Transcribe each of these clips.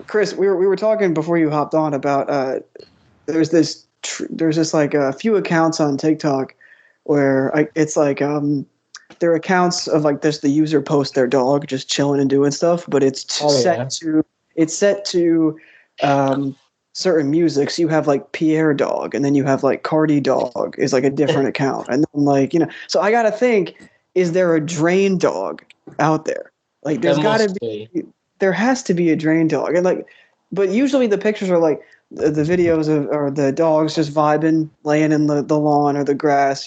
Chris, we were talking before you hopped on about there's this like a few accounts on TikTok where it's like they're accounts of like this, the user posts their dog just chilling and doing stuff, but it's set to certain music. So you have like Pierre Dog, and then you have like Cardi Dog is like a different account, and then like So I gotta think, is there a Drain Dog out there? Like there's gotta be. There has to be a Drain Dog, and like, but usually the pictures are like the videos or the dogs just vibing, laying in the lawn or the grass,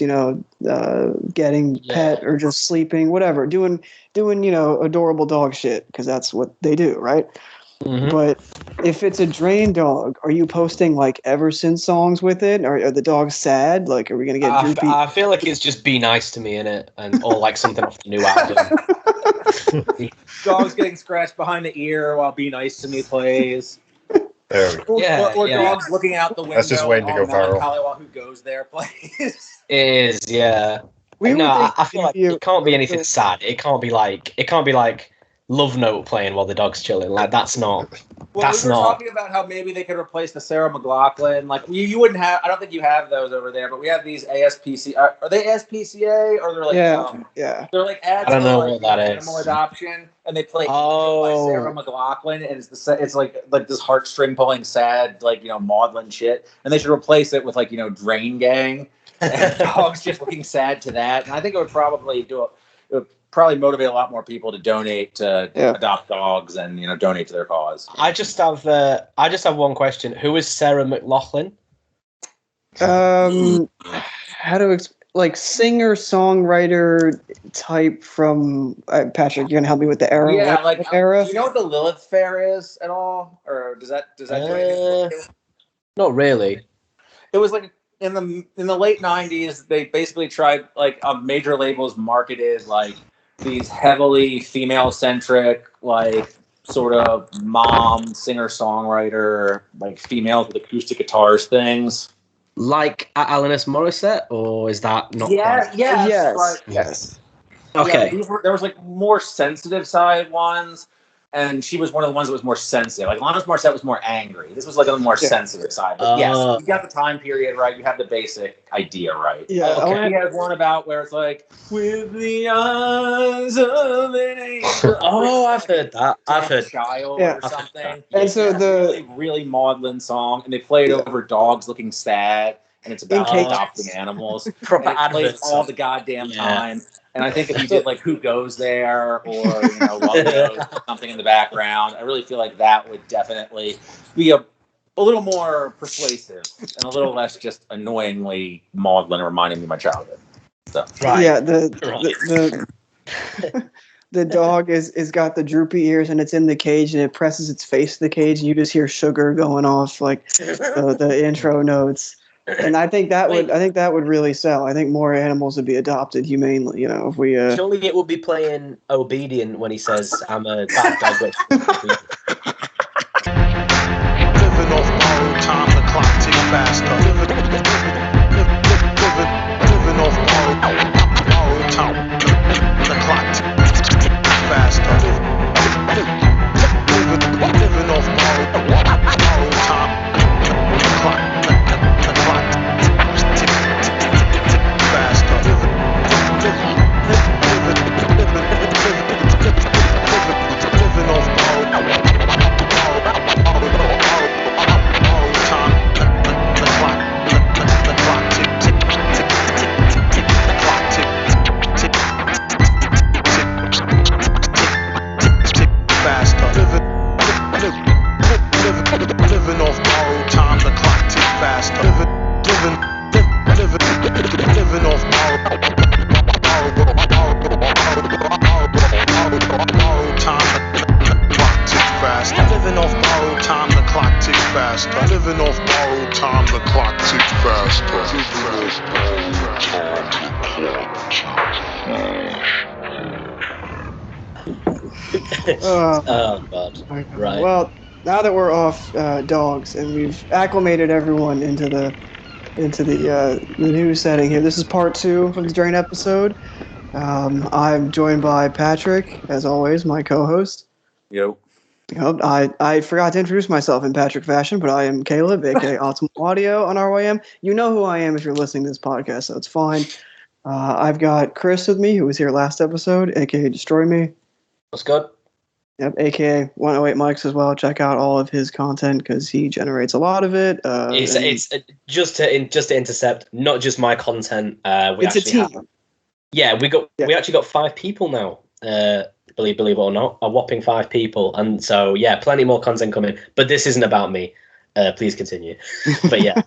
getting pet or just sleeping, whatever, doing adorable dog shit, because that's what they do, right? Mm-hmm. But if it's a Drain Dog, are you posting like Ever Since songs with it? Or are the dogs sad? Like, are we gonna get droopy? I feel like it's just Be Nice to Me in it, or like something off the new album. Dogs getting scratched behind the ear while Be Nice to Me plays. There we go. Or dogs looking out the window. That's just waiting to go viral. While Who Goes There plays. Yeah. I feel like it can't be anything sad. It can't be like Love Note playing while the dog's chilling. Like that's not. Well, we were talking about how maybe they could replace the Sarah McLachlan. Like you wouldn't have. I don't think you have those over there, but we have these ASPCA. Are they ASPCA or they're like they're like ads. I don't know like what that animal is. Adoption, and they play Angel by Sarah McLachlan, and it's like this heartstring pulling sad maudlin shit, and they should replace it with Drain Gang and dogs just looking sad to that. And I think it would probably motivate a lot more people to donate to adopt dogs and donate to their cause. I just have one question. Who is Sarah McLachlan? How to singer songwriter type from Patrick? You're gonna help me with the era. Yeah, era. Do you know what the Lilith Fair is at all, or does that do anything? Not really. It was like in the late '90s. They basically tried major labels marketed these heavily female-centric, sort of mom singer-songwriter, females with acoustic guitars things. Like Alanis Morissette, or is that not? Yes. Okay. Yeah, there was more sensitive side ones, and she was one of the ones that was more sensitive. Alanis Morissette was more angry. This was on the more sensitive side. But yes, you got the time period right. You have the basic idea right. Yeah. Okay. He has one about where it's with the eyes of an angel. Oh, I've heard that. I've heard Child or something. And so the really maudlin song, and they play it over dogs looking sad, and it's about adopting animals. Proper and it plays all the goddamn time. And I think if you did Who Goes There or Love Knows or something in the background, I really feel like that would definitely be a little more persuasive and a little less just annoyingly maudlin, reminding me of my childhood. So yeah, the dog is got the droopy ears, and it's in the cage, and it presses its face to the cage, and you just hear sugar going off the intro notes. And I think that would really sell. I think more animals would be adopted humanely. If we. Surely it would be playing Obedient when he says, "I'm a bad dog." Living off borrowed time, the clock ticks faster. Living off borrowed time, the clock ticks faster. Living off borrowed time, the clock. Oh God! Right. Well, now that we're off dogs and we've acclimated everyone into the new setting here, this is part 2 of the Drain episode. I'm joined by Patrick, as always, my co-host. Yo. I forgot to introduce myself in Patrick fashion, but I am Caleb, aka OptimalAudio on RYM. You know who I am if you're listening to this podcast, so it's fine. I've got Chris with me, who was here last episode, aka DestroyXme. What's good? Yep, aka 108 Mics as well. Check out all of his content because he generates a lot of it. It's just to intercept, not just my content. It's a team. We actually got 5 people now. Believe it or not, a whopping 5 people, and so plenty more content coming. But this isn't about me. Please continue. But yeah,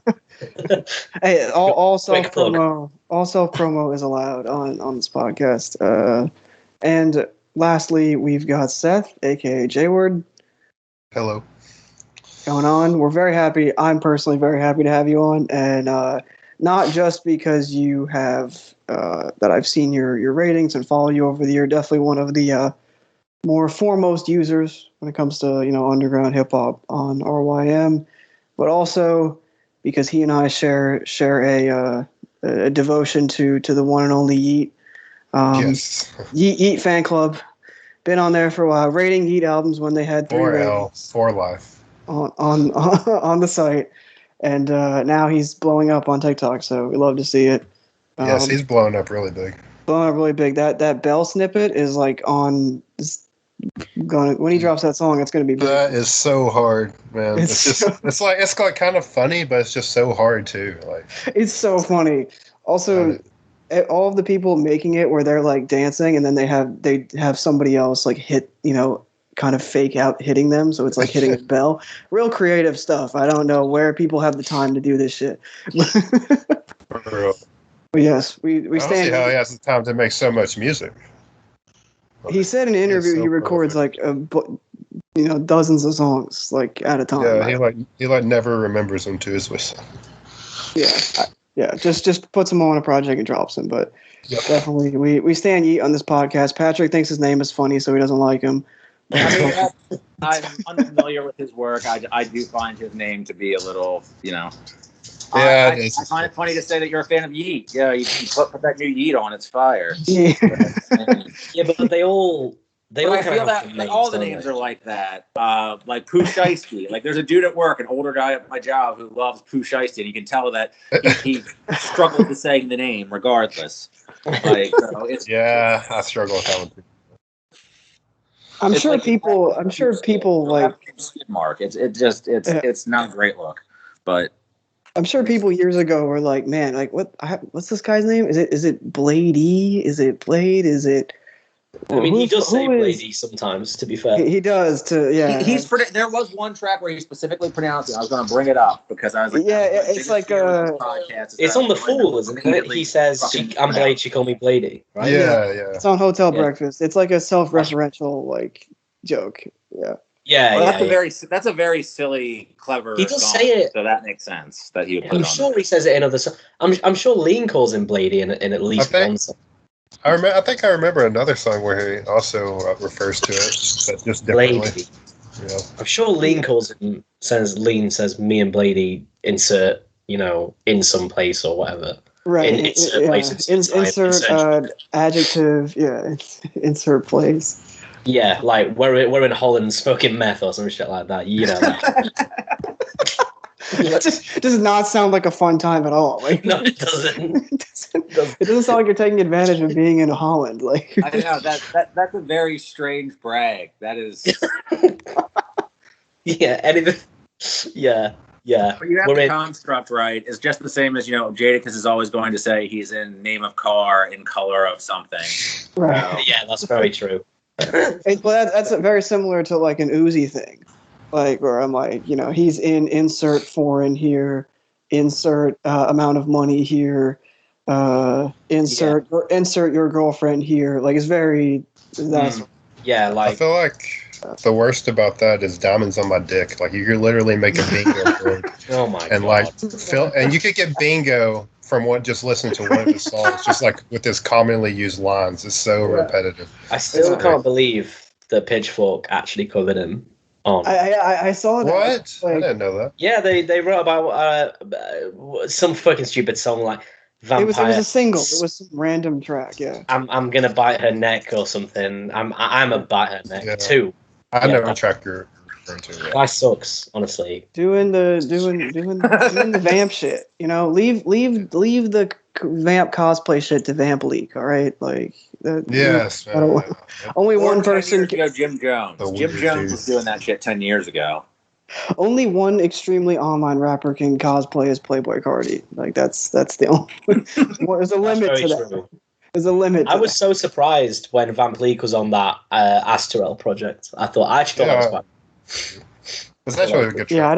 hey, all self promo is allowed on this podcast. And lastly, we've got Seth, aka Jayward. Hello. Going on. We're very happy. I'm personally very happy to have you on, and not just because you have that I've seen your ratings and follow you over the year. Definitely one of the more foremost users when it comes to underground hip hop on RYM, but also because he and I share a devotion to the one and only Yeet. Yes. Yeet fan club. Been on there for a while, rating Yeet albums when they had 3 ratings. 4 life on the site, and now he's blowing up on TikTok. So we love to see it. Yes, he's blowing up really big. That bell snippet is like on. When he drops that song, it's going to be big. That is so hard, man. It's like kind of funny, but it's just so hard too. Like it's so funny. Also, all of the people making it where they're like dancing, and then they have somebody else like hit, kind of fake out hitting them, so it's like hitting a bell. Real creative stuff. I don't know where people have the time to do this shit. For real. But yes, we I don't stand. see how he has the time to make so much music. He said in an interview he records perfect. like dozens of songs like at a time. Yeah, he never remembers them to his whistle. Yeah. Just puts them on a project and drops them. But definitely, we stand Yeet on this podcast. Patrick thinks his name is funny, so he doesn't like him. I mean, I'm unfamiliar with his work. I do find his name to be a little, Yeah, I find it funny to say that you're a fan of Yeet. Yeah, you put that new Yeet on, it's fire. Yeah, but they all I feel that all the names are like that. Like Pooh Shiesty. Like there's a dude at work, an older guy at my job, who loves Pooh Shiesty, and you can tell that he struggles with saying the name regardless. Like, I struggle with that one too. I'm sure people like skid mark. It's not a great look, but I'm sure people years ago were like, man, like what's this guy's name? Is it Bladee? Is it Blade? Is it? I mean, he does say Bladee sometimes. To be fair, he does. There was one track where he specifically pronounced it. I was going to bring it up because I was like, it's like it's on the Fool, isn't it? He says, "I'm Blade. She called me Bladee." Right? Yeah. It's on Hotel Breakfast. It's like a self-referential like joke. Yeah. Yeah, well, that's a very silly, clever. He does song, say it, so that makes sense that he would put I'm it on sure there. he says it in other songs. I'm sure Lean calls him Bladee in at least one song. I think I remember another song where he also refers to it, but just differently. Bladee. Yeah. I'm sure Lean calls him. Says me and Bladee insert in some place or whatever. Right. Insert adjective. Yeah. Insert place. Yeah, like we're in Holland smoking meth or some shit like that. It does not sound like a fun time at all. Like, no, it doesn't. It doesn't sound like you're taking advantage of being in Holland. Like I know that's a very strange brag. That is. Yeah. Anything. Yeah. But you have the construct right. It's just the same as Jadakiss is always going to say he's in name of car in color of something. Right. Yeah, that's very true. Well, that's very similar to like an Uzi thing, like where I'm like, he's in insert foreign here, insert amount of money here, insert your girlfriend here. Like it's very like I feel like the worst about that is diamonds on my dick. Like you could literally make a bingo board. Oh my god! And like and you could get bingo from just listening to one of his songs, just like with his commonly used lines. It's so repetitive. I still can't believe the Pitchfork actually covered him on. I saw that. What? I didn't know that. Yeah, they wrote about some fucking stupid song like Vampire. It was a single. It was some random track. Yeah. I'm gonna bite her neck or something. I'm a bite her neck too. I never tracked your referring to. Guy sucks, honestly. Doing the vamp shit. You know, leave the vamp cosplay shit to Vamp Leak. All right, like Yes. only Or one 10 person. years ago, Jim Jones. The Jim weird Jones dude. was doing that shit 10 years ago. Only one extremely online rapper can cosplay as Playboy Cardi. Like that's the only. There's a limit That's to very that. true. There's a limit. I was so surprised when Vamp Leak was on that Asterel project. I actually thought that was quite. It's actually a good track. Yeah,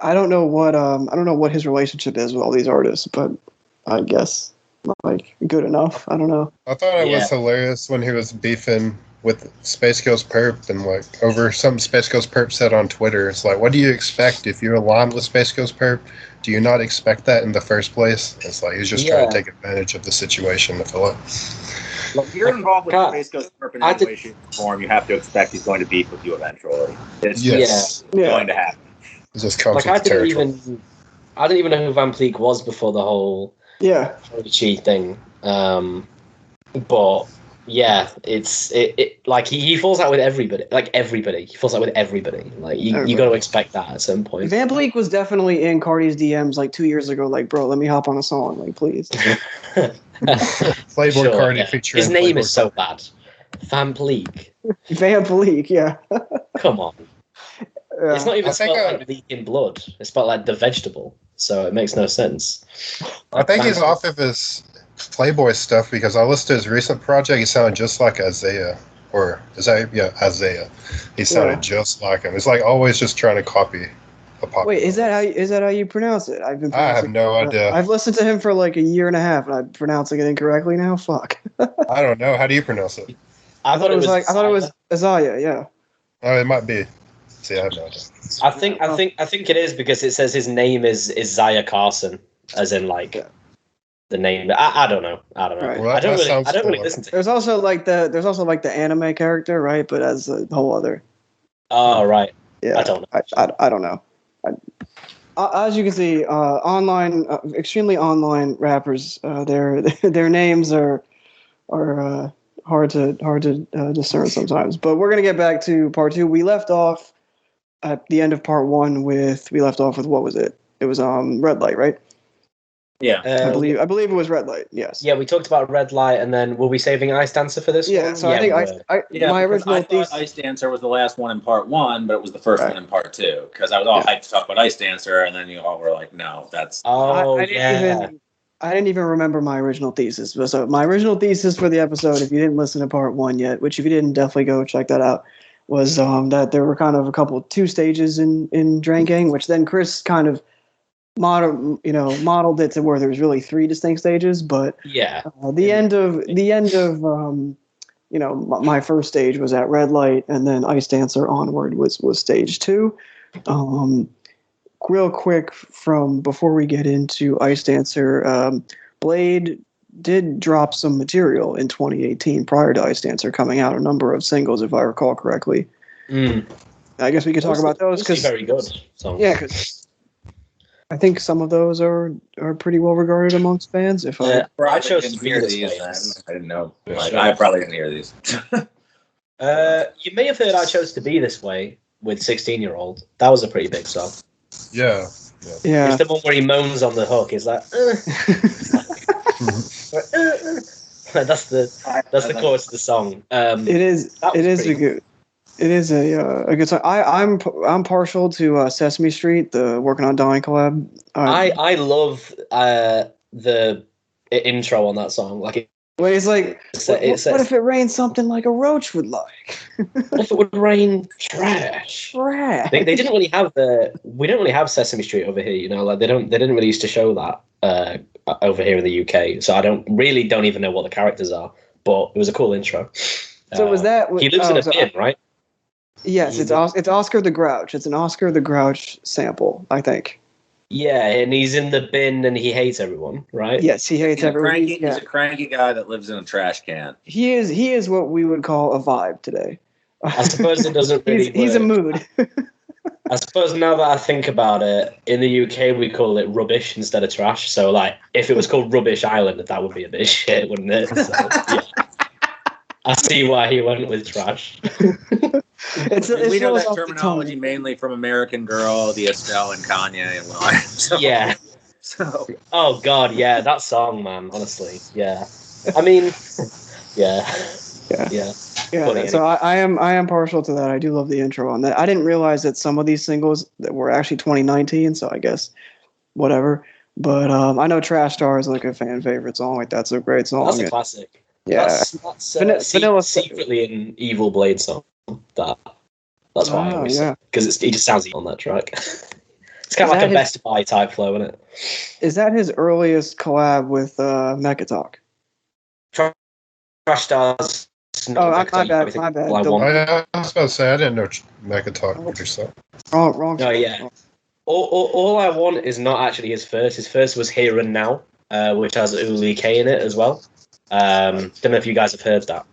I don't know what his relationship is with all these artists, but I guess like good enough. I don't know. I thought it was hilarious when he was beefing with Space Ghost Perp and like over some Space Ghost Perp said on Twitter. It's like, what do you expect if you're aligned with Space Ghost Perp? Do you not expect that in the first place? It's like he's just trying to take advantage of the situation to fill it. Well, if you're involved with Space Ghost Perp in any way, shape, or form, you have to expect he's going to beef with you eventually. It's going to happen. It just comes like with I the territory. didn't even know who Vamp Leak was before the whole Chi thing. But yeah, it like he falls out with everybody. Like everybody, he falls out with everybody. Like you got to expect that at some point. Vamp Leak was definitely in Cardi's DMs like 2 years ago. Like, bro, let me hop on a song, like, please. Playboy Cardi featuring. His name is so bad. Vamp Leak. Vamp Leak, yeah. Come on. It's not even spelled like leak in blood. It's spelled like the vegetable, so it makes no sense. I think he's off of his Playboy stuff because I listened to his recent project. He sounded just like Isaiah, or Isaiah. He sounded just like him. It's like always just trying to copy a pop. Wait, is that how you pronounce it? I have no idea. I've listened to him for like a year and a half, and I'm pronouncing it incorrectly now. Fuck. I don't know. How do you pronounce it? I thought it was Isaiah. Yeah. Oh, it might be. See, I have no idea. I think it is because it says his name is Zaya Carson, as in like the name. I don't know. Right. Well, I don't really listen to it. There's also like the anime character, right? But as a whole other. Oh right. Yeah. I don't know. I don't know. As you can see, online, extremely online rappers, their names are hard to discern sometimes. But we're gonna get back to part 2. We left off at the end of part 1 with what was it? It was Red Light, right? Yeah, I believe it was Red Light. Yes. Yeah, we talked about Red Light, and then were we saving Icedancer for this one? Yeah, so I think my original thesis. Icedancer was the last one in part 1, but it was the first one in part 2 because I was all hyped to talk about Icedancer, and then you all were like, "No, that's." I didn't even remember my original thesis. So my original thesis for the episode, if you didn't listen to part 1 yet, which if you didn't, definitely go check that out, was that there were kind of two stages in Drain Gang, which then Chris kind of modeled it to where there was really 3 distinct stages. But the end of my first stage was at Red Light, and then Icedancer onward was stage 2. Real quick from before we get into Icedancer, Bladee did drop some material in 2018 prior to Icedancer coming out, a number of singles, if I recall correctly. I guess we could talk about those because very good songs. Yeah, because I think some of those are pretty well regarded amongst fans. If I chose to hear these, I didn't know. I probably didn't hear these. You may have heard "I Chose to Be This Way" with 16-year-old. That was a pretty big song. Yeah. It's the one where he moans on the hook. It's like, that's the chorus of the song. It is a good song. I'm partial to Sesame Street, the Working on Dying collab. I love the intro on that song. Like, it's like, what if it rained something like a roach would like? What if it would rain trash? They didn't really have we don't really have Sesame Street over here, like they didn't really used to show that over here in the UK. So I don't even know what the characters are, but it was a cool intro. So was that he lives in a bin, right? Yes, it's Oscar the Grouch. It's an Oscar the Grouch sample, I think. Yeah, and he's in the bin and he hates everyone, right? Yes, he hates everyone. He's a cranky guy that lives in a trash can. He is what we would call a vibe today. I suppose it doesn't really he's a mood. I suppose now that I think about it, in the UK we call it rubbish instead of trash. So like, if it was called Rubbish Island, that would be a bit shit, wouldn't it? So, yeah. I see why he went with trash. We know rolls that off the terminology tongue. mainly from American Girl, the Estelle, and Kanye and Lil. So, Yeah. So. Oh God, yeah, that song, man. Honestly, yeah. I mean, yeah. Yeah. Funny, So I am partial to that. I do love the intro on that. I didn't realize that some of these singles that were actually 2019. So I guess whatever. But I know Trash Star is like a fan favorite song. Like that's a great song. That's a classic. Yeah. That's Vanilla secretly an Evil Blade song. That's why I always say, because he just sounds evil on that track. It's kind of like a Best Buy type flow, isn't it? Is that his earliest collab with Mechatalk? Trash Stars. Oh, my bad. I was about to say, I didn't know Mechatalk produced that. Wrong. No, yeah. All I Want is not actually his first. His first was Here and Now, which has Uli K in it as well. Don't know if you guys have heard that.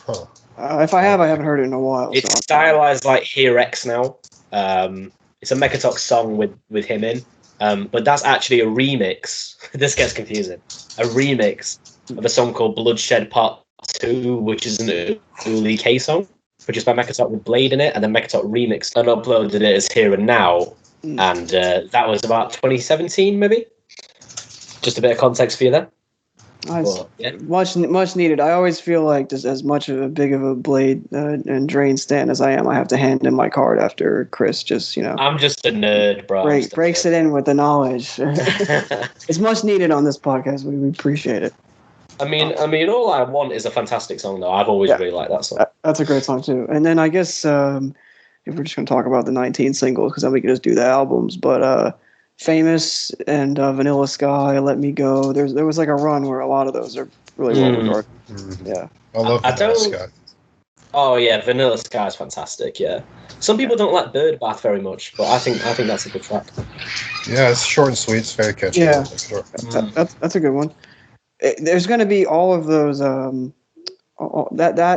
Huh. If I have, I haven't heard it in a while. It's stylized like Here X Now. It's a Mechatalk song with him in, but that's actually a remix. This gets confusing. A remix of a song called Bloodshed Part 2, which is an Uli K song, produced by Mechatalk with Blade in it, and then Mechatalk remixed and uploaded it as Here and Now, and that was about 2017, maybe. Just a bit of context for you there. Nice. But, yeah. Much needed. I always feel like just as much of a big of a Blade and Drain stan as I am, I have to hand in my card after Chris just, I'm just a nerd, bro. Breaks it in with the knowledge. It's much needed on this podcast. We appreciate it. I mean, All I Want is a fantastic song, though. I've always really liked that song. That's a great song, too. And then I guess if we're just going to talk about the 19 singles, because then we can just do the albums, but Famous and Vanilla Sky, Let Me Go, there was like a run where a lot of those are really well regarded. Yeah. I love Vanilla Sky. Oh, yeah, Vanilla Sky is fantastic, yeah. Some people don't like Bird Bath very much, but I think that's a good track. Yeah, it's short and sweet. It's very catchy. Yeah, that's a good one. There's going to be all of those. That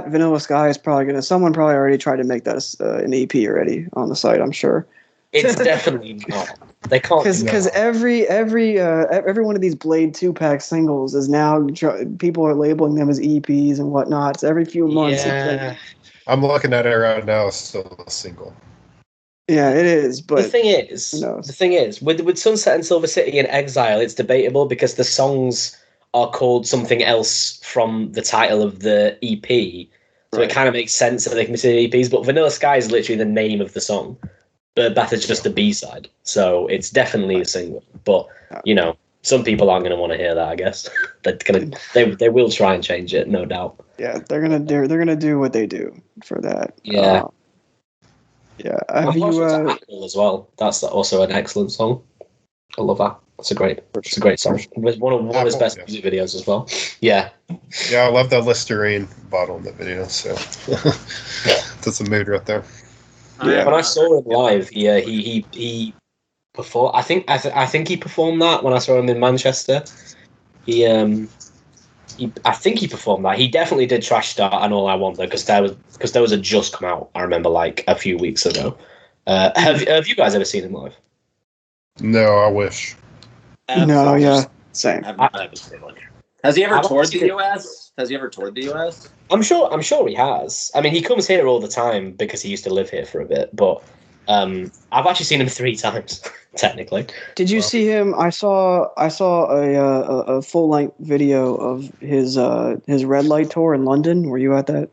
Vanilla Sky is probably going to. Someone probably already tried to make that an EP already on the site. I'm sure. It's definitely not. They can't. Because every one of these Blade 2-pack singles is now people are labeling them as EPs and whatnot. It's every few months. Yeah. I'm looking at it right now. It's still a single. Yeah, it is. But the thing is, with Sunset and Silver City and Exile, it's debatable because the songs are called something else from the title of the EP. So it kind of makes sense that they can be considered EPs. But Vanilla Sky is literally the name of the song. Bird Bath is just the B-side. So it's definitely a single. But, some people aren't going to want to hear that, I guess. They will try and change it, no doubt. Yeah, they're gonna do what they do for that. Yeah. Yeah. Have you Apple as well? That's also an excellent song. I love that. It's a great song. It's one of his best music videos as well. Yeah. Yeah, I love the Listerine bottle in the video. So that's a mood right there. Yeah. When I saw him live, he performed. I think he performed that when I saw him in Manchester. I think he performed that. He definitely did Trash Star and All I Want though, because those had just come out. I remember like a few weeks ago. Have you guys ever seen him live? No, I wish. No, yeah, same. Has he ever toured the US? I'm sure he has. I mean, he comes here all the time because he used to live here for a bit. But I've actually seen him 3 times, technically. Did you see him? I saw a full length video of his Red Light tour in London. Were you at that?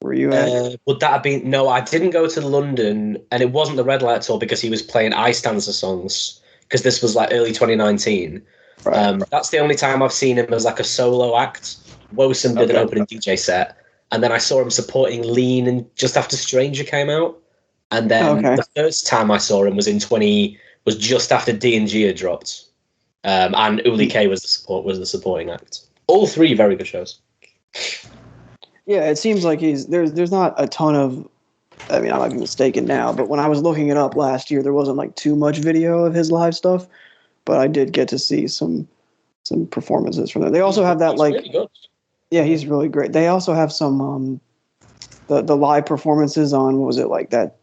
Would that have been? No, I didn't go to London, and it wasn't the Red Light tour because he was playing Icedancer songs. Because this was like early 2019. Right. That's the only time I've seen him as like a solo act. Woson did an opening DJ set, and then I saw him supporting Lean and just after Stranger came out. And then the first time I saw him was just after D&G had dropped. And Uli K was the supporting act. All 3 very good shows. Yeah, it seems like there's not a ton of. I mean, I might be mistaken now, but when I was looking it up last year, there wasn't like too much video of his live stuff, but I did get to see some performances from there. They also have that like, really good. Yeah, he's really great. They also have some the live performances on, what was it, like that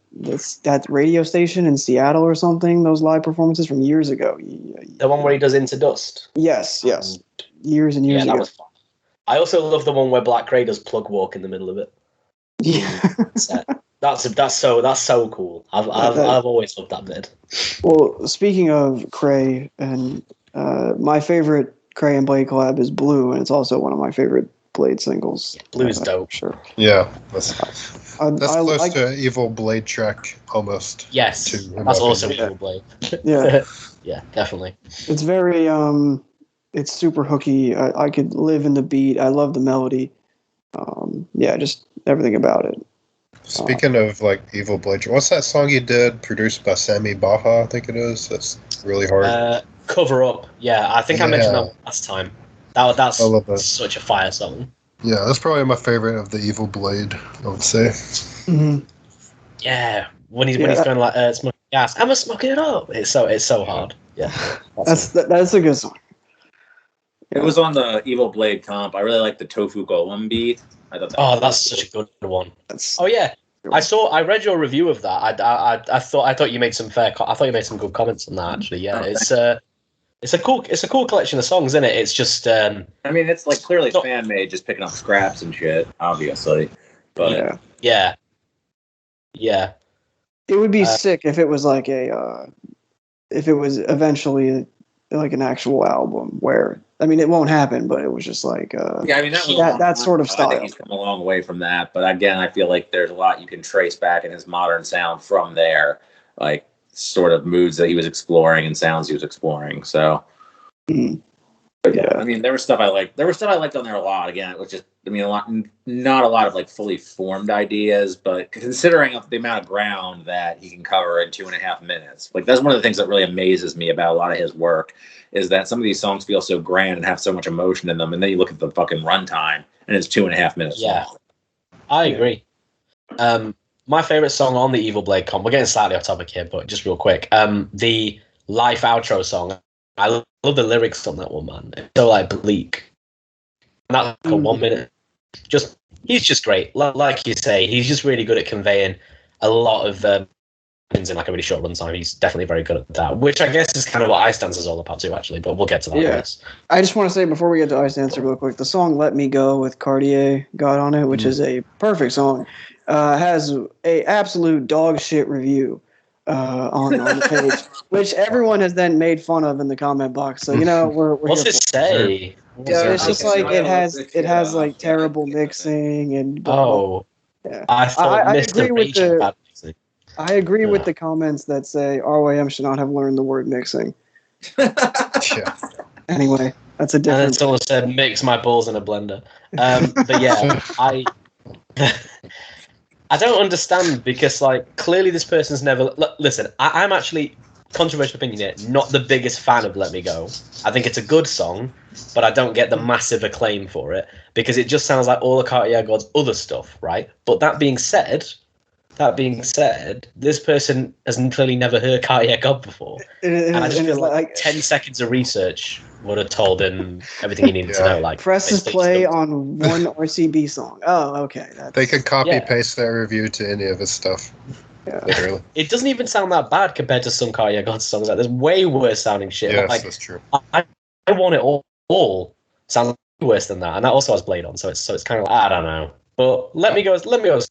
radio station in Seattle or something? Those live performances from years ago. The one where he does Into Dust. Yes. Years and years ago. That was fun. I also love the one where Black Cray does Plug Walk in the middle of it. Yeah. That's so cool. I've always loved that bit. Well, speaking of Cray, and my favorite Cray and Blade collab is Blue, and it's also one of my favorite Blade singles. Yeah, Blue's dope. Sure. Yeah, that's close like, to an Evil Blade track almost. Yes, that's also Evil Blade. Yeah. Yeah, definitely. It's very it's super hooky. I could live in the beat. I love the melody. Yeah, just everything about it. Speaking of like Evil Blade, what's that song you did produced by Sammy Baha? I think it is. That's really hard. Cover Up. Yeah, I think I mentioned that last time. That's such a fire song. Yeah, that's probably my favorite of the Evil Blade, I would say. Mm-hmm. Yeah, when he's going like smoking gas, I'm smoking it up. It's so hard. Yeah, that's a good song. It was on the Evil Blade comp. I really like the Tofu Golem beat. I thought that's such a good one. I read your review of that. I thought you made some I thought you made some good comments on that. Actually, yeah, it's a cool collection of songs, isn't it? It's just I mean, it's like clearly fan made, just picking up scraps and shit, obviously. But yeah. It would be sick if it was like if it was eventually like an actual album where, I mean, it won't happen, but it was just like I mean, that sort of style. I think he's come a long way from that, but again, I feel like there's a lot you can trace back in his modern sound from there, like sort of moods that he was exploring and sounds he was exploring. So, but yeah, I mean, there was stuff I liked. There was stuff I liked on there a lot. Again, it was just, I mean, not a lot of like fully formed ideas, but considering the amount of ground that he can cover in 2.5 minutes, like that's one of the things that really amazes me about a lot of his work, is that some of these songs feel so grand and have so much emotion in them, and then you look at the fucking runtime and it's 2.5 minutes long. I agree. My favorite song on the Evil Blade comp, we're getting slightly off topic here, but just real quick, the Life outro song, I love the lyrics on that one, man. It's so like bleak. And that's like a 1 minute. He's just great. Like you say, he's just really good at conveying a lot of in like a really short runtime. He's definitely very good at that, which I guess is kind of what Icedancer is all about too, actually. But we'll get to that. Yeah. I just want to say before we get to Icedancer real quick, the song "Let Me Go" with Cartier got on it, which is a perfect song. Has a absolute dog shit review on the page, which everyone has then made fun of in the comment box. So we're what's it say? Yeah, it's just like it has like terrible mixing and. Yeah. I thought I agree with the comments that say RYM should not have learned the word mixing. Anyway, that's a different. And then someone said, "Mix my balls in a blender." But yeah, I don't understand, because like clearly this person's never listen. I'm actually, controversial opinion here, not the biggest fan of Let Me Go. I think it's a good song, but I don't get the massive acclaim for it because it just sounds like all the Cartier God's other stuff, right? But that being said, this person has clearly never heard Cartier God before. And I just feel like 10 seconds of research would have told him everything he needed to know. Like, presses play on one RCB song. Oh, okay. They could copy-paste their review to any of his stuff. Yeah. Literally. It doesn't even sound that bad compared to some Cartier God songs. Like, there's way worse sounding shit. Yes, like, that's true. I Want It All sounds worse than that, and that also has Blade on, so it's kind of like, I don't know. But Let Me Go is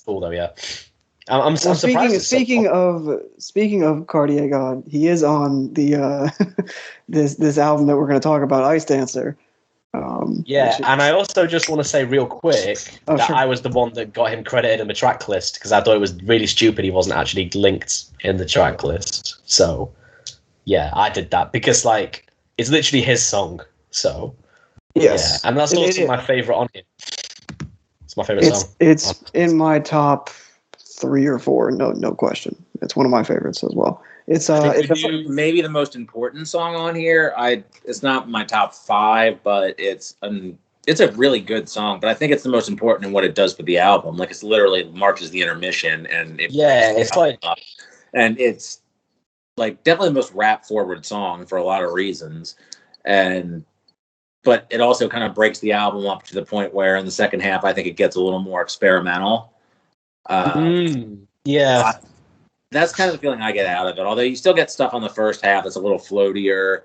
cool though, yeah. I'm surprised. Speaking of Cartier God, he is on the this album that we're going to talk about, Icedancer. And I also just want to say real quick that I was the one that got him credited in the track list because I thought it was really stupid he wasn't actually linked in the track list. So yeah, I did that because like it's literally his song. So yes, and that's also my favorite on it. It's my favorite song. It's in my top 3 or 4, no question. It's one of my favorites as well. It's maybe the most important song on here. It's not my top 5, but it's a really good song. But I think it's the most important in what it does for the album. Like it's literally marches the intermission, and it's like definitely the most rap forward song for a lot of reasons. But it also kind of breaks the album up to the point where in the second half, I think it gets a little more experimental. That's kind of the feeling I get out of it. Although you still get stuff on the first half that's a little floatier.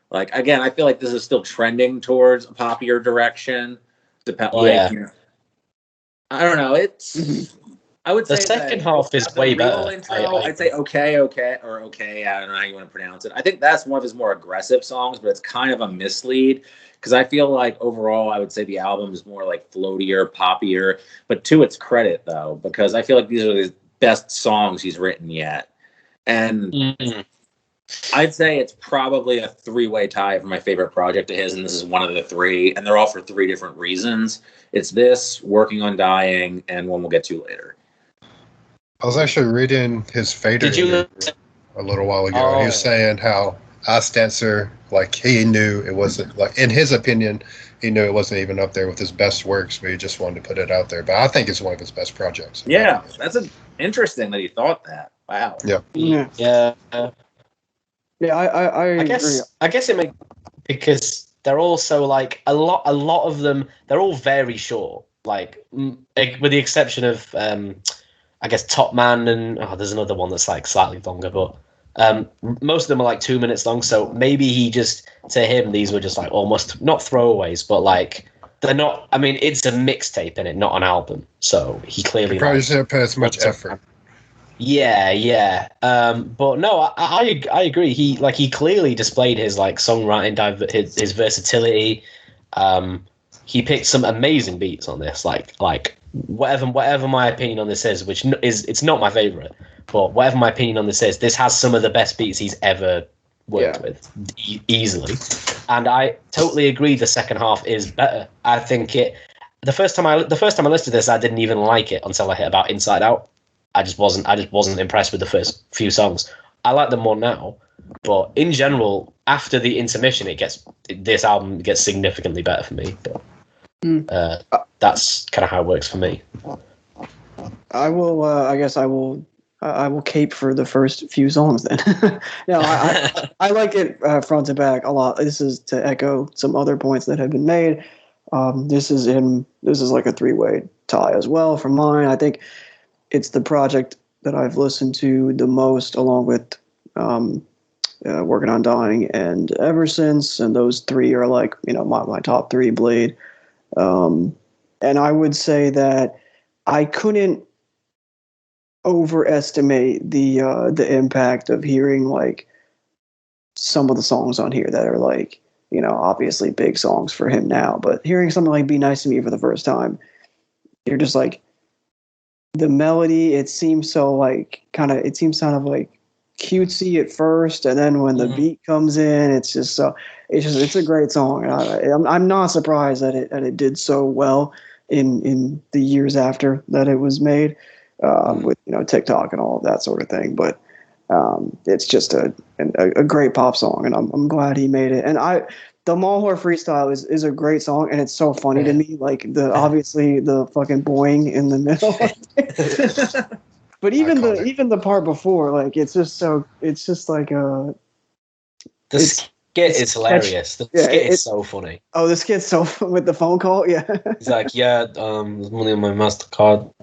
Like again, I feel like this is still trending towards a poppier direction. I don't know. I would say the second half is way better. Intro, I'd say okay. I don't know how you want to pronounce it. I think that's one of his more aggressive songs, but it's kind of a mislead because I feel like overall, I would say the album is more like floatier, poppier. But to its credit, though, because I feel like these are his best songs he's written yet, and I'd say it's probably a three-way tie for my favorite project of his, and this is one of the three, and they're all for three different reasons. It's this, Working on Dying, and one we'll get to later. I was actually reading his Fader interview a little while ago, and he was saying how Icedancer, like, he knew it wasn't, like, in his opinion, he knew it wasn't even up there with his best works, but he just wanted to put it out there. But I think it's one of his best projects. Yeah, that's interesting that he thought that. Wow. Yeah. I agree. I guess it makes, because they're also like a lot of them. They're all very short. Like with the exception of I guess Top Man and there's another one that's like slightly longer, but most of them are like 2 minutes long. So maybe to him these were just like almost not throwaways, but like they're not. I mean, it's a mixtape in it, not an album. So he clearly probably didn't put as much effort. Yeah. But no, I agree. He clearly displayed his like songwriting, his versatility. He picked some amazing beats on this. Like whatever my opinion on this is, which is it's not my favorite, but whatever my opinion on this is, this has some of the best beats he's ever worked with, easily. And I totally agree. The second half is better. I think the first time I listened to this, I didn't even like it until I hit about Inside Out. I just wasn't impressed with the first few songs. I like them more now, but in general, after the intermission, this album gets significantly better for me. But that's kind of how it works for me. I will. I guess I will. I will cape for the first few songs then. No, I like it front to back a lot. This is to echo some other points that have been made. This is like a three-way tie as well for mine. I think it's the project that I've listened to the most, along with Working on Dying and Ever Since, and those three are like my top three. Blade, and I would say that I couldn't overestimate the impact of hearing like some of the songs on here that are like obviously big songs for him now, but hearing something like Be Nice to Me for the first time, you're just like, the melody, it seems kind of like cutesy at first, and then when the beat comes in, it's a great song. And I'm not surprised that it did so well in the years after that it was made, with TikTok and all of that sort of thing. But it's just a great pop song, and I'm glad he made it. And the Mahler freestyle is a great song, and it's so funny to me. Like obviously the fucking boing in the middle, but even the part before, like it's just like the skit is hilarious. The skit is so funny. Oh, the skit's so with the phone call, yeah. He's like, there's money on my MasterCard.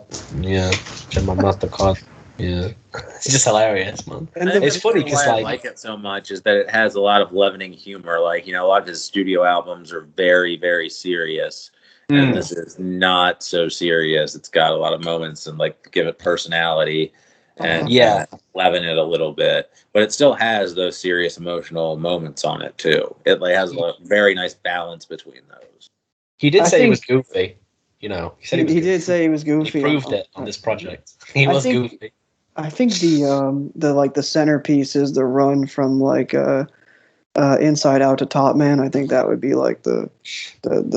Yeah, check my MasterCard. Yeah, it's just hilarious, man. And it's funny because I like it so much is that it has a lot of leavening humor. Like a lot of his studio albums are very, very serious, and this is not so serious. It's got a lot of moments and like give it personality, and leaven it a little bit, but it still has those serious emotional moments on it too. It has a very nice balance between those. He did say he was goofy. He said he did say he was goofy. He proved it on this project. He was goofy. I think the centerpiece is the run from like Inside Out to Top Man. I think that would be like the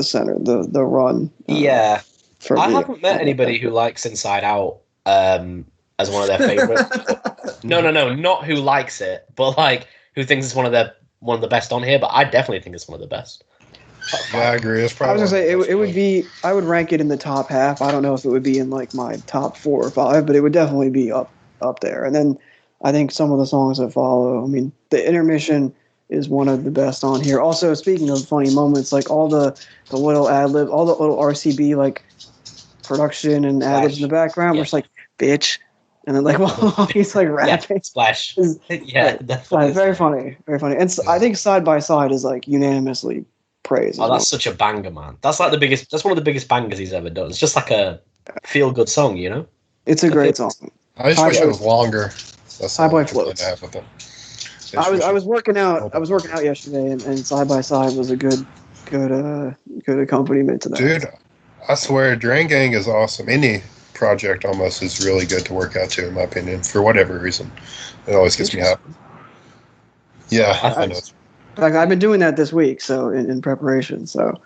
center, the run. I haven't met anybody who likes Inside Out as one of their favorites. No, not who likes it, but like who thinks it's one of the best on here. But I definitely think it's one of the best. Yeah, I agree. It's probably. I was gonna say it would be. I would rank it in the top half. I don't know if it would be in like my top 4 or 5, but it would definitely be up there. And then I think some of the songs that follow. I mean, the intermission is one of the best on here. Also, speaking of funny moments, like all the little ad lib, all the little RCB like production and ad libs in the background, where it's like bitch, and then like while he's like rapping, splash. Very funny, very funny. And I think Side by Side is like unanimously praised. Oh, that's such a banger, man. That's like that's one of the biggest bangers he's ever done. It's just like a feel good song, It's a great song. I just wish it was longer. That's all Thaiboy I floats. have with it. I was working out. I was working out yesterday, and Side by Side was a good accompaniment to that. Dude, I swear, Drain Gang is awesome. Any project almost is really good to work out to, in my opinion, for whatever reason. It always gets me happy. Yeah, I know. In fact, I've been doing that this week, so in preparation. So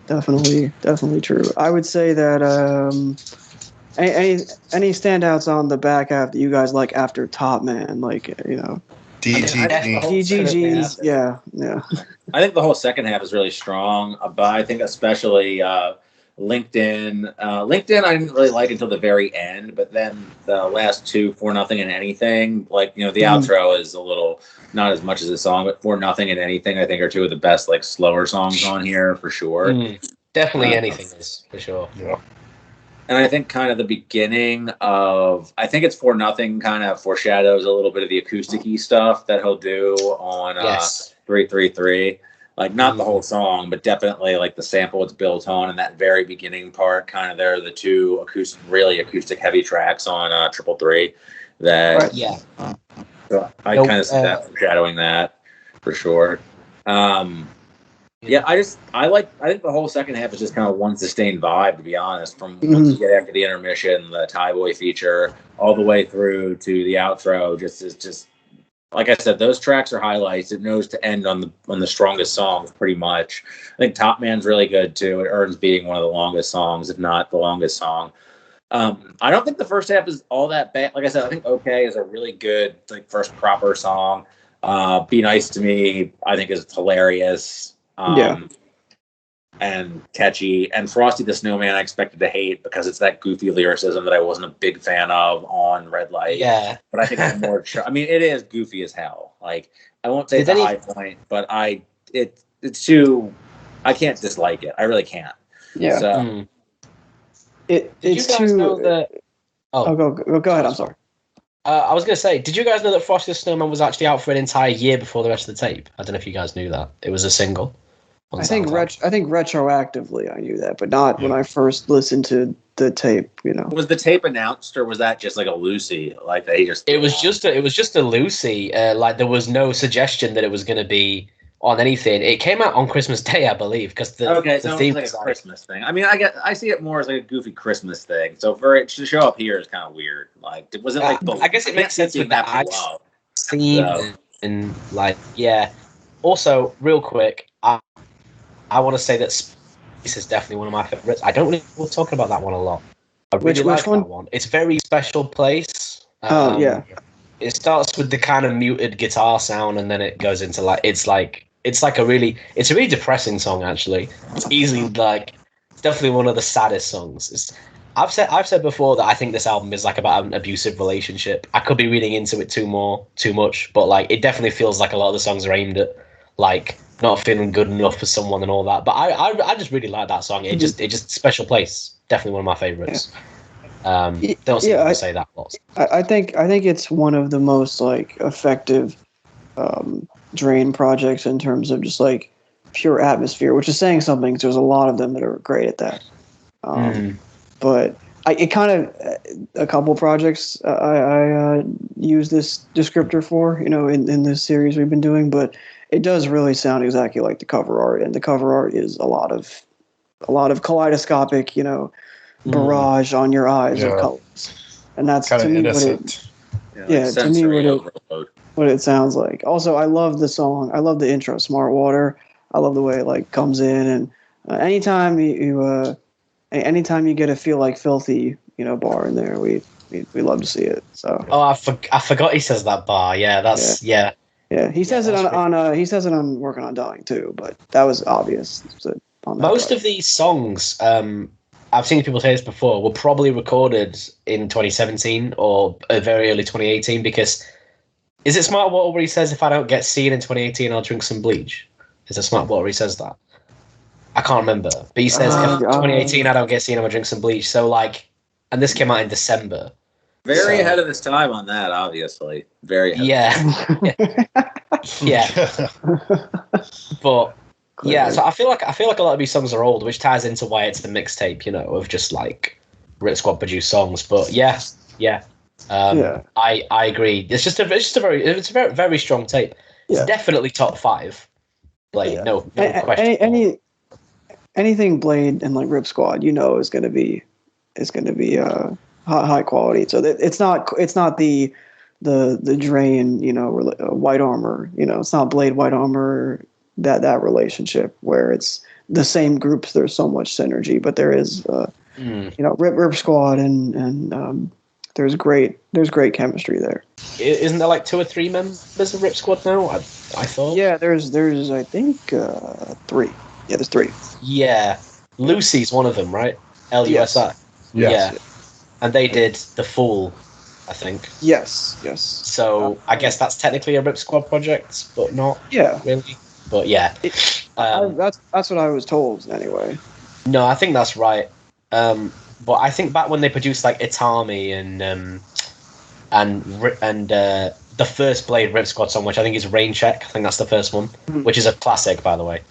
definitely true. I would say that any standouts on the back half that you guys like after Top Man, like DGGs, yeah. I think the whole second half is really strong, but I think especially LinkedIn. LinkedIn I didn't really like until the very end, but then the last two, For Nothing and Anything, like, the outro is a little, not as much as the song, but For Nothing and Anything I think are two of the best like slower songs on here for sure. Definitely Anything is for sure. Yeah. And I think kind of the beginning of, I think it's For Nothing kind of foreshadows a little bit of the acoustic-y stuff that he'll do on 333. Like, not the whole song, but definitely like the sample it's built on and that very beginning part. Kind of they're the two really acoustic heavy tracks on 333. That so I kind of see that foreshadowing that for sure. Yeah, I think the whole second half is just kind of one sustained vibe, to be honest. From once you get after the intermission, the Thaiboy feature, all the way through to the outro, just like I said, those tracks are highlights. It knows to end on the strongest songs, pretty much. I think Top Man's really good too. It earns being one of the longest songs, if not the longest song. I don't think the first half is all that bad. Like I said, I think "Okay" is a really good like first proper song. "Be Nice to Me" I think is hilarious. And catchy. And Frosty the Snowman I expected to hate because it's that goofy lyricism that I wasn't a big fan of on Red Light. Yeah. But I think it's more it is goofy as hell. Like, I won't say it's a high point, but it's too, I can't dislike it. I really can't. Yeah. So it's too go ahead, I'm sorry. I was going to say, did you guys know that Frosty the Snowman was actually out for an entire year before the rest of the tape? I don't know if you guys knew that. It was a single. I think retroactively I knew that, but not when I first listened to the tape. Was the tape announced, or was that just like a Lucy? Like they just it was just a Lucy. Like there was no suggestion that it was going to be on anything. It came out on Christmas Day, I believe, because the theme was like a Christmas thing. I mean, I see it more as like a goofy Christmas thing. So for it to show up here is kind of weird. Like, was it like? I guess it makes sense with that theme and like Also, real quick, I want to say that Space is definitely one of my favorites. I don't really we're talking about that one a lot. I really like that one. It's very special place. It starts with the kind of muted guitar sound, and then it goes into it's a really depressing song. Actually, it's easily it's definitely one of the saddest songs. I've said before that I think this album is like about an abusive relationship. I could be reading into it too much, but it definitely feels like a lot of the songs are aimed at not feeling good enough for someone and all that. But I just really like that song. It just special place. Definitely one of my favorites. Don't see people say that lots. I think it's one of the most effective Drain projects in terms of just pure atmosphere, which is saying something. 'Cause there's a lot of them that are great at that. But it kind of a couple projects I use this descriptor for, in this series we've been doing, but it does really sound exactly like the cover art, and the cover art is a lot of kaleidoscopic, barrage on your eyes of colors, and that's kind to of me innocent. what it sounds like. Also, I love the song. I love the intro, "Smart Water." I love the way it comes in, and anytime you get a "Feel Like Filthy" bar in there, we love to see it. So I forgot he says that bar. Yeah, he says it on he says it on Working on Dying too, but that was obvious. Most of these songs, I've seen people say this before, were probably recorded in 2017 or very early 2018, because is it Smart Water where he says, "If I don't get seen in 2018, I'll drink some bleach"? Is it Smart Water he says that? I can't remember, but he says, "If 2018 I don't get seen, I'm gonna drink some bleach." So and this came out in December. Very ahead of his time on that, obviously. Very ahead. Yeah. But so I feel like a lot of these songs are old, which ties into why it's the mixtape, of just Rip Squad produced songs. But yeah. I agree. It's a very very strong tape. It's definitely top 5. Blade, no question. Anything Blade and like Rip Squad, is going to be high quality. So it's not the Drain, White Armor, it's not Blade White Armor, that relationship where it's the same groups. There's so much synergy, but there is Rip Squad and there's great chemistry there. Isn't there like 2 or 3 members of Rip Squad now? I thought. Yeah, there's I think 3. Yeah, there's 3. Yeah, Lucy's one of them, right? LUSI. Yes. Yeah, and they did The Fool, I think. Yes. So I guess that's technically a Rip Squad project, but not really. But yeah, that's what I was told anyway. No, I think that's right. But I think back when they produced like Itami and the first Blade Rip Squad song, which I think is Rain Check. I think that's the first one, which is a classic, by the way.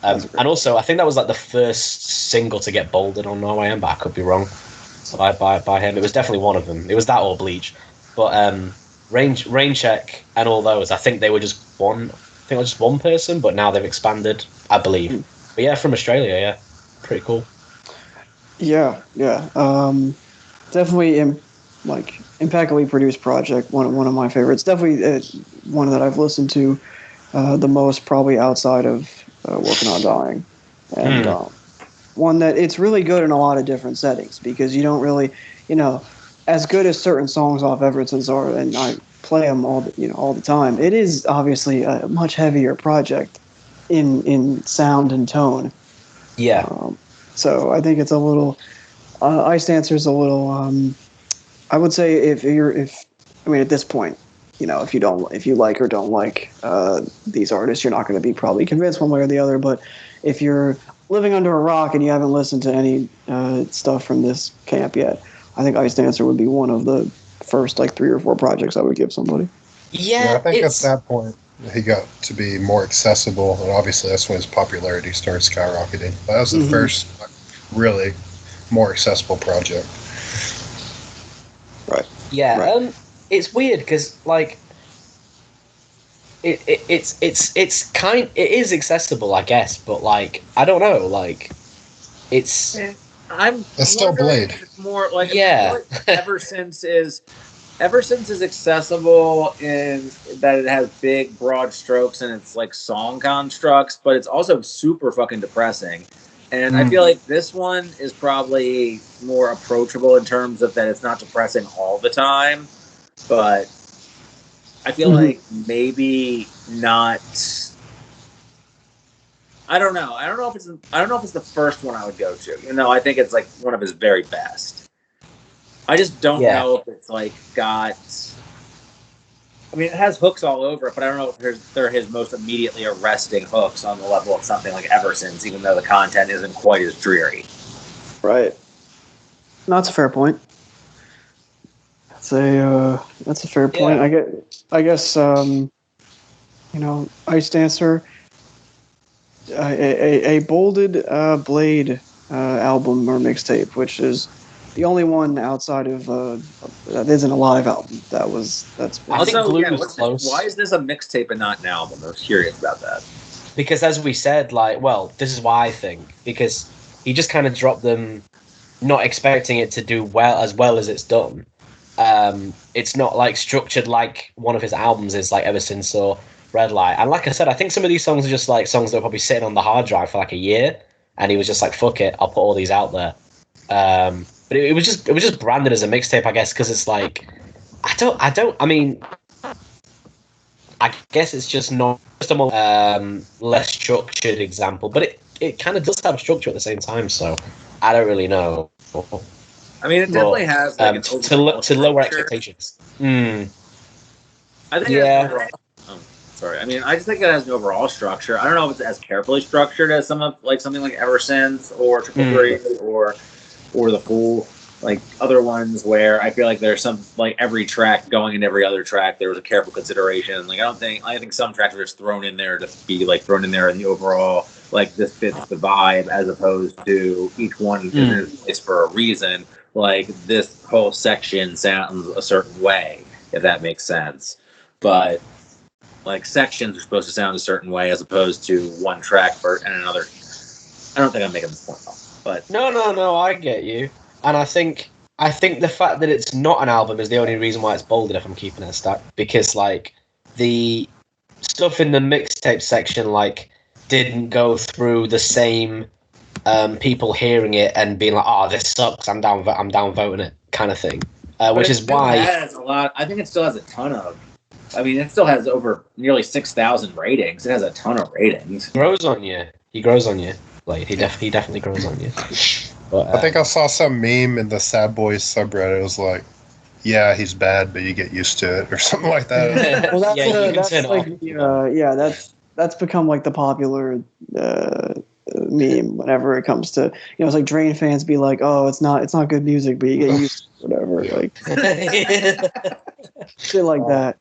And also, I think that was like the first single to get bolded on No I Am, but I could be wrong. By him, it was definitely one of them. It was that or Bleach. But Rain Check and all those, I think they were just one. I think it was just one person, but now they've expanded, I believe. But yeah, from Australia, pretty cool. Yeah. Definitely, impeccably produced project. One of my favorites. Definitely one that I've listened to the most, probably outside of Working on Dying, and one that it's really good in a lot of different settings because you don't really, as good as certain songs off Everton's are, and I play them all the time. It is obviously a much heavier project in sound and tone. Yeah. So I think it's a little. Icedancer's a little. I would say at this point, if you like or don't like these artists, you're not going to be probably convinced one way or the other. But if you're living under a rock and you haven't listened to any stuff from this camp yet, I think Icedancer would be one of the first 3 or 4 projects I would give somebody. Yeah, I think at that point he got to be more accessible, and obviously that's when his popularity started skyrocketing. But that was the first really more accessible project. Right. Yeah. Right. It's weird because it is accessible, I guess, but I don't know, it's still Blade. It's more Eversense is accessible in that it has big broad strokes and it's song constructs, but it's also super fucking depressing. And I feel like this one is probably more approachable in terms of that it's not depressing all the time, but I feel like maybe not. I don't know. I don't know if it's the first one I would go to. I think it's one of his very best. I just don't know if it's got. I mean, it has hooks all over it, but I don't know if they're his most immediately arresting hooks on the level of something like Eversense, even though the content isn't quite as dreary. Right. No, that's a fair point. That's a fair point. I guess Icedancer, a bolded Blade album or mixtape, which is the only one outside of that isn't a live album. That's. I think Glue was close. Why is this a mixtape and not an album? I was curious about that. Because as we said, this is why I think, because he just kind of dropped them, not expecting it to do as well as it's done. It's not structured like one of his albums is, Ever Since or Red Light. And like I said, I think some of these songs are just songs that were probably sitting on the hard drive for a year, and he was just fuck it, I'll put all these out there. But it was just branded as a mixtape, I guess, because it's I guess it's just not just a more less structured example, but it kind of does have structure at the same time, so I don't really know. I mean, it definitely has to lower expectations. I think it has overall, sorry. I mean, I just think it has an overall structure. I don't know if it's as carefully structured as some of something like Eversense or Triple Three or The Fool, other ones where I feel there's some every track going in every other track there was a careful consideration. I think some tracks are just thrown in there to be thrown in there in the overall this fits the vibe, as opposed to each one is for a reason. like this whole section sounds a certain way, if that makes sense. But like sections are supposed to sound a certain way as opposed to one track and another. I don't think I'm making this point though. But no, I get you, and I think the fact that it's not an album is the only reason why it's bolded. If I'm keeping it a stack, because like the stuff in the mixtape section like didn't go through the same people hearing it and being like, "Oh, this sucks. I'm down voting it," kind of thing. Which is why it has a lot. I think it still has a ton of. I mean, it still has over nearly 6,000 ratings. It has a ton of ratings. He grows on you. Like he definitely grows on you. But, I think I saw some meme in the Sad Boys subreddit. It was like, "Yeah, he's bad, but you get used to it," or something like that. Well, that's become like the popular meme whenever it comes to, it's like Drain fans be like, "Oh, it's not good music, but you get used to it," whatever, like shit like that.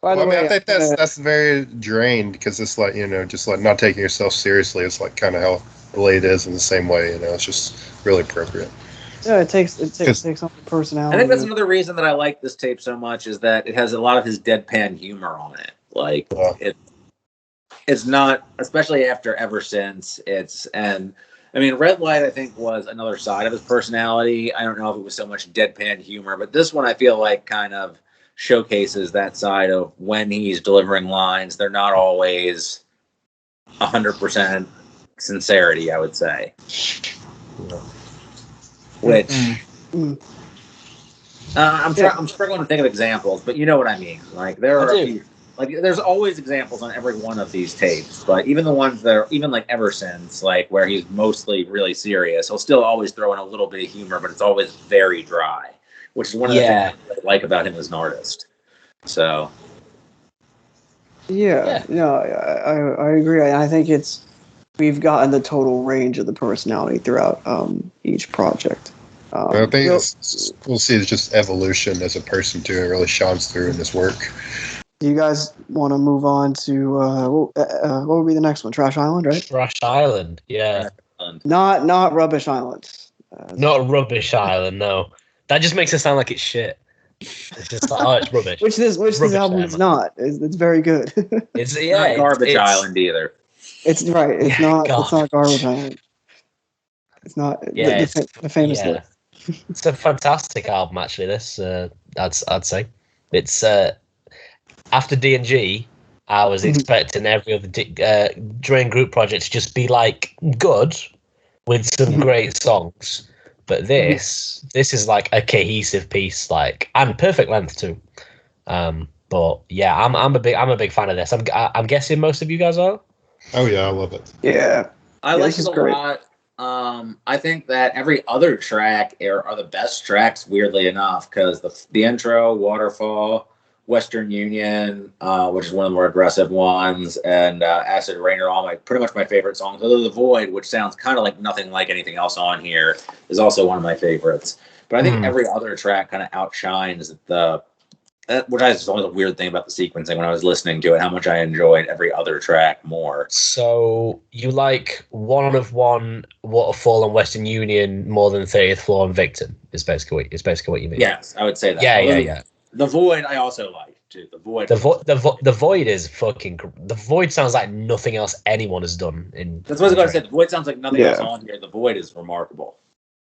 By the way, I think that's very drained because it's like, just like not taking yourself seriously. It's like kind of how Bladee is in the same way. It's just really appropriate. Yeah, it takes on personality. I think that's another reason that I like this tape so much is that it has a lot of his deadpan humor on it. Like it's not, especially after Ever Since. Red Light I think was another side of his personality. I don't know if it was so much deadpan humor, but this one I feel like kind of showcases that side of when he's delivering lines. They're not always 100% sincerity, I would say. Which I'm struggling to think of examples, but you know what I mean. Like there are a few, like there's always examples on every one of these tapes, but even the ones that are even like Ever Since, like where he's mostly really serious, he'll still always throw in a little bit of humor, but it's always very dry, which is one of the things I really like about him as an artist. So I agree. I think we've gotten the total range of the personality throughout each project. I think we'll see it's just evolution as a person too. It really shines through in his work. Do you guys want to move on to what would be the next one? Trash Island, right? Trash Island, yeah. Not Rubbish Island. Not Rubbish Island, no. That just makes it sound like it's shit. It's just like, it's rubbish. Which this album is not. It's very good. It's not Garbage Island either. It's right. It's not. It's not Garbage Island. It's not. The famous list. It's a fantastic album, actually. This I'd say it's after D&G. I was expecting every other Drain Group project to just be like good with some great songs, but this is like a cohesive piece, like, and perfect length too. But yeah, I'm a big fan of this. I'm guessing most of you guys are. Oh yeah, I love it. Yeah, I like it a lot. I think that every other track are the best tracks, weirdly enough, because the intro, Waterfall, Western Union, which is one of the more aggressive ones, and Acid Rain are all pretty much my favorite songs. Although The Void, which sounds kind of like nothing like anything else on here, is also one of my favorites. But I think every other track kind of outshines which is always a weird thing about the sequencing when I was listening to it, how much I enjoyed every other track more. So you like One of One, Waterfall, and Western Union more than 30th Floor and Victim? Is basically what you mean. Yes, I would say that. Yeah. The Void I also like too. The Void. The Void is fucking. The Void sounds like nothing else anyone has done in. That's what I was going to say. The Void sounds like nothing else on here. The Void is remarkable.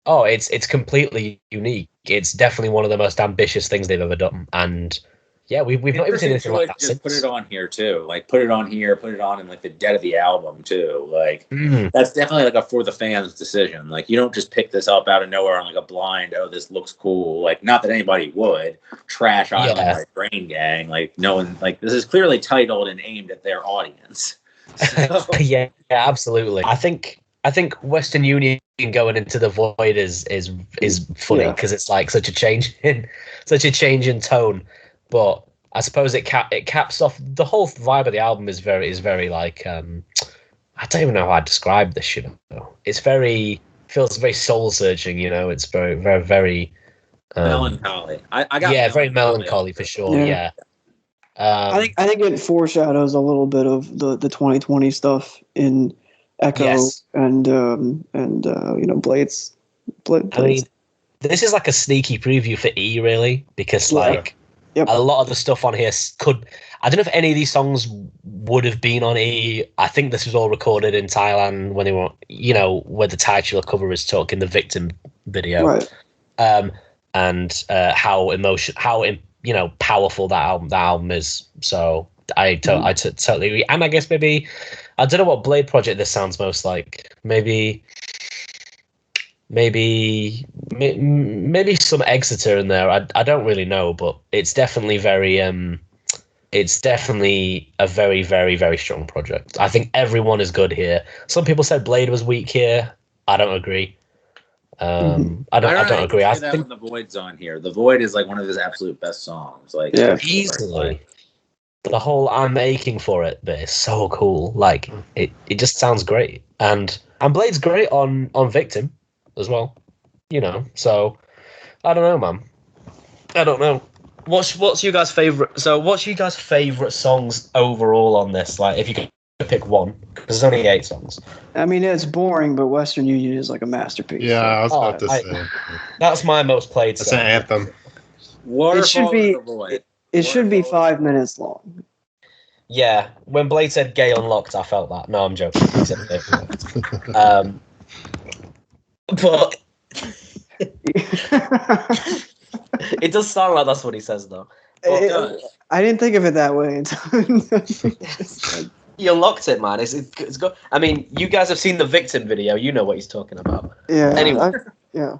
Oh, it's completely unique. It's definitely one of the most ambitious things they've ever done, and yeah, we've not even seen anything like that since. Put it on here too. Like put it on here, put it on in like the dead of the album too. Like that's definitely like a for the fans decision. Like you don't just pick this up out of nowhere on like a blind. Oh, this looks cool. Like not that anybody would. Trash Island by Brain Gang. Like no one. Like this is clearly titled and aimed at their audience. So. Yeah, absolutely. I think Western Union going into The Void is funny because it's like such a change in tone. But I suppose it caps off the whole vibe of the album. Is very like I don't even know how I describe this shit. It's feels very soul searching. It's very very very melancholy. I got very melancholy for sure. Yeah. I think it foreshadows a little bit of the 2020 stuff in Echo and Blade's. I mean, this is like a sneaky preview for E, really, because like a lot of the stuff on here could. I don't know if any of these songs would have been on E. I think this was all recorded in Thailand when they were, where the titular cover is talking the victim video, Right. And how powerful that album is. So I totally agree. And I guess maybe I don't know what Bladee project this sounds most like. Maybe some Exeter in there. I don't really know, but it's definitely very it's definitely a very, very, very strong project. I think everyone is good here. Some people said Bladee was weak here. I don't agree. I don't agree. I think when the Void's on here. The Void is like one of his absolute best songs. Like easily. The whole "I'm aching for it" bit is so cool. Like it just sounds great. And Blade's great on Victim as well. So I don't know, man. I don't know. What's you guys' favorite? So what's you guys' favorite songs overall on this? Like, if you could pick one, because there's only 8 songs. I mean, it's boring, but Western Union is like a masterpiece. Yeah, I was about to say. That's my most played It's song. an anthem. It should be 5 minutes long. Yeah, when Bladee said "gay unlocked," I felt that. No, I'm joking. He said "gay unlocked." But it does sound like that's what he says, though. I didn't think of it that way. You unlocked it, man. It's good. I mean, you guys have seen the Victim video. You know what he's talking about. Yeah. Anyway. I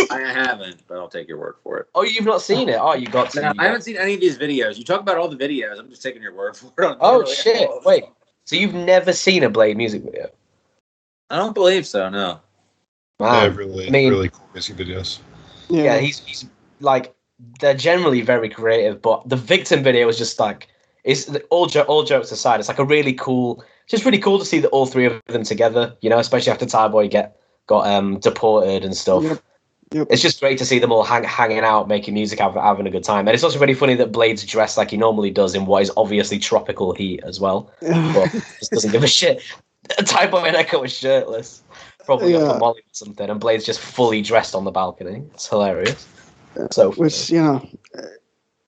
haven't, but I'll take your word for it. Oh, you've not seen it? Oh, you got to. No, I haven't seen any of these videos. You talk about all the videos. I'm just taking your word for it. Oh, shit. Wait. So you've never seen a Bladee music video? I don't believe so, no. Wow. Yeah, really cool music videos. Yeah, he's like, they're generally very creative, but the Victim video is just like, it's all jokes aside, it's like a really cool, just really cool to see all 3 of them together, especially after Thaiboy got deported and stuff. Yep. It's just great to see them all hanging out, making music, having a good time. And it's also really funny that Blade's dressed like he normally does in what is obviously tropical heat as well, but just doesn't give a shit. Thaiboy and Echo was shirtless, probably up for Molly or something, and Blade's just fully dressed on the balcony. It's hilarious. So, which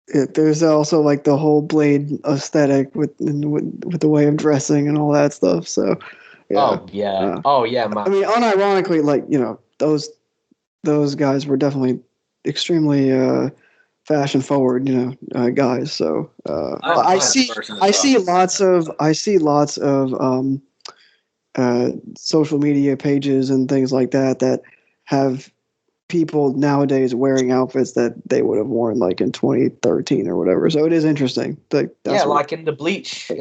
there's also like the whole Bladee aesthetic with the way of dressing and all that stuff. So, man. I mean, unironically, like those guys were definitely extremely fashion forward, guys. So I see lots of social media pages and things like that have people nowadays wearing outfits that they would have worn like in 2013 or whatever. So it is interesting. Like in the Bleach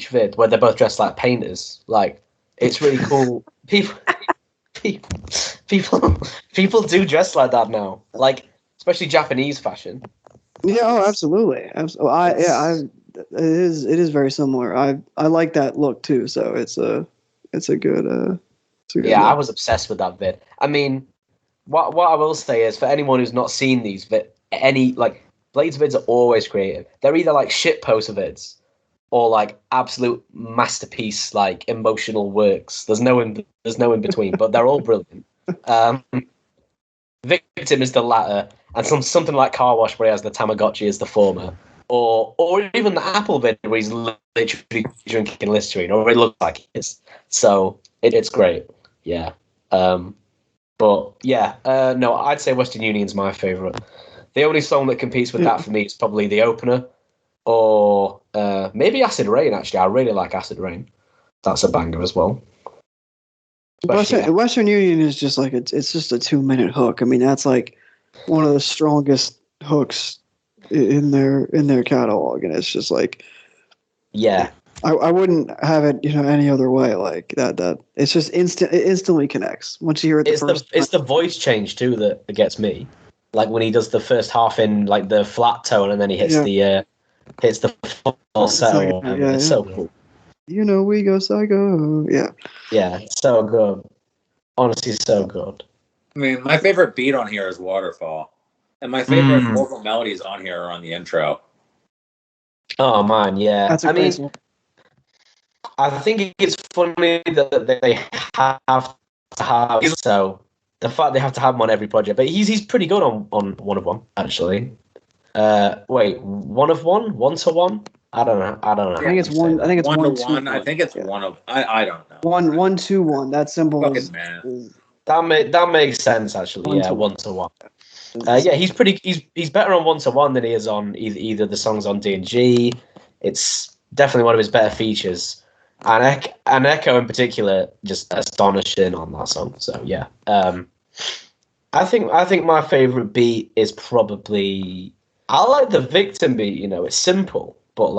vid where they're both dressed like painters. Like, it's really cool. People do dress like that now. Like, especially Japanese fashion. Yeah, oh, absolutely. It is very similar. I like that look too. So it's a good look. I was obsessed with that vid. I mean, what I will say is, for anyone who's not seen these Blade's vids are always creative. They're either like shitpost vids or like absolute masterpiece, like emotional works. There's no in between, but they're all brilliant. Victim is the latter, and something like Car Wash where he has the Tamagotchi is the former, or even the Apple vid where he's literally drinking Listerine, or it looks like it is. So it's great. Yeah. No, I'd say Western Union's my favourite. The only song that competes with that for me is probably the opener, or maybe Acid Rain, actually. I really like Acid Rain. That's a banger as well. Western Union is just like, it's just a 2-minute hook. I mean, that's like one of the strongest hooks in their catalog, and it's just like, yeah. I wouldn't have it, any other way. Like that. It's just instant. It instantly connects once you hear it. It's the voice change too that gets me. Like when he does the first half in like the flat tone, and then he hits the falsetto. It's so cool. We go psycho. Yeah. Yeah, so good. Honestly, so good. I mean, my favorite beat on here is Waterfall, and my favorite vocal melodies on here are on the intro. Oh man, yeah. That's a great one. I think it's funny that they have to have so the fact they have to have him on every project. But he's pretty good on One of One, actually. Wait, One of One? One to One? I don't know. I think it's one. I think it's 1 to 1. I think it's one of. I don't know. 1 2 1. That symbol is. That makes sense actually. 1 to 1. Yeah, he's better on 1 to 1 than he is on either the songs on D&G. It's definitely one of his better features, and Echo in particular just astonishing on that song. So yeah, I think my favorite beat is probably I like the Victim beat. You know, it's simple, but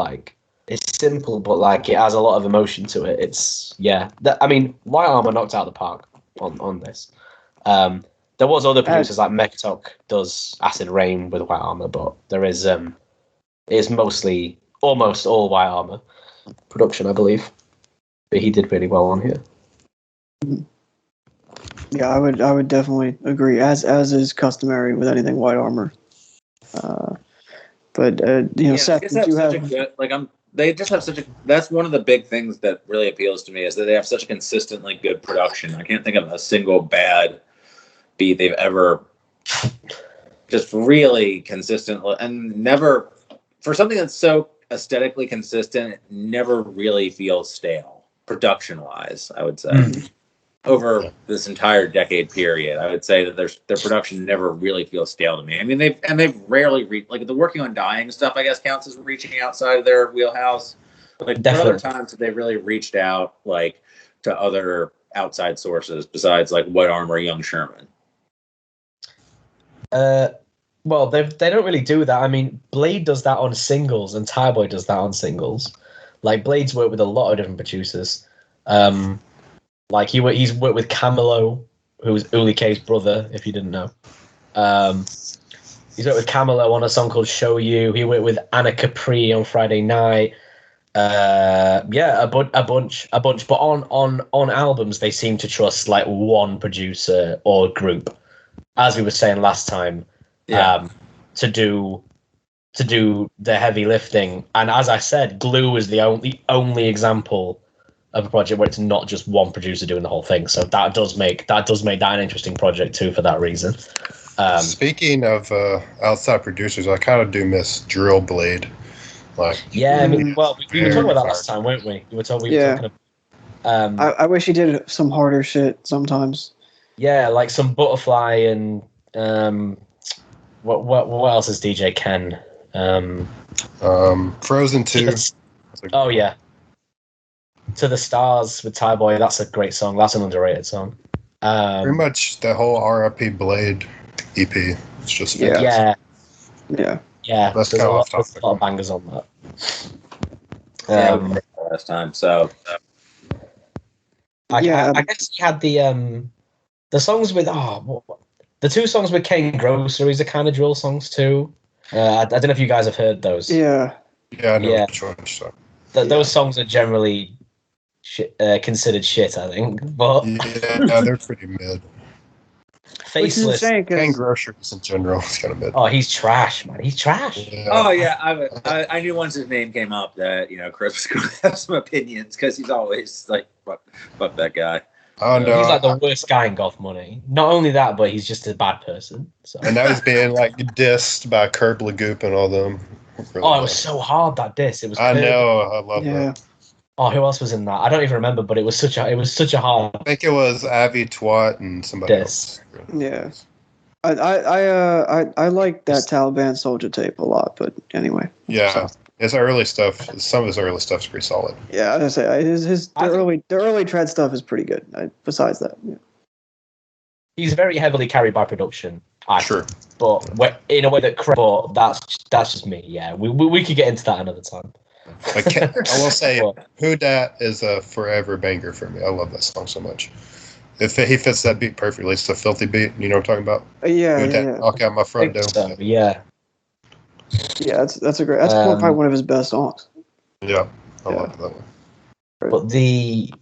it has a lot of emotion to it. It's White Armor knocked out the park on this. There was other producers like Mixtape does Acid Rain with White Armor, but there is mostly almost all White Armor production, I believe. But he did really well on here. Yeah, I would definitely agree, as is customary with anything White Armor. Seth, did you have they just have such a. That's one of the big things that really appeals to me is that they have such a consistently good production. I can't think of a single bad beat they've ever just really consistent and never for something that's so aesthetically consistent. It never really feels stale production wise. I would say over this entire decade period, I would say that their production never really feels stale to me. I mean, they've rarely reached the working on dying stuff. I guess counts as reaching outside of their wheelhouse. What other times have they really reached out to other outside sources besides White Armor, Young Sherman? Well, they don't really do that. I mean, Blade does that on singles, and Thaiboy does that on singles. Blade's worked with a lot of different producers. He's worked with Camelo, who's Uli K's brother, if you didn't know. He's worked with Camelo on a song called Show You. He worked with Anna Capri on Friday Night. A bunch. But on albums, they seem to trust one producer or group, as we were saying last time, to do the heavy lifting. And as I said, Glue is the only example of a project where it's not just one producer doing the whole thing. So that does make that an interesting project too for that reason. Speaking of outside producers, I kind of do miss Drill Blade. We were talking about that last time, weren't we? We were talking about, I wish he did some harder shit sometimes. Yeah, like some Butterfly and what else is DJ Ken? Frozen 2. Oh yeah. To the Stars with Thaiboy, that's a great song. That's an underrated song. Pretty much the whole R.I.P. Blade EP. It's just fantastic. Yeah. That's there's kind a of lot of bangers on that. Last time, so I guess he had the songs with the two songs with Kane Groceries are kind of drill songs too. I don't know if you guys have heard those. Yeah, I know which one. So. Those songs are generally considered shit, I think. But they're pretty mid. Faceless. Kane Groceries in general is kind of mid. Oh, he's trash, man. He's trash. Yeah. Oh yeah, I knew once his name came up that Chris was going to have some opinions because he's always fuck that guy. Oh no, he's the worst guy in Goth Money. Not only that, but he's just a bad person. So. And now he's being dissed by Curb Lagoop and all them. Really it was so hard, that diss. It was. I know. I love that. Oh, who else was in that? I don't even remember, but it was such a hard. I think it was Avi Twat and somebody else. Yeah, I like that Taliban Soldier tape a lot, but anyway. Yeah, his early stuff. Some of his early stuff's pretty solid. Yeah, I was gonna say the early Tread stuff is pretty good. Besides that, he's very heavily carried by production. Sure, but in a way but that's just me. Yeah, we could get into that another time. I will say, Who Dat is a forever banger for me. I love that song so much. If he fits that beat perfectly, it's a filthy beat. You know what I'm talking about? Yeah. Knock out my front door. So, yeah. Yeah, that's probably one of his best songs. Yeah, I love that one. But the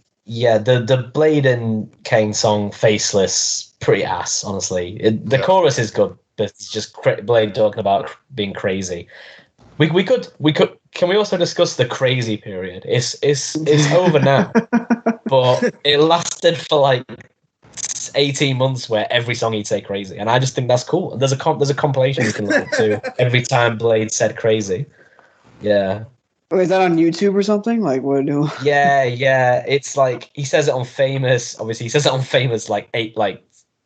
Blade and Kane song "Faceless" pretty ass, honestly. The chorus is good, but it's just Blade talking about being crazy. We could. Can we also discuss the crazy period? It's over now, but it lasted for 18 months where every song he'd say crazy, and I just think that's cool. There's a compilation you can look to every time Blade said crazy. Yeah. Oh, is that on YouTube or something? Like what? Yeah. It's like he says it on Famous. Obviously, he says it on Famous like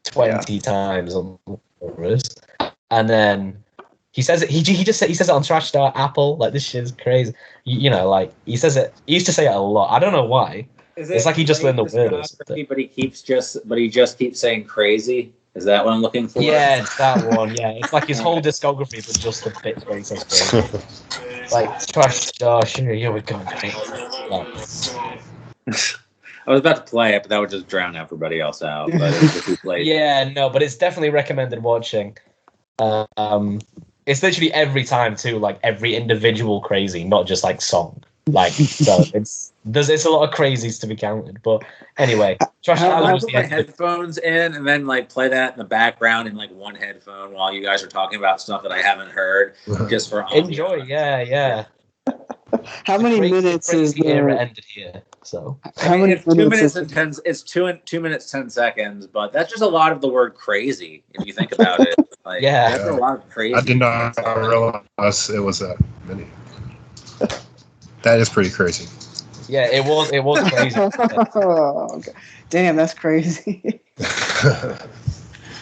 20 times on Chorus, and then he says it. He says it on Trash Star Apple. Like this shit is crazy. You know, like he says it. He used to say it a lot. I don't know why. It's like he just learned the word or something. But he just keeps saying crazy. Is that what I'm looking for? Yeah, it's that one. Yeah, it's like his whole discography, but just the bits where he says crazy. Like Trash Star. Here we go. I was about to play it, but that would just drown everybody else out. But yeah, no, but it's definitely recommended watching. It's literally every time too, like every individual crazy, not just like song. Like so, it's a lot of crazies to be counted. But anyway, Trash I put my headphones in and then like play that in the background in like one headphone while you guys are talking about stuff that I haven't heard, just for enjoy. Yeah. How many minutes is the era ended here? So how many? It's 2 minutes and 10. It's 2 minutes 10 seconds, but that's just a lot of the word crazy if you think about it. Like, yeah, that's a lot of crazy. I did not realize it was that many. That is pretty crazy. Yeah, it was crazy. Oh, okay. Damn, that's crazy.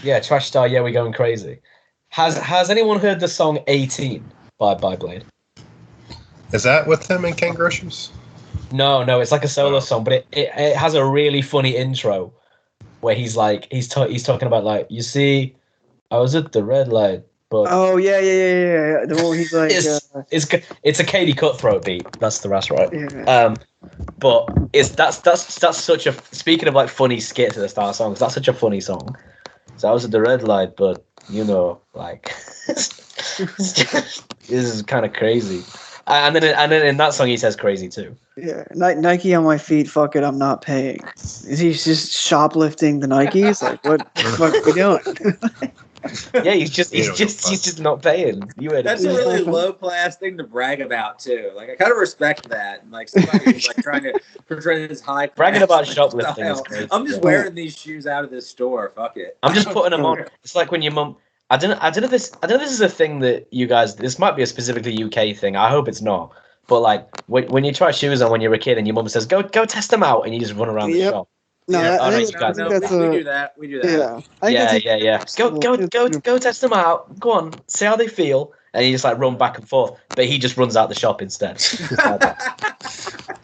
Yeah, Trash Star. Yeah, we're going crazy. Has anyone heard the song 18 by Blade? Is that with him and Ken Groceries? No, it's like a solo song, but it has a really funny intro where he's like he's talking about like, you see, I was at the red light, but yeah. The one where he's like, it's a Katie Cutthroat beat. That's right. Yeah. But that's such a, speaking of like funny skits at the start of songs, that's such a funny song. So I was at the red light, but you know, like this is kind of crazy. And then in that song he says crazy too. Yeah, Nike on my feet. Fuck it, I'm not paying. Is he just shoplifting the Nikes? Like what the fuck are we doing? Yeah, he's just not paying. That's a really low class thing to brag about too. Like I kind of respect that. Like somebody who's like trying to portray this high. Bragging about shoplifting is crazy. I'm just wearing these shoes out of this store. Fuck it. I'm just putting them on. It's like when your mum. I don't know if this is a thing that you guys. This might be a specifically UK thing. I hope it's not. But like when you try shoes on when you're a kid and your mum says go test them out and you just run around the shop. No, we do that. Yeah. Go test them out. Go on, see how they feel, and you just like run back and forth. But he just runs out the shop instead.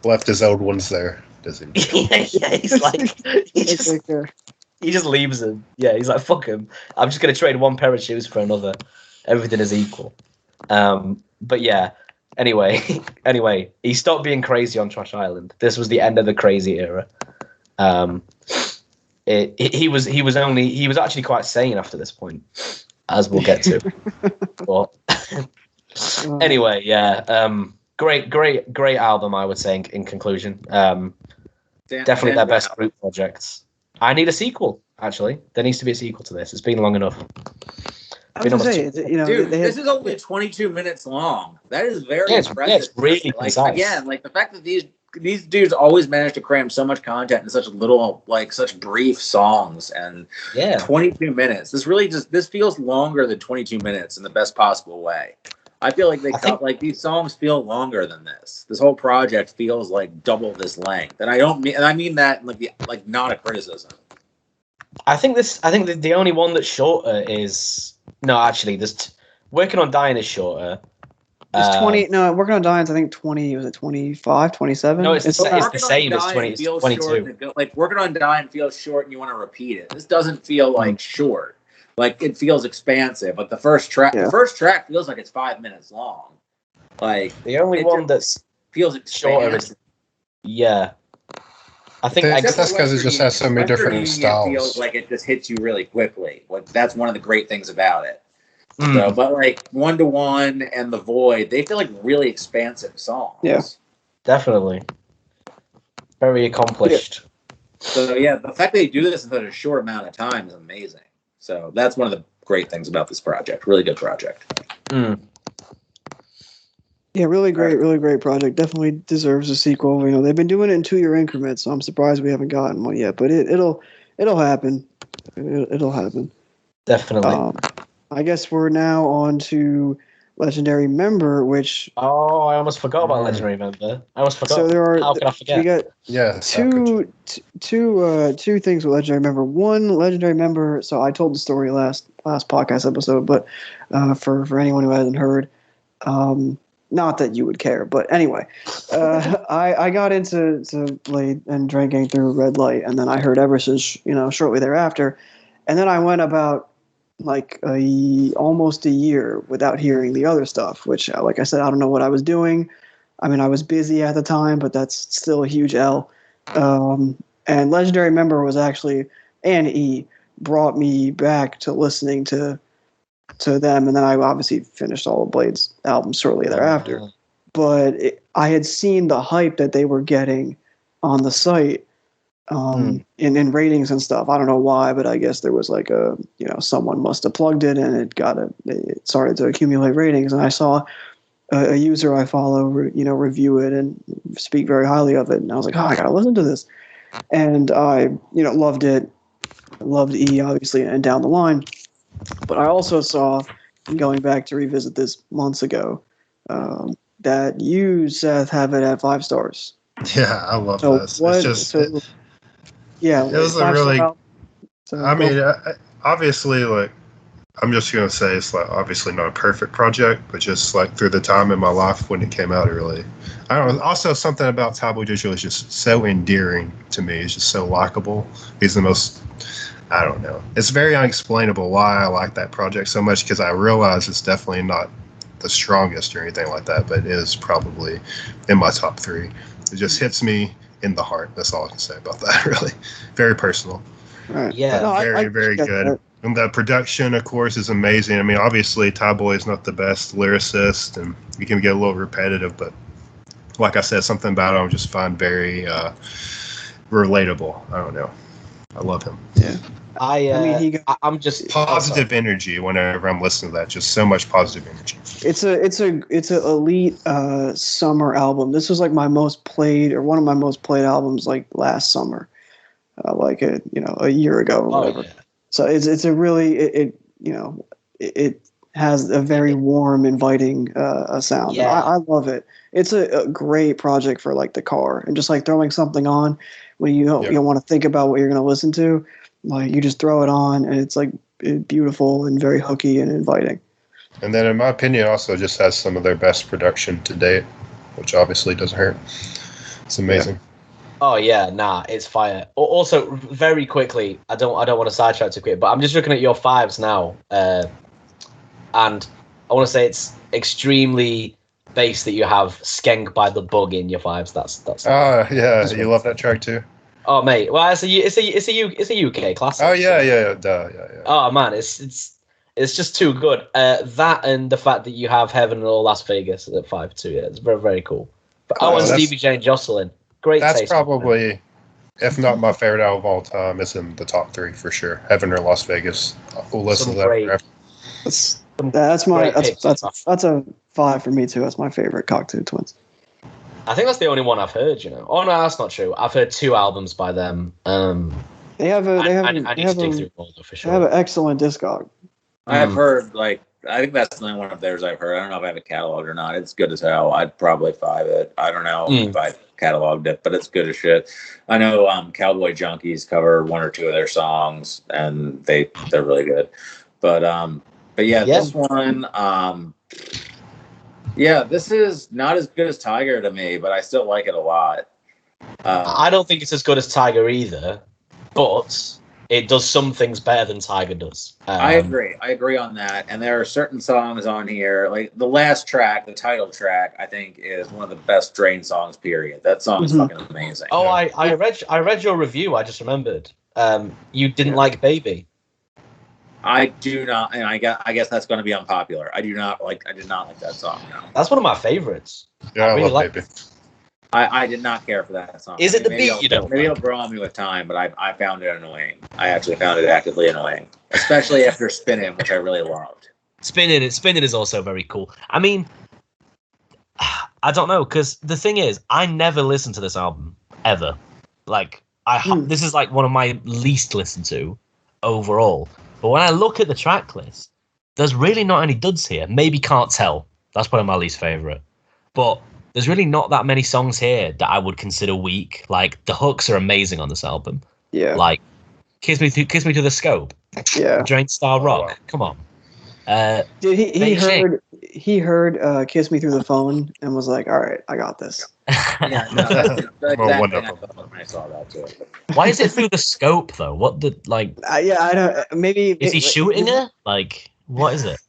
Left his old ones there, does he? yeah. He's like he just leaves them. Yeah, he's like fuck him. I'm just gonna trade one pair of shoes for another. Everything is equal. But yeah. Anyway, he stopped being crazy on Trash Island. This was the end of the crazy era. He was actually quite sane after this point, as we'll get to. But anyway, yeah, great album, I would say. In conclusion, definitely their best group projects. I need a sequel. Actually, there needs to be a sequel to this. It's been long enough. I was gonna say, dude, this is only 22 minutes long. That is very impressive. Yeah, it's really concise. Again, like the fact that these dudes always manage to cram so much content in such little, like such brief songs, and 22 minutes. This feels longer than 22 minutes in the best possible way. I feel like these songs feel longer than this. This whole project feels like double this length, and I mean that like not a criticism. I think the only one that's shorter is Working on Dying is shorter. It's 20. No, Working on Dying. I think 20. Was it 25, 27? No, it's the same. It's 20. It's 22. Like Working on Dying feels short, and you want to repeat it. This doesn't feel like short. Like it feels expansive. Like the first track feels like it's 5 minutes long. Like the only one that feels shorter is I think that's because it just has so many different styles. It feels like it just hits you really quickly. Like that's one of the great things about it. So, but like One to One and The Void, they feel like really expansive songs. Yeah, definitely. Very accomplished. So yeah, the fact they do this in such a short amount of time is amazing. So that's one of the great things about this project. Really good project. Yeah, really great project. Definitely deserves a sequel. They've been doing it in 2-year increments, so I'm surprised we haven't gotten one yet. But it'll happen. It'll happen. Definitely. I guess we're now on to Legendary Member, which... Oh, I almost forgot about Legendary Member. I almost forgot. So there are... How could I forget? We got two things with Legendary Member. One, Legendary Member... So I told the story last podcast episode, but for anyone who hasn't heard... not that you would care, but anyway, I got into Blade and drinking through Red Light, and then I heard Eversys, shortly thereafter, and then I went about like almost a year without hearing the other stuff, which, like I said, I don't know what I was doing. I mean, I was busy at the time, but that's still a huge L. And Legendary Member was actually, and E brought me back to listening to them, and then I obviously finished all of Blade's albums shortly thereafter. But I had seen the hype that they were getting on the site in ratings and stuff. I don't know why, but I guess there was like someone must have plugged it, and it started to accumulate ratings. And I saw a user I follow, review it and speak very highly of it, and I was like, I gotta listen to this. And I, loved it, loved E obviously, and down the line. But I also saw, going back to revisit this months ago, that you, Seth, have it at 5 stars. Yeah, I love this. It's just, it was a really. Obviously, like, I'm just gonna say it's like obviously not a perfect project, but just like through the time in my life when it came out, I don't know. Also, something about Thaiboy Digital is just so endearing to me. It's just so likable. He's the most. I don't know. It's very unexplainable why I like that project so much, because I realize it's definitely not the strongest or anything like that, but it is probably in my top 3. It just hits me in the heart. That's all I can say about that, really. Very personal. Right. Yeah. No, very good. That. And the production, of course, is amazing. I mean, obviously, Thaiboy is not the best lyricist, and you can get a little repetitive, but like I said, something about it I just find very relatable. I don't know. I love him. Yeah. I'm just positive energy whenever I'm listening to that. Just so much positive energy. It's an elite summer album. This was like my most played, or one of my most played albums, like last summer, a year ago or whatever. Yeah. So it's a really it has a very warm, inviting sound. Yeah. I love it. It's a great project for like the car and just like throwing something on when you don't want to think about what you're going to listen to. Like, you just throw it on, and it's like beautiful and very hooky and inviting. And then, in my opinion, also just has some of their best production to date, which obviously doesn't hurt. It's amazing. Yeah. Oh yeah, it's fire. Also, very quickly, I don't want to sidetrack too quick, but I'm just looking at your 5s now, and I want to say it's extremely bass that you have "Skenk by the Bug" in your 5s. That's. Yeah, you love that track too. Oh mate, well it's a UK classic. Oh yeah, duh, yeah. Oh man, it's just too good. That and the fact that you have Heaven and Las Vegas at 5 too. Yeah, it's very, very cool. But and Stevie J and Jocelyn, great. That's probably, if not my favorite album of all time, it's in the top 3 for sure. Heaven or Las Vegas. We'll listen to that forever. That's a 5 for me too. That's my favorite Cocktail Twins. I think that's the only one I've heard, Oh no, that's not true. I've heard 2 albums by them. They have an excellent discog. I've heard I think that's the only one of theirs I've heard. I don't know if I have it cataloged or not. It's good as hell. I'd probably 5 it. I don't know if I cataloged it, but it's good as shit. I know Cowboy Junkies cover 1 or 2 of their songs, and they're really good. But yeah, this one. Yeah, this is not as good as Tiger to me, but I still like it a lot. I don't think it's as good as Tiger either, but it does some things better than Tiger does. I agree on that. And there are certain songs on here, like the last track, the title track, I think is one of the best Drain songs, period. That song is fucking amazing. Oh, I read your review, I just remembered. You didn't like Baby. I do not, and I guess that's going to be unpopular. I did not like that song. No. That's one of my favorites. Yeah, I really love Baby. I did not care for that song. Is it the beat you don't? Maybe it'll grow on me with time, but I found it annoying. I actually found it actively annoying, especially after Spinning, which I really loved. Spinning is also very cool. I mean, I don't know, because the thing is, I never listened to this album ever. Like, this is like one of my least listened to. overall. But when I look at the track list, there's really not any duds here. Maybe Can't Tell. That's probably my least favourite. But there's really not that many songs here that I would consider weak. Like, the hooks are amazing on this album. Yeah. Like, Kiss Me to the Scope. Yeah. Drain Star Rock. Come on. Dude, he heard Kiss Me Through the Phone and was like, all right, I got this. Yeah, no, that's the exact Well, thing wonderful. I thought when I saw that too. Why is it through the scope though? What the like? Yeah, I don't. Maybe Is he shooting her? Like, what is it?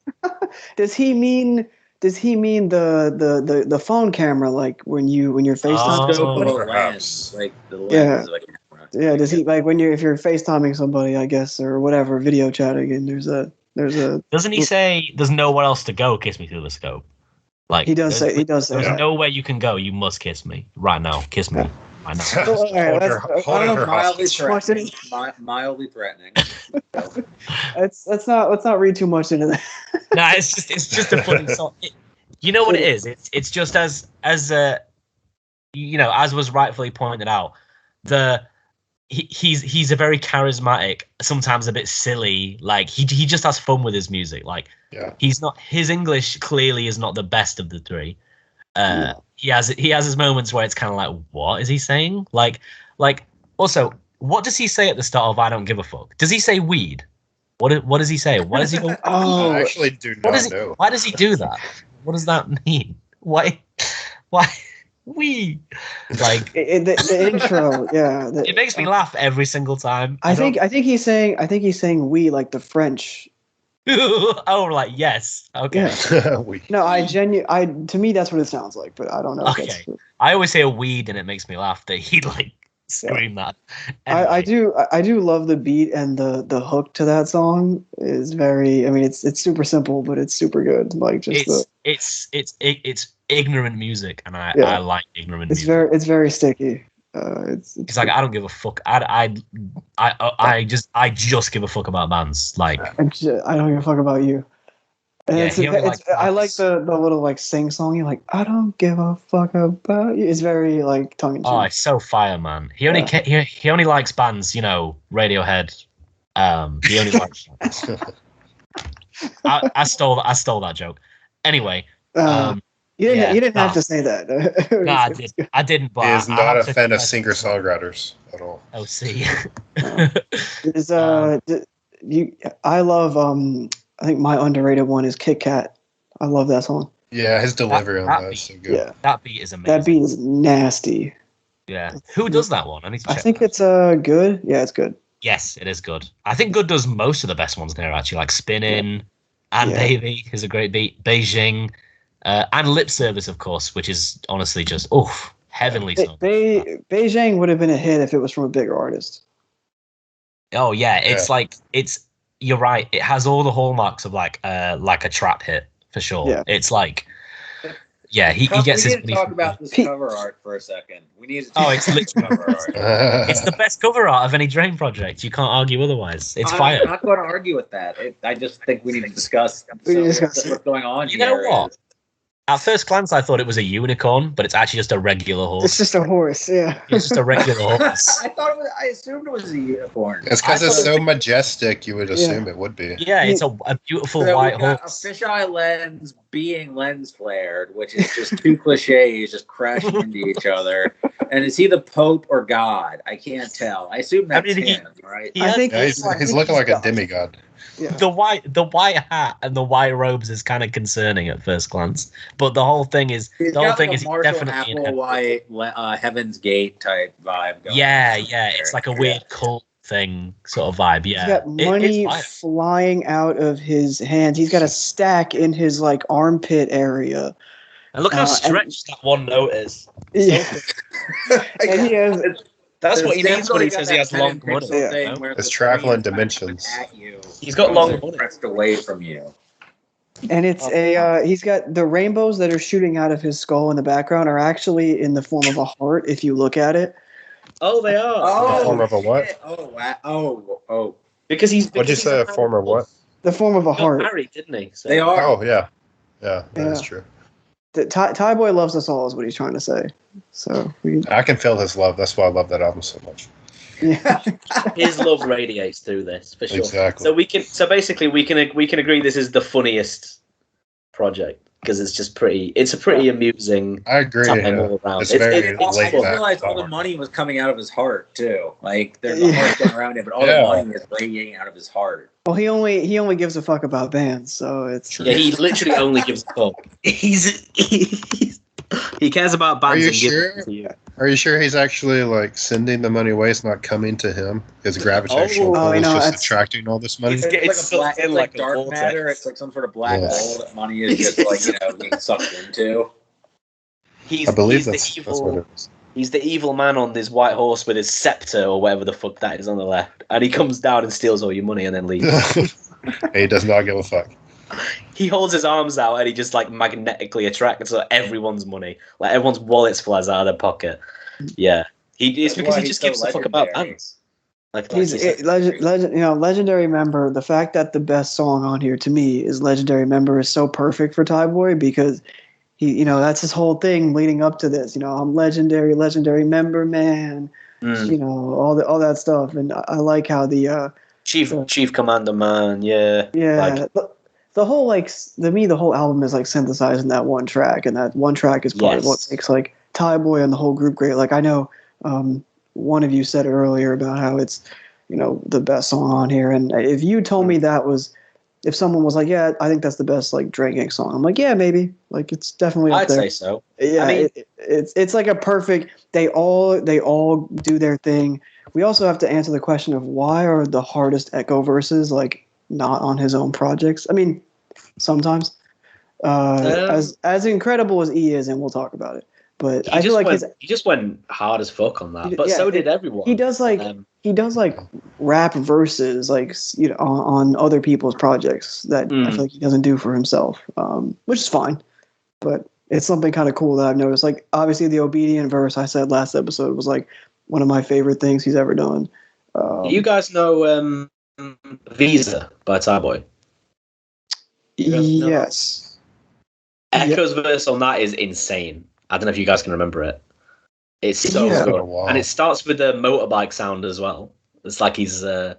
Does he mean the phone camera, like when you're FaceTime somebody? Lens, like the lens Yeah. of a camera. Yeah, does he like if you're FaceTiming somebody, I guess, or whatever, video chatting, and there's a Doesn't he say there's nowhere else to go? Kiss me through the scope. Like he does say There's that. nowhere you can go. You must kiss me right now. Kiss me right now. All right, Holding her Mildly hostage. threatening. Mildly threatening. let's not read too much into that. No, it's just a funny song. You know what it is? It's just as you know, as was rightfully pointed out, he's a very charismatic, sometimes a bit silly. Like he just has fun with his music. Like he's not, his English clearly is not the best of the three. He has his moments where it's kind of like, what is he saying? Like also, what does he say at the start of I Don't Give a Fuck? Does he say weed? What does he say? What does he go? Oh, I actually do not know. Why does he do that? What does that mean? Why we like the intro? Yeah, it makes me laugh every single time. I think he's saying we like the French. Oh, like yes, okay. Yeah. We- No, to me that's what it sounds like, but I don't know. Okay. If that's, I always say a weed, and it makes me laugh that he like scream that. I do love the beat, and the hook to that song is very. I mean, it's super simple, but it's super good. Like just it's ignorant music, and I like ignorant music. It's very sticky. It's like I don't give a fuck. I just give a fuck about bands. Like I don't give a fuck about you. And I like the little like sing songy, like I don't give a fuck about you. It's very like tongue in cheek. Oh, it's so fire, man. He only likes bands, you know, Radiohead. He only likes. I stole that joke. Anyway, you didn't have to say that. No, I didn't. But he is not a fan of singer-songwriters at all. Oh, see. I love I think my underrated one is Kit Kat. I love that song. Yeah, his delivery on that is so good. Yeah, that beat is amazing. That beat is nasty. Yeah, who does that one? I need to check. I think it's Good. Yeah, it's Good. Yes, it is Good. I think Good does most of the best ones there, actually, like Spinning and Baby is a great beat. Beijing and Lip Service, of course, which is honestly just heavenly song. Beijing would have been a hit if it was from a bigger artist. Oh yeah, it's you're right. It has all the hallmarks of like a trap hit for sure. Yeah. It's like he gets his. We need to talk about this cover art for a second. We need to. It's literally cover art. It's the best cover art of any Drain project. You can't argue otherwise. It's fire. I'm not going to argue with that. I just think we need to discuss what's going on. You know what? At first glance, I thought it was a unicorn, but it's actually just a regular horse. It's just a horse, yeah. It's just a regular horse. I assumed it was a unicorn. It's because it's so majestic, you would assume it would be. Yeah, it's a beautiful white horse. A fisheye lens being lens flared, which is just two cliches just crashing into each other. And is he the Pope or God? I can't tell. I assume that's him, right? I think he's looking like a demigod. Yeah. The white hat and the white robes is kind of concerning at first glance, but the whole thing is definitely an white Heaven's Gate type vibe going it's like a weird cult thing sort of vibe. Yeah, he's got money flying out of his hands. He's got a stack in his like armpit area. And look how stretched that one note is. Yeah. And he has. That's what he means when he says he has long money. It's traveling dimensions. He's got long money pressed away from you. And it's he's got the rainbows that are shooting out of his skull in the background are actually in the form of a heart if you look at it. Oh, they are. The form of a what? Oh, wow. Oh. Because he's. What'd you say? A form of what? The form of a heart. Married, didn't he? So. They are. Oh, yeah. Yeah, that's true. Thaiboy loves us all is what he's trying to say. So I can feel his love. That's why I love that album so much. Yeah. His love radiates through this for sure. Exactly. So basically we can agree this is the funniest project because it's a pretty amusing. I agree. time Yeah. all around. It's very I laid just back. realized all the money was coming out of his heart too. Like there's the heart going around it, but all the money is radiating out of his heart. Well, he only gives a fuck about bands, so it's Yeah, he literally only gives a fuck. He cares about bands. Are you and sure? gives it to you. Are you sure he's actually like sending the money away? It's not coming to him. His gravitational pull is just attracting all this money. It's like dark matter. It's like some sort of black hole that money is just like being sucked into. I believe that's what it is. He's the evil man on this white horse with his scepter or whatever the fuck that is on the left, and he comes down and steals all your money and then leaves. He does not give a fuck. He holds his arms out and he just like magnetically attracts everyone's money, like everyone's wallets flies out of their pocket. Yeah, it's because he just gives a fuck about bands. Like he's legendary member. The fact that the best song on here to me is legendary member is so perfect for Thaiboy because he, that's his whole thing leading up to this. I'm legendary member, man. All that stuff, and I like how the chief commander man. Yeah. The whole to me the whole album is like synthesizing that one track, and that one track is part of what makes like Thaiboy and the whole group great. Like I know one of you said earlier about how it's the best song on here, and if you told me if someone was like, yeah, I think that's the best like Dre Gang song, I'm like, yeah, maybe, like it's definitely up there. I'd say so. Yeah, I mean, it's like a perfect. They all do their thing. We also have to answer the question of why are the hardest Echo verses like not on his own projects. I mean, sometimes as incredible as E is, and we'll talk about it. But I feel like he just went hard as fuck on that. But so did everyone. He does like rap verses like on other people's projects that I feel like he doesn't do for himself, which is fine. But it's something kind of cool that I've noticed. Like obviously the Obedient verse I said last episode was like one of my favorite things he's ever done. Do you guys know Visa by Thaiboy? Yes. Echo's verse on that is insane. I don't know if you guys can remember it. It's so good. And it starts with the motorbike sound as well. It's like he's I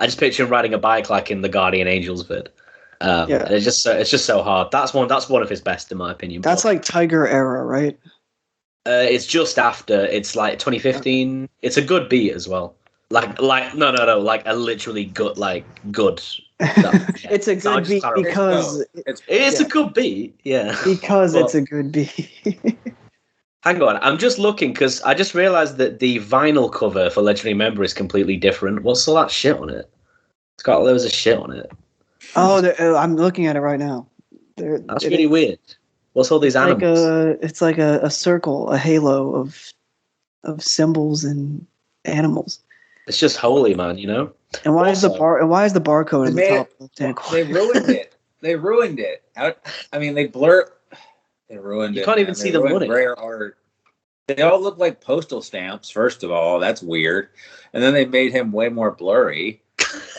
just picture him riding a bike like in the Guardian Angels vid. And it's just so hard. That's one of his best in my opinion. That's like Tiger era, right? It's just after. It's like 2015. It's a good beat as well. Like no, like a literally good. It's a good beat because it's a good beat. Yeah, because it's a good beat. Hang on, I'm just looking because I just realized that the vinyl cover for Legendary Member is completely different. What's all that shit on it? It's got loads of shit on it. Oh, I'm looking at it right now. That's really weird. What's all these animals? It's like a circle, a halo of symbols and animals. It's just holy, man. And why is the barcode in the top left-hand corner? They ruined it. I mean, they ruined it. You can't even see the money. Rare art. They all look like postal stamps. First of all, that's weird. And then they made him way more blurry.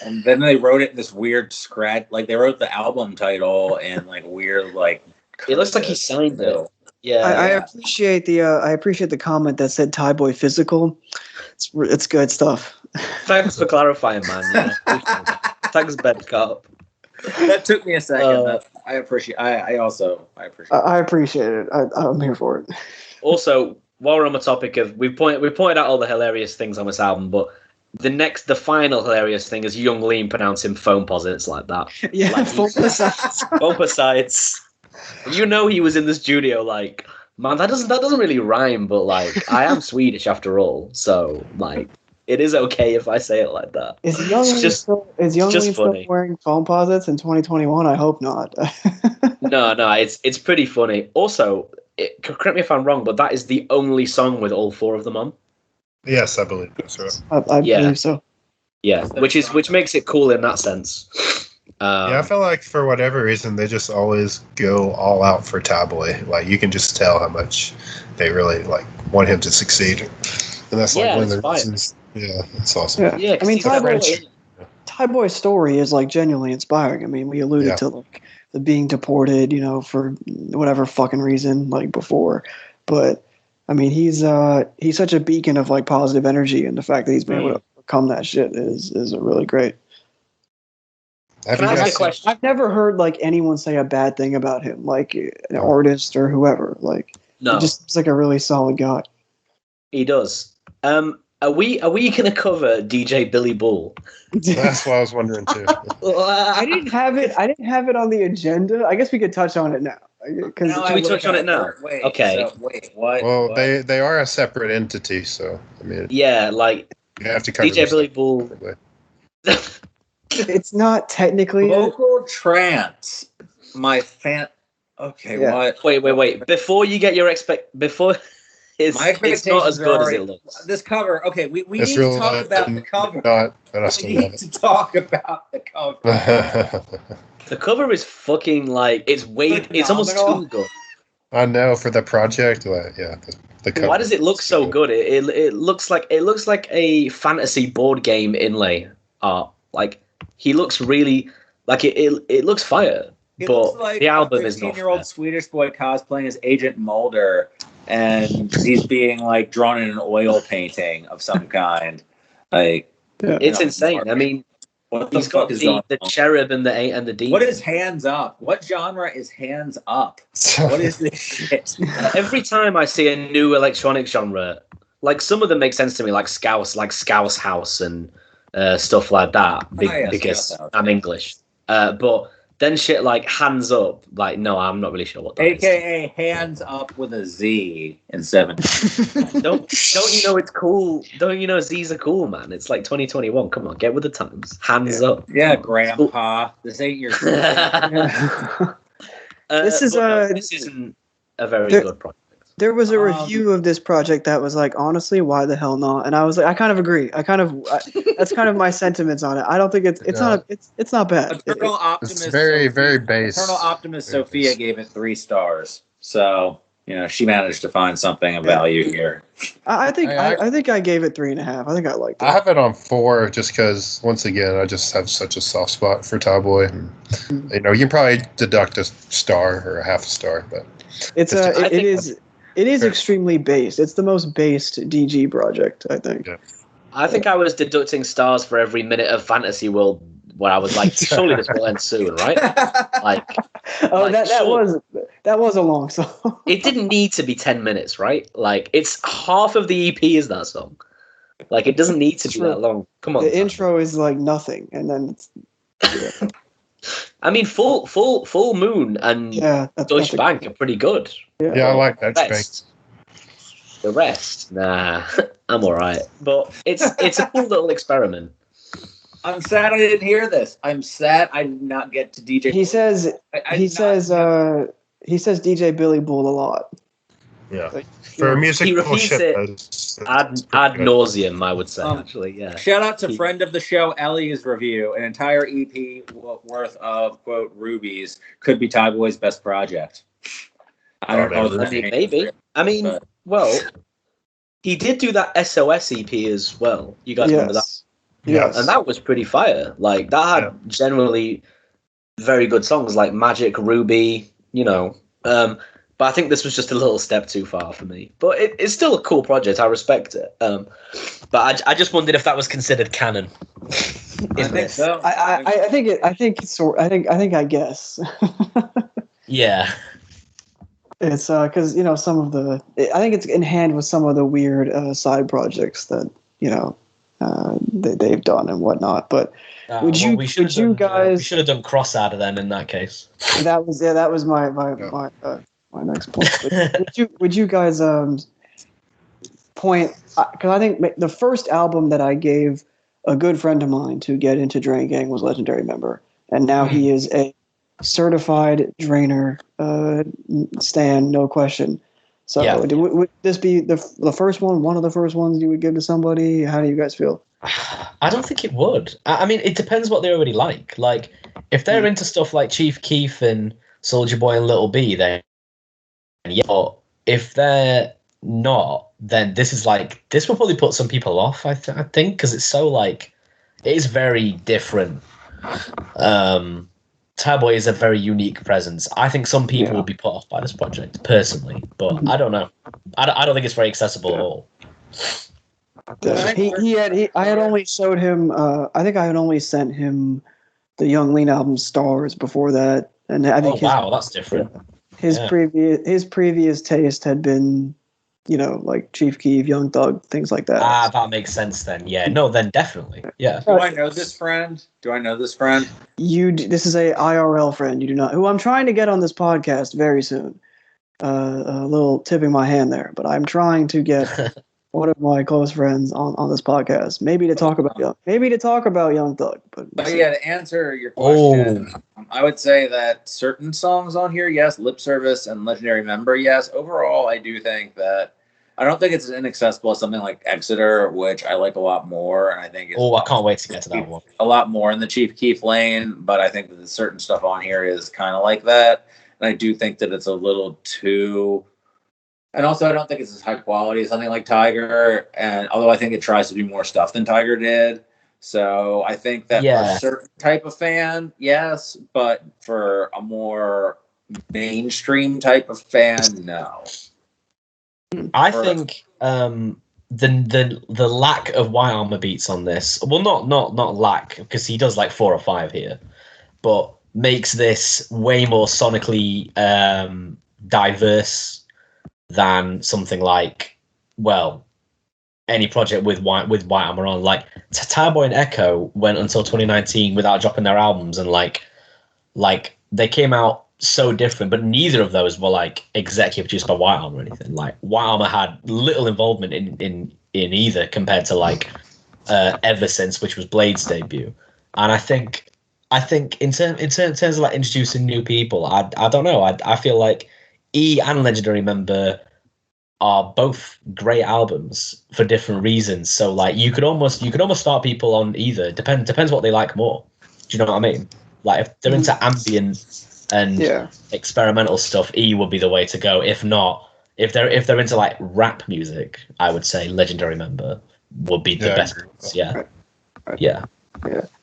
And then they wrote it in this weird scratch. Like they wrote the album title and like weird like. It looks like he signed it. Yeah, I appreciate the comment that said Thaiboy physical. It's good stuff. Thanks for clarifying, man. Thanks, Ben Cup. That took me a second. I appreciate. I appreciate. I appreciate it. I'm here for it. Also, while we're on the topic of we pointed out all the hilarious things on this album, but the final hilarious thing is Young Lean pronouncing phone posits like that. Yeah, like phone posites. He was in the studio like, man, that doesn't really rhyme, but like I am Swedish after all, so like it is okay if I say it like that. Is Young Lean still wearing phone posits in 2021? I hope not. No, it's pretty funny. Also, correct me if I'm wrong, but that is the only song with all four of them on. Yes, I believe that's right. I believe so. Yeah, which makes it cool in that sense. I feel like for whatever reason they just always go all out for Thaiboy. Like you can just tell how much they really like want him to succeed, and that's like one of the reasons. Yeah, it's awesome. Yeah, I mean Thaiboy's story is like genuinely inspiring. I mean, we alluded to like the being deported, for whatever fucking reason, like before, but I mean, he's such a beacon of like positive energy, and the fact that he's been able to overcome that shit is really great. Can I ask you a question? I've never heard like anyone say a bad thing about him, like an artist or whoever. Like, he just seems like a really solid guy. He does. Are we gonna cover DJ Billybool? That's what I was wondering too. I didn't have it on the agenda. I guess we could touch on it now. Can we touch on it now? Wait, okay. So, wait, what? Well, what? they are a separate entity, so I mean. Yeah, like you have to cover DJ Billybool. It's not technically Vocal trance. My fan. Okay, what? Wait. Before you get your before. It's not as good as it looks. This cover, okay, we need to talk about the cover. We need to talk about the cover. The cover is fucking like it's almost too good. I know for the project, the cover. Why does it look so good? It looks like a fantasy board game inlay art. Like he looks really like it looks fire. But like the album is not. 15-year-old Swedish boy cosplaying as Agent Mulder. And he's being like drawn in an oil painting of some kind. Like it's insane. I mean, he's got the cherub and the demon. What is hands up? What genre is hands up? What is this shit? Every time I see a new electronic genre, like some of them make sense to me, like Scouse House and stuff like that, because I'm English. But then shit like Hands Up, like no, I'm not really sure what that is. AKA Hands Up with a Z in 7. Don't you know it's cool? Don't you know Z's are cool, man? It's like 2021. Come on, get with the times. Hands up. Yeah, Grandpa. This ain't your. This isn't a very good project. There was a review of this project that was like, honestly, why the hell not? And I was like, I kind of agree. That's kind of my sentiments on it. I don't think it's not bad. It's very, very base. Eternal Optimist Sophia gave it 3 stars. So, she managed to find something of value here. I think I gave it 3.5. I think I liked it. I have it on 4 just because, once again, I just have such a soft spot for Thaiboy. And, you can probably deduct a star or a half a star, but it is extremely based. It's the most based DG project, I think. Yeah. I think I was deducting stars for every minute of Fantasy World where I was like, surely this will end soon, right? That was a long song. It didn't need to be 10 minutes, right? Like it's half of the EP is that song. Like it doesn't need to be that long. Come on. The intro is like nothing, and then it's. Yeah. I mean, full Moon and Deutsche Bank are pretty good. Yeah, I like that. The rest, nah, I'm all right. But it's a cool little experiment. I'm sad I didn't hear this. I'm sad I did not get to DJ. He says DJ Billybool a lot. Yeah, for music, he repeats it ad nauseum. I would say actually, yeah. Shout out to friend of the show Ellie's review. An entire EP worth of quote rubies could be Thaiboy's best project. I don't know. Maybe. I mean, well, he did do that SOS EP as well. You guys remember that? Yes. And that was pretty fire. Like that had generally very good songs like Magic, Ruby. But I think this was just a little step too far for me. But it's still a cool project. I respect it. But I just wondered if that was considered canon. I think so. I guess. Yeah. It's because some of the. I think it's in hand with some of the weird side projects that they've done and whatnot. But we should have done Cross Adder then in that case. That was my next point. Would you guys point? Because I think the first album that I gave a good friend of mine to get into Drain Gang was Legendary Member, and now he is a certified Drainer stan, no question. So would this be the first one of the first ones you would give to somebody? How do you guys feel? I don't think it would. I mean, it depends what they already like. Like, if they're into stuff like Chief Keef and Soulja Boy and Little B, then yeah. But if they're not, then this will probably put some people off. I think because it's so it is very different to Thaiboy is a very unique presence. I think some people would be put off by this project, personally, but I don't know. I don't think it's very accessible at all. I had only showed him. I think I had only sent him the Young Lean album Stars before that, and I think that's different. His previous taste had been, like Chief Keef, Young Thug, things like that. That makes sense then. Yeah, no, then definitely. Yeah. Do I know this friend? This is a IRL friend. You do not. Who I'm trying to get on this podcast very soon. A little tipping my hand there, but I'm trying to get one of my close friends on this podcast, maybe to talk about Young Thug. But yeah, to answer your question, I would say that certain songs on here, yes. Lip Service and Legendary Member, yes. Overall, I do think that I don't think it's as inaccessible as something like Exeter, which I like a lot more, and I think I can't wait to get to that one. A lot more in the Chief Keef lane, but I think that the certain stuff on here is kind of like that, and I do think that it's a little too. And also, I don't think it's as high quality as something like Tiger. And although I think it tries to do more stuff than Tiger did. So I think that for a certain type of fan, yes. But for a more mainstream type of fan, no. I think the lack of White Armor beats on this, well, not lack, because he does like 4 or 5 here, but makes this way more sonically diverse than something like, any project with White Armor on. Like Thaiboy and Echo went until 2019 without dropping their albums, and like they came out so different, but neither of those were like executive produced by White Armor or anything. Like White Armor had little involvement in either, compared to like Ever Since, which was Blade's debut. And I think in terms of like introducing new people, I don't know. I feel like E and Legendary Member are both great albums for different reasons. So like you could almost start people on either. Depends what they like more. Do you know what I mean? Like if they're into ambient and experimental stuff, E would be the way to go. If not, if they're into like rap music, I would say Legendary Member would be the best. Yeah. Yeah.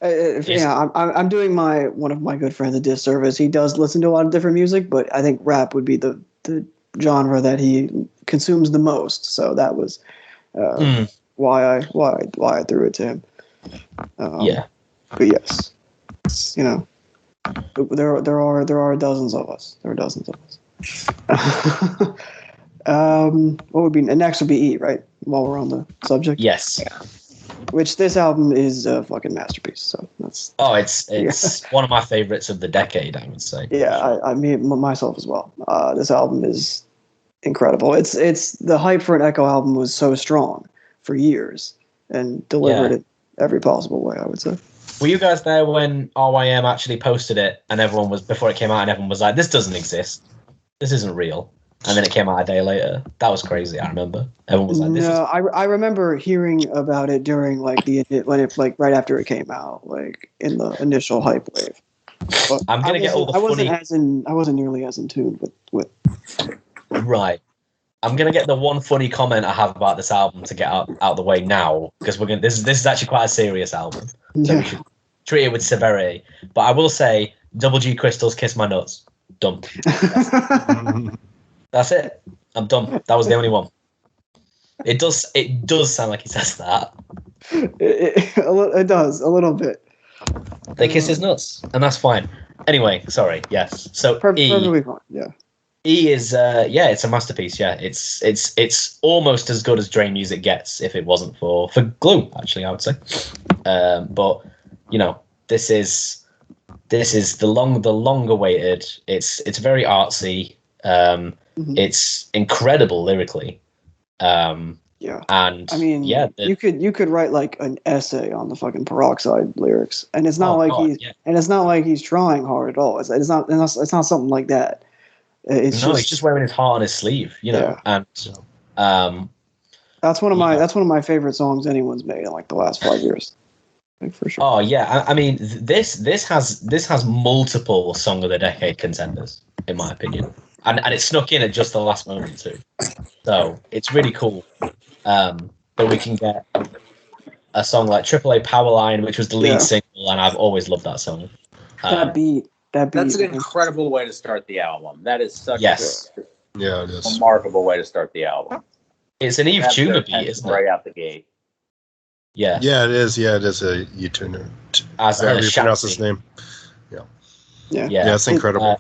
Yeah. I'm doing one of my good friends a disservice. He does listen to a lot of different music, but I think rap would be the genre that he consumes the most. So that was why I threw it to him. But yes, there are dozens of us. What would be next? Would be E, right? While we're on the subject. Yes. Yeah. Which this album is a fucking masterpiece. So that's. It's one of my favorites of the decade, I would say. Yeah, I mean myself as well. This album is incredible. It's the hype for an Echo album was so strong for years and delivered it every possible way, I would say. Were you guys there when RYM actually posted it and everyone was, before it came out, and everyone was like, "This doesn't exist. This isn't real." And then it came out a day later. That was crazy. I remember everyone was like, "This." No, I remember hearing about it during like right after it came out, like in the initial hype wave. But I'm gonna get all the funny. I wasn't nearly as in tune with. Right. I'm gonna get the one funny comment I have about this album to get out the way now, because this is actually quite a serious album, so we should treat it with severity. But I will say, Double G Crystals, Kiss My Nuts, done. That's it. I'm done. That was the only one. It does sound like he says that. It does a little bit. They kiss his nuts, and that's fine. Anyway, sorry. Yes. So perfectly fine. Yeah. E is it's a masterpiece. Yeah, it's almost as good as Drain Music gets if it wasn't for Glue. Actually, I would say. But this is the long awaited. It's very artsy. It's incredible lyrically. And I mean, you could write like an essay on the fucking Peroxide lyrics, and it's not it's not like he's trying hard at all. It's not something like that. He's just wearing his heart on his sleeve, and that's one of my favorite songs anyone's made in like the last 5 years, like, for sure. Oh yeah, I mean this has multiple Song of the Decade contenders in my opinion, and it snuck in at just the last moment too. So it's really cool that we can get a song like AAA Powerline, which was the lead single, and I've always loved that song. That beat. that beat. That's an incredible way to start the album. That is such a it is remarkable way to start the album. It's an Eve tuner beat, isn't it? Right out the gate. Yeah. Yeah, it is. Yeah, it is a Eve tuner. As however you pronounce his name. Yeah, it's incredible.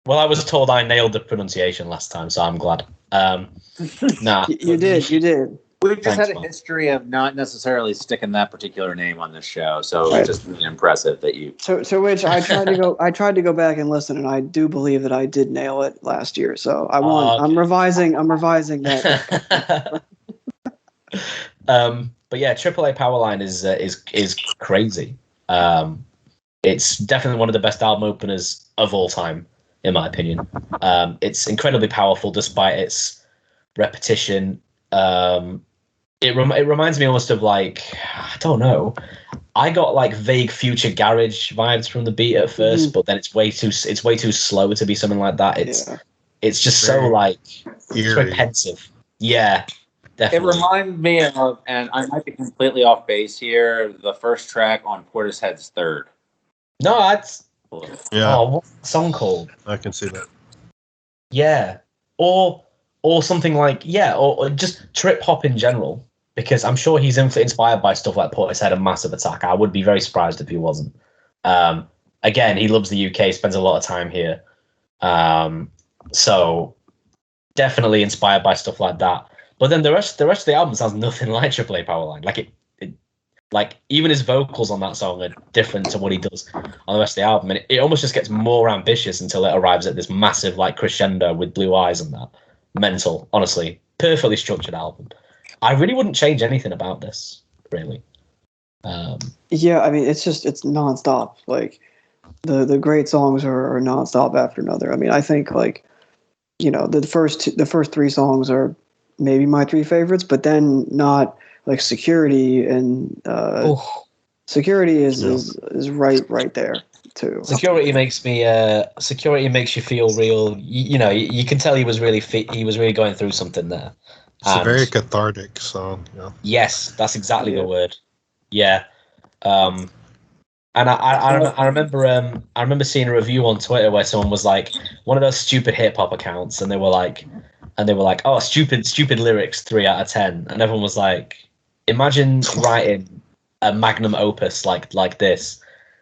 Well, I was told I nailed the pronunciation last time, so I'm glad. Nah, you did. We've just had a history of not necessarily sticking that particular name on this show, so it's just really impressive that you. So which I tried to go back and listen, and I do believe that I did nail it last year. So I want. Okay. I'm revising that. But yeah, AAA Powerline is crazy. It's definitely one of the best album openers of all time, in my opinion. It's incredibly powerful despite its repetition. It reminds me almost of like, I don't know. I got like vague Future Garage vibes from the beat at first, but then it's way too slow to be something like that. It's just so like it's very pensive. Yeah, definitely. It reminds me of, and I might be completely off base here, the first track on Portishead's Third. No, that's what's the song called? I can see that. Yeah, or something like or just trip hop in general, because I'm sure he's inspired by stuff like Portishead and Massive Attack. I would be very surprised if he wasn't. Again, he loves the UK, spends a lot of time here, so definitely inspired by stuff like that. But then the rest of the album sounds nothing like AAA Powerline. Like even his vocals on that song are different to what he does on the rest of the album, and it almost just gets more ambitious until it arrives at this massive like crescendo with Blue Eyes and that. Mental, honestly, perfectly structured album. I really wouldn't change anything about this, really. Yeah, I mean, it's nonstop. Like the great songs are nonstop after another. I mean, I think like the first three songs are maybe my three favorites, but then not. Like Security and Security is right there too. Security makes you feel real. You can tell he was really he was really going through something there. It's a very cathartic song. Yeah. Yes, that's exactly the word. Yeah. And I remember seeing a review on Twitter where someone was like, one of those stupid hip hop accounts, and they were like, oh, stupid lyrics, 3 out of 10, and everyone was like, imagine writing a magnum opus like this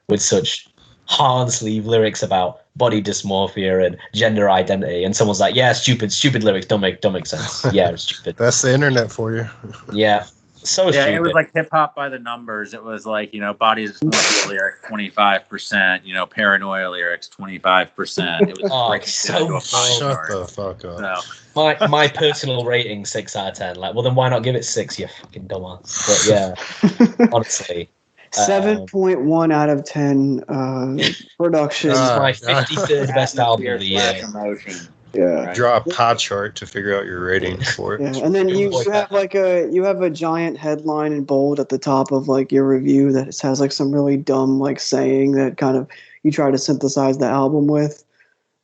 with such hard sleeve lyrics about body dysmorphia and gender identity, and someone's like, yeah, stupid lyrics don't make sense. Yeah, stupid. That's the internet for you. Yeah. So stupid. It was like hip hop by the numbers. It was like, body dysmorphia lyrics 25%, paranoia lyrics 25%. It was shut the fuck up. So. My personal rating 6 out of 10. Like, well then why not give it 6, you fucking dumbass? But yeah, honestly. 7.1 out of 10 production. This is my 53rd best album of the year. Yeah. Right. Draw a pie chart to figure out your rating for it. Yeah. And then you have a giant headline in bold at the top of like your review that has like some really dumb like saying that kind of you try to synthesize the album with,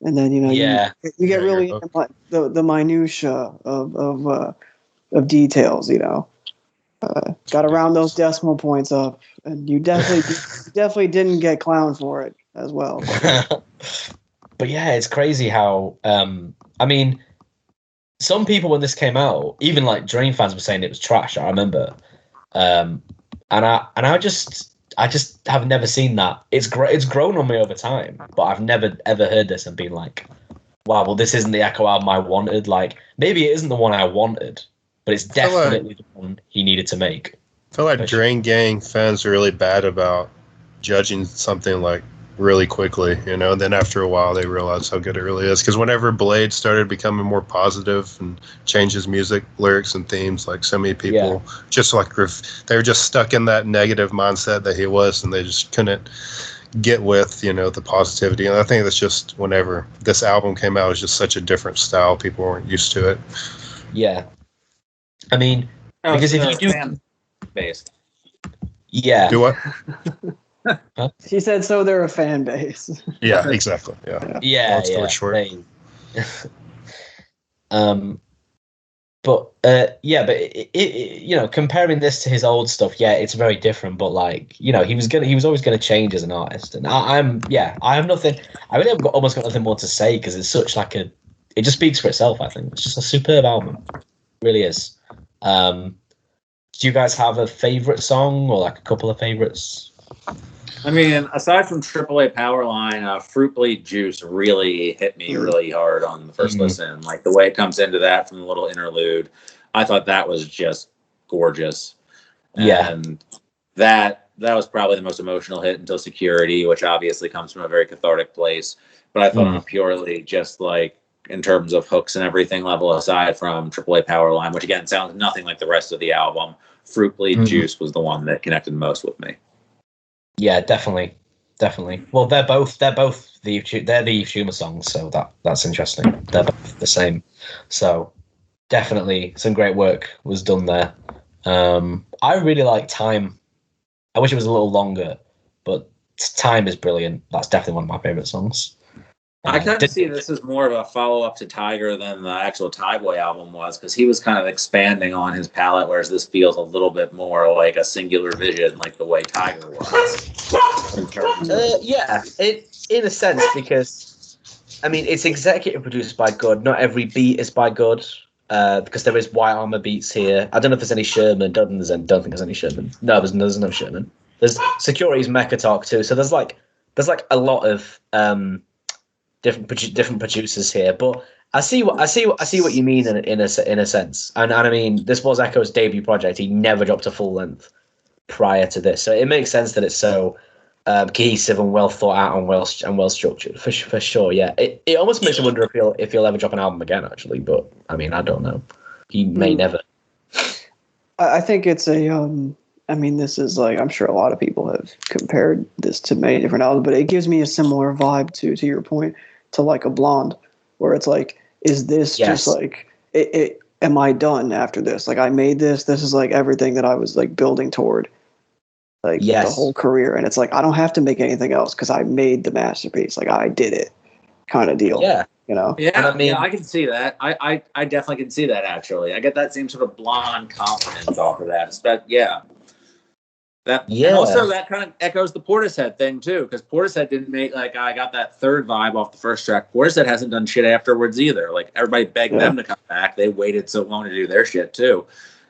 and then you get really into the minutia of details. Got to round those decimal points up, and you definitely didn't get clowned for it as well. But yeah, it's crazy how I mean, some people when this came out, even like Drain fans were saying it was trash. I remember, and I just have never seen that. It's grown on me over time, but I've never ever heard this and been like, wow, well this isn't the Echo album I wanted. Like maybe it isn't the one I wanted, but it's definitely the one he needed to make. I feel like Drain Gang fans are really bad about judging something like really quickly, then after a while they realize how good it really is, because whenever Blade started becoming more positive and changed his music lyrics and themes, like so many people just like they were just stuck in that negative mindset that he was, and they just couldn't get with the positivity. And I think that's just whenever this album came out, it was just such a different style, people weren't used to it. I mean, because if you do based do what? Huh? She said, so they're a fan base. Yeah, exactly. Yeah. Long story short. But But you know, comparing this to his old stuff, yeah, it's very different. But like, you know, he was always gonna change as an artist, and I have nothing. I really have almost got nothing more to say because it's such like it just speaks for itself. I think it's just a superb album, it really is. Do you guys have a favorite song or like a couple of favorites? I mean, aside from AAA Powerline, Fruit Bleed Juice really hit me really hard on the first listen. Like the way it comes into that from the little interlude, I thought that was just gorgeous. Yeah. And that was probably the most emotional hit until Security, which obviously comes from a very cathartic place. But I thought on a purely just like in terms of hooks and everything level, aside from AAA Powerline, which again sounds nothing like the rest of the album, Fruit Bleed Juice was the one that connected most with me. Yeah, definitely. Well, they're both the Schumer songs, so that's interesting. They're both the same, so definitely some great work was done there. I really like Time. I wish it was a little longer, but Time is brilliant. That's definitely one of my favorite songs. I kind of see this as more of a follow-up to Tiger than the actual Thaiboy album was, because he was kind of expanding on his palette, whereas this feels a little bit more like a singular vision, like the way Tiger was. In a sense, because I mean it's executive produced by God. Not every beat is by God, because there is White Armor beats here. I don't know if there's any Sherman. Don't think there's any Sherman. No, there's no Sherman. There's Security's Mecha Talk too. So there's like a lot of different producers here, but I see what you mean in a sense, and I mean this was Echo's debut project. He never dropped a full length prior to this, so it makes sense that it's so cohesive and well thought out and well structured for sure. Yeah, it almost makes me wonder if he'll ever drop an album again, actually. But I mean, I don't know. He may never. I think it's a. I mean, this is like, I'm sure a lot of people have compared this to many different albums, but it gives me a similar vibe to your point, to like a Blonde, where it's like, is this just like, am I done after this? Like I made this is like everything that I was like building toward, like the whole career. And it's like, I don't have to make anything else because I made the masterpiece. Like I did it kind of deal. Yeah. You know? Yeah, I mean, I can see that. I definitely can see that, actually. I get that same sort of Blonde confidence off of that. But yeah. And also that kind of echoes the Portishead thing too, because Portishead didn't make like I got that third vibe off the first track. Portishead hasn't done shit afterwards either. Like everybody begged them to come back. They waited so long to do their shit too,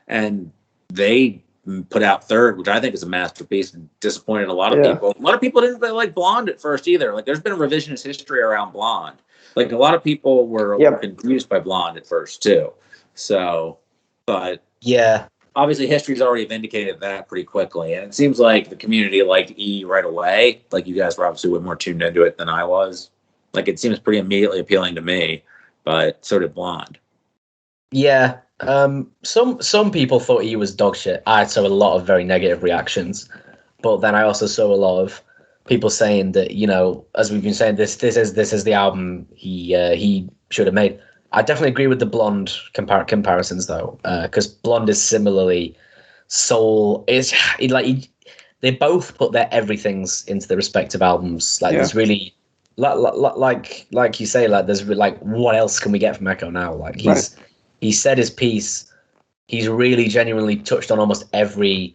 and they put out Third, which I think is a masterpiece and disappointed a lot of people. A lot of people didn't like Blonde at first either. Like there's been a revisionist history around Blonde. Like a lot of people were confused by Blonde at first too. So, but obviously, history's already vindicated that pretty quickly, and it seems like the community liked E right away. Like you guys were obviously way more tuned into it than I was. Like it seems pretty immediately appealing to me, but so did Blonde. Yeah, some people thought E was dog shit. I saw a lot of very negative reactions, but then I also saw a lot of people saying that, you know, as we've been saying, this is the album he should have made. I definitely agree with the Blonde comparisons though, because Blonde is similarly soul. They both put their everythings into their respective albums. Like there's really, like you say, like there's like what else can we get from Echo now? Like he said his piece. He's really genuinely touched on almost everything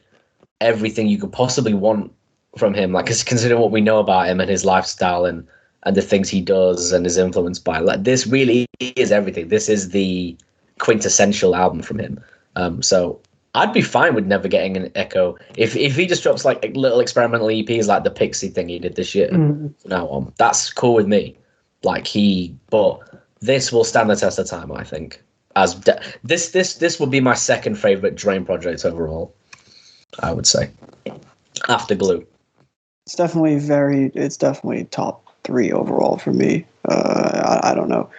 you could possibly want from him. Like considering what we know about him and his lifestyle and the things he does and is influenced by. Like this really is everything. This is the quintessential album from him. So I'd be fine with never getting an Echo if he just drops like little experimental EPs like the Pixie thing he did this year. From now on, that's cool with me. But this will stand the test of time, I think. As this would be my second favorite Drain project overall, I would say, after Glue. It's definitely top 3 overall for me. I don't know.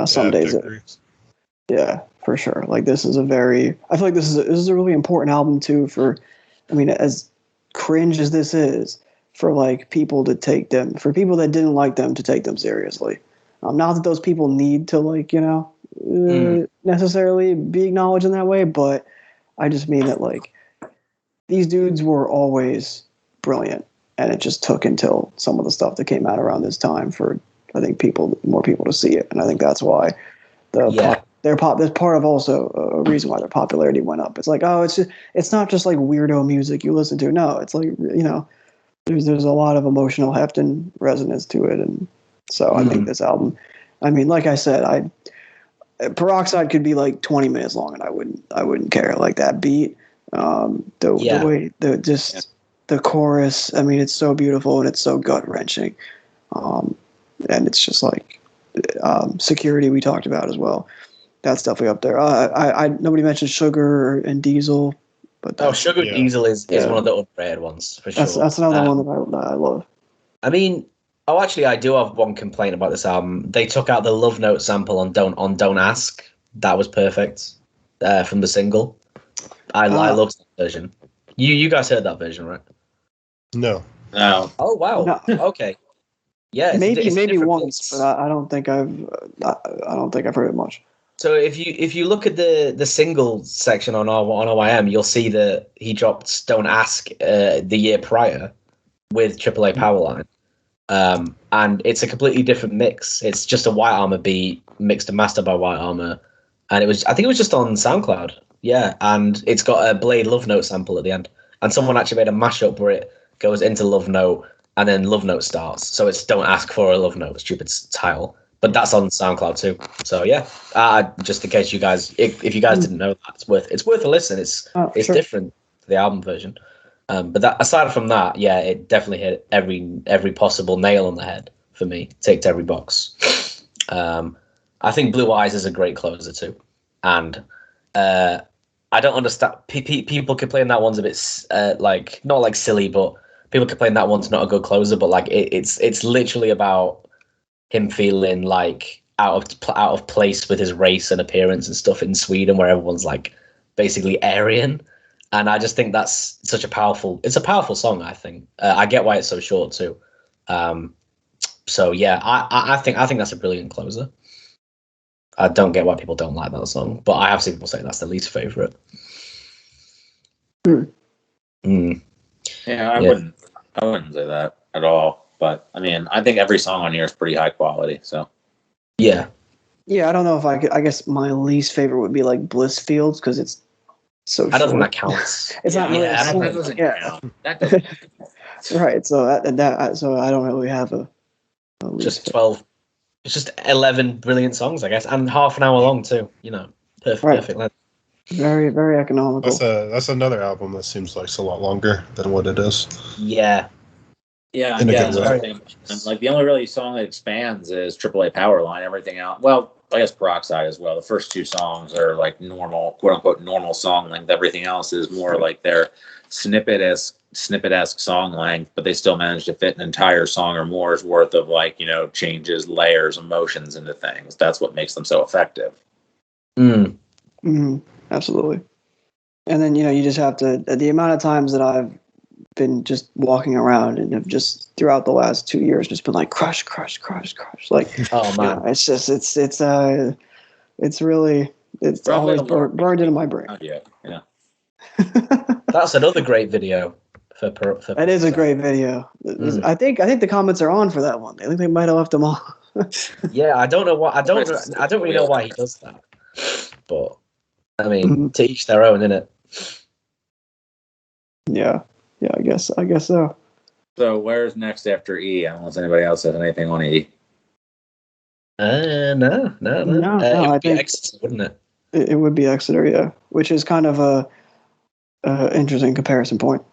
Some days, for sure. Like I feel like this is a really important album too. As cringe as this is, for like people that didn't like them to take them seriously. Not that those people need to necessarily be acknowledged in that way, but I just mean that like these dudes were always brilliant. And it just took until some of the stuff that came out around this time for, I think, more people to see it. And I think that's why the That's part of also a reason why their popularity went up. It's like, oh, it's not just like weirdo music you listen to. No, it's like, you know, there's a lot of emotional heft and resonance to it, and so I think this album. I mean, like I said, Peroxide could be like 20 minutes long, and I wouldn't care. Like that beat, the way the chorus. I mean, it's so beautiful and it's so gut wrenching, and it's just like Security we talked about as well. That's definitely up there. Nobody mentioned Sugar and Diesel, but Sugar Diesel is one of the underrated ones for sure. That's another one that I love. I mean. Oh, actually, I do have one complaint about this album. They took out the Love Note sample on Don't Ask. That was perfect from the single. I loved that version. You guys heard that version, right? No. Oh wow. No. Okay. Yeah. Maybe once, but I don't think I've heard it much. So if you look at the single section on OYM, you'll see that he dropped Don't Ask the year prior with AAA Powerline. And it's a completely different mix. It's just a White Armor beat mixed and mastered by White Armor, and I think it was just on SoundCloud. Yeah, and it's got a Blade Love Note sample at the end, and someone actually made a mashup where it goes into Love Note and then Love Note starts. So it's Don't Ask for a Love Note, stupid title, but that's on SoundCloud too. So yeah, just in case you guys, if you guys didn't know that, it's worth a listen. It's different to the album version. But that, aside from that, yeah, it definitely hit every possible nail on the head for me. Ticked every box. I think Blue Eyes is a great closer too, and I don't understand. People complain that one's a bit like not like silly, but people complain that one's not a good closer. But like it's literally about him feeling like out of place with his race and appearance and stuff in Sweden, where everyone's like basically Aryan. And I just think that's such a powerful song. I think I get why it's so short too. So yeah, I think that's a brilliant closer. I don't get why people don't like that song, but I have seen people say that's their least favorite. Yeah, I wouldn't say that at all. But I mean, I think every song on here is pretty high quality. So yeah. I don't know if I could. I guess my least favorite would be like Bliss Fields because it's so. I don't think that counts. It's not really. That doesn't count. That doesn't count. Right. So so I don't really have a just 12. It's just 11 brilliant songs, I guess, and half an hour long too. You know, perfect length. Very, very economical. That's another album that seems like it's a lot longer than what it is. Yeah. Yeah, like the only really song that expands is AAA Powerline. Everything else, well, I guess Peroxide as well. The first two songs are like normal, quote unquote, normal song length. Everything else is more like their snippet-esque song length, but they still manage to fit an entire song or more's worth of like, you know, changes, layers, emotions into things. That's what makes them so effective. Absolutely. And then, you know, you just have to, the amount of times that I've been just walking around and have just throughout the last 2 years just been like crush. Like, oh man, you know, it's just it's really always burned into my brain. Yeah. That's another great video for That is a great video. I think the comments are on for that one. I think they might have left them on. Yeah, I don't know what I don't really know why he does that, but I mean, to each their own, innit? Yeah, I guess so. So where's next after E? Unless anybody else has anything on E. No. It would be Exeter, wouldn't it? It would be Exeter, yeah. Which is kind of a interesting comparison point.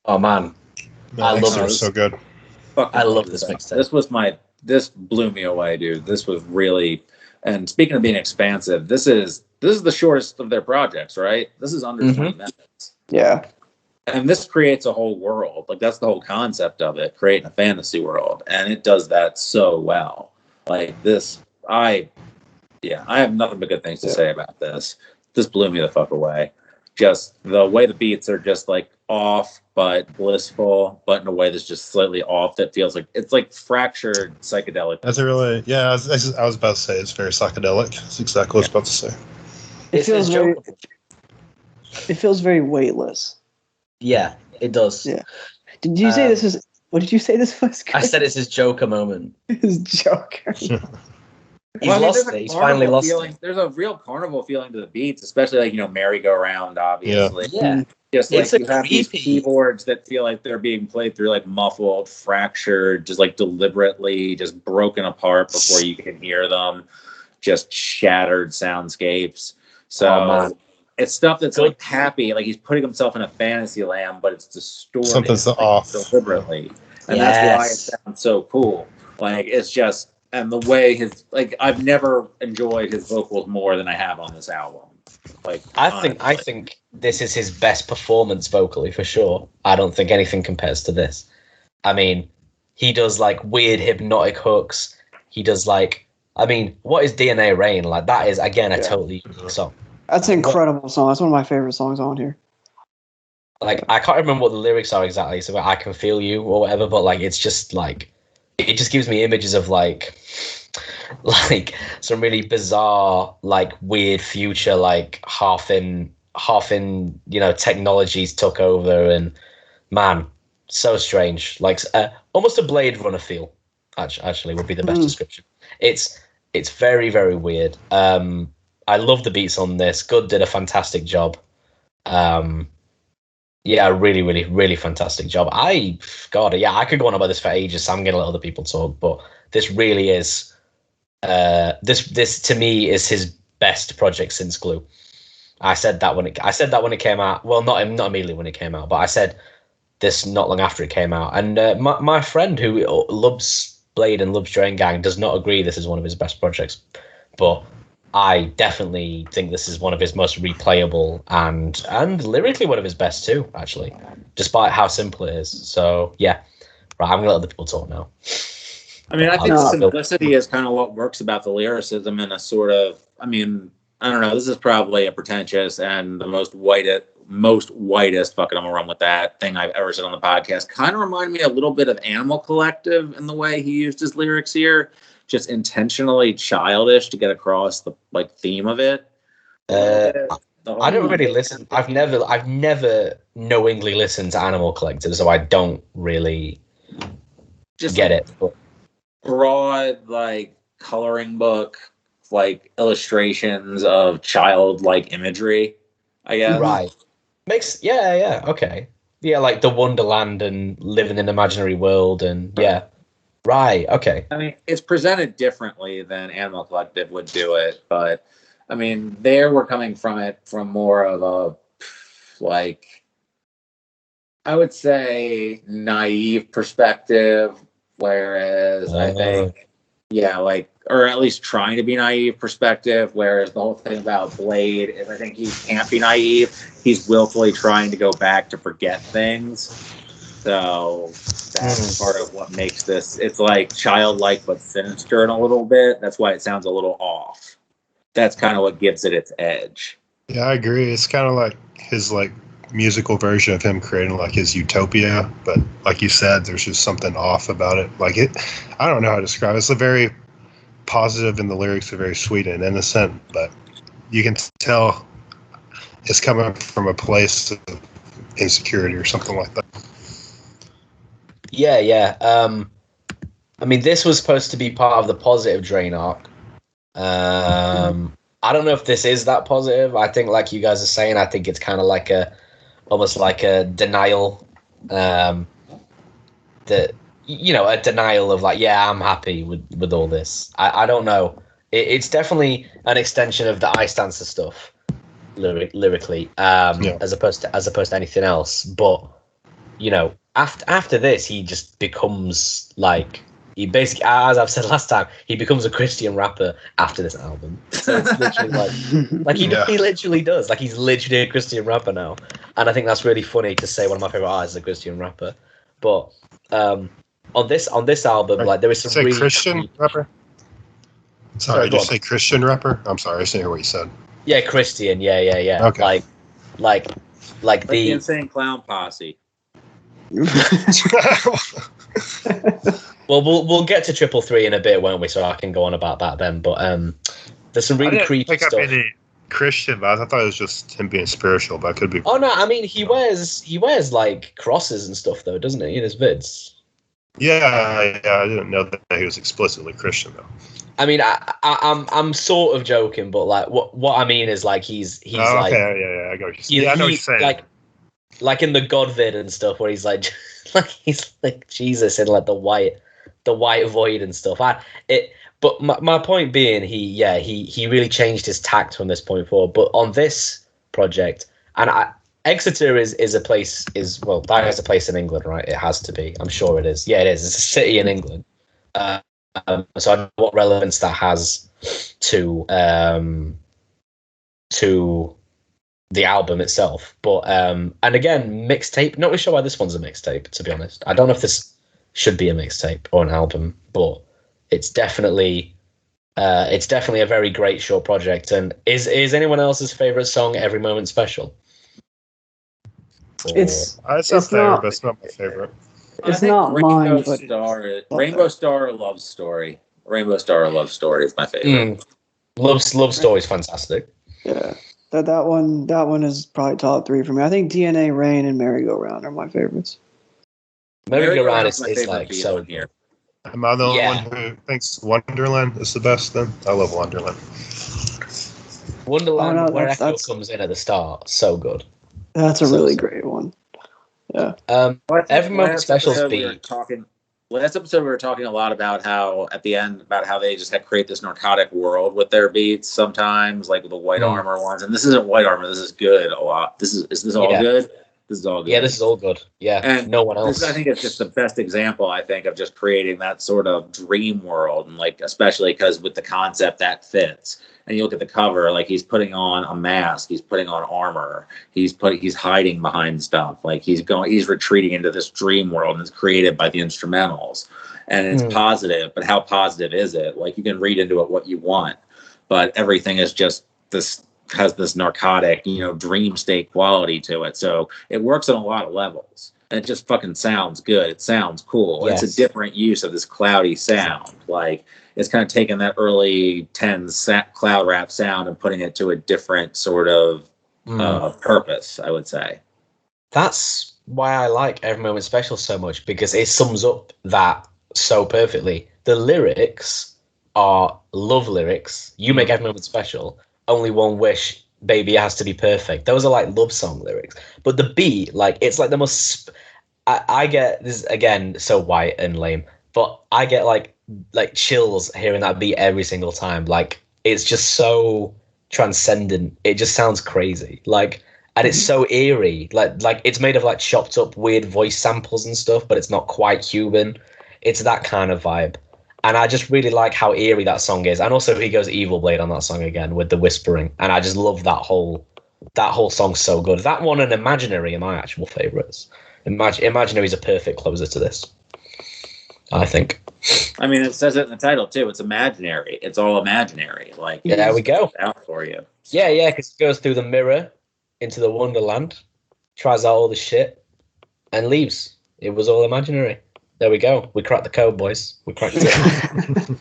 Oh man, I love it. So good. I love this mixtape. This blew me away, dude. This was really. And speaking of being expansive, this is the shortest of their projects, right? This is under 20 minutes. Yeah. And this creates a whole world. Like, that's the whole concept of it, creating a fantasy world. And it does that so well. Like, this, I have nothing but good things to say about this. This blew me the fuck away. Just the way the beats are just, like, off, but blissful, but in a way that's just slightly off that feels like, it's like fractured psychedelic. That's a really, I was about to say it's very psychedelic. That's exactly what I was about to say. It feels very weightless. Yeah, it does. Yeah. Did you say this is? What did you say this was? I said it's his Joker moment. His Joker. He's finally lost it. There's a real carnival feeling to the beats, especially like, merry-go-round, obviously. Yeah. Just like you have these keyboards that feel like they're being played through like muffled, fractured, just like deliberately just broken apart before you can hear them. Just shattered soundscapes. So it's stuff that's like happy, like he's putting himself in a fantasy land, but it's distorted. Something's off deliberately. And that's why it sounds so cool. Like it's just, and the way I've never enjoyed his vocals more than I have on this album. Like I think this is his best performance vocally for sure. I don't think anything compares to this. I mean, he does like weird hypnotic hooks. He does like, I mean, what is DNA Rain? Like that is again a totally unique song. That's an incredible song. That's one of my favorite songs on here. Like I can't remember what the lyrics are exactly, so I can feel you or whatever, but like it's just like it just gives me images of like some really bizarre, like weird future, like half in technologies took over, and man, so strange. Like almost a Blade Runner feel. Actually, would be the best description. It's very, very weird. I love the beats on this. Good did a fantastic job. Really, really, really fantastic job. I could go on about this for ages. So I'm gonna let other people talk, but this really is. This to me is his best project since Glue. I said that when it came out. Well, not immediately when it came out, but I said this not long after it came out. And my friend who loves Blade and loves Drain Gang does not agree this is one of his best projects, but I definitely think this is one of his most replayable and lyrically one of his best too, actually, despite how simple it is. So yeah, right. I'm gonna let other people talk now. I mean, I think simplicity is kind of what works about the lyricism in a sort of, I mean, I don't know, this is probably a pretentious and the most whitest, fucking I'm gonna run with that thing I've ever said on the podcast. Kind of remind me a little bit of Animal Collective in the way he used his lyrics here, just intentionally childish to get across the like theme of it. I don't really listen. I've never knowingly listened to Animal Collective, so I don't really just get it. But broad, like coloring book, like illustrations of childlike imagery, I guess. Right. Okay. Yeah, like the Wonderland and living in an imaginary world and yeah. Right, okay. I mean, it's presented differently than Animal Collective would do it, but I mean, there we're coming from it from more of a, like, I would say naive perspective, whereas I think, or at least trying to be naive perspective, whereas the whole thing about Blade is I think he can't be naive. He's willfully trying to go back to forget things. So that's part of what makes this, it's like childlike but sinister in a little bit. That's why it sounds a little off. That's kind of what gives it its edge. Yeah, I agree. It's kind of like his like musical version of him creating like his Utopia, but like you said, there's just something off about it. Like it, I don't know how to describe it. It's a very positive and the lyrics are very sweet and innocent, but you can tell it's coming from a place of insecurity or something like that. Yeah. I mean, this was supposed to be part of the positive Drain arc. I don't know if this is that positive. I think, like you guys are saying, I think it's kind of like almost like a denial. A denial of like, yeah, I'm happy with all this. I don't know. It's definitely an extension of the Icedancer stuff, lyrically, as opposed to anything else. But after this, he just becomes like, he basically, as I've said last time, he becomes a Christian rapper after this album. So it's literally he literally does. Like he's literally a Christian rapper now, and I think that's really funny to say one of my favorite artists is a Christian rapper. But on this album, like there is some really Christian rapper. Sorry, did you say Christian rapper? I'm sorry, I didn't hear what you said. Yeah, Christian. Yeah. Okay. Like the Insane Clown Posse. Well, we'll get to 333 in a bit, won't we? So I can go on about that then. But there's some really creepy stuff. Any Christian, but I thought it was just him being spiritual. But I could be. Oh no, I mean he wears like crosses and stuff though, doesn't he? In his vids. Yeah, I didn't know that he was explicitly Christian though. I mean, I'm sort of joking, but like what I mean is like he's okay, like yeah, I got what you're saying. I know what you're saying. Like in the God vid and stuff, where he's like he's like Jesus in like the white void and stuff. But my point being, he really changed his tact from this point forward. But on this project, and Exeter is a place that is a place in England, right? It has to be. I'm sure it is. Yeah, it is. It's a city in England. So I don't know what relevance that has to the album itself. But and again, mixtape. Not really sure why this one's a mixtape, to be honest. I don't know if this should be a mixtape or an album, but it's definitely a very great short project. And is anyone else's favorite song "Every Moment" special? It's up there, but it's not my favorite. It's not mine, but Rainbow Star Love Story. Rainbow Star Love Story is my favorite. Love Story is fantastic. Yeah, that one is probably top 3 for me. I think DNA, Rain, and Merry Go Round are my favorites. Merry Go Round is like so here. Am I the only one who thinks Wonderland is the best? Then I love Wonderland. Wonderland, where Echo comes in at the start, so good. That's a really great one. Yeah. Every Moment Specials beat. Last episode we were talking a lot about how at the end about how they just had to create this narcotic world with their beats sometimes, like with the White Armor ones. And this isn't White Armor. This is good a lot. Is this all good? This is all good. Yeah, this is all good. Yeah, and no one else. I think it's just the best example, I think, of just creating that sort of dream world, and like especially because with the concept that fits. And you look at the cover, like he's putting on a mask, he's putting on armor, he's hiding behind stuff, like he's retreating into this dream world, and it's created by the instrumentals, and it's positive. But how positive is it? Like you can read into it what you want, but everything is just has this narcotic, dream state quality to it. So it works on a lot of levels. And it just fucking sounds good. It sounds cool. Yes. It's a different use of this cloudy sound. Like it's kind of taking that early 10s cloud rap sound and putting it to a different sort of purpose, I would say. That's why I like Every Moment Special so much, because it sums up that so perfectly. The lyrics are love lyrics. You make Every Moment Special. Only one wish, baby, it has to be perfect. Those are like love song lyrics. But the beat, like, it's like the most... I get this, again, so white and lame, but I get like chills hearing that beat every single time. Like, it's just so transcendent. It just sounds crazy. Like, and it's so eerie. Like it's made of like chopped up weird voice samples and stuff, but it's not quite human. It's that kind of vibe. And I just really like how eerie that song is. And also he goes Evil Blade on that song again with the whispering. And I just love that whole song so good. That one and Imaginary are my actual favourites. Imaginary is a perfect closer to this, I think. I mean, it says it in the title too. It's imaginary. It's all imaginary. Like, there we go. Out for you. Yeah, because it goes through the mirror into the Wonderland, tries out all the shit, and leaves. It was all imaginary. There we go. We cracked the code, boys. We cracked it.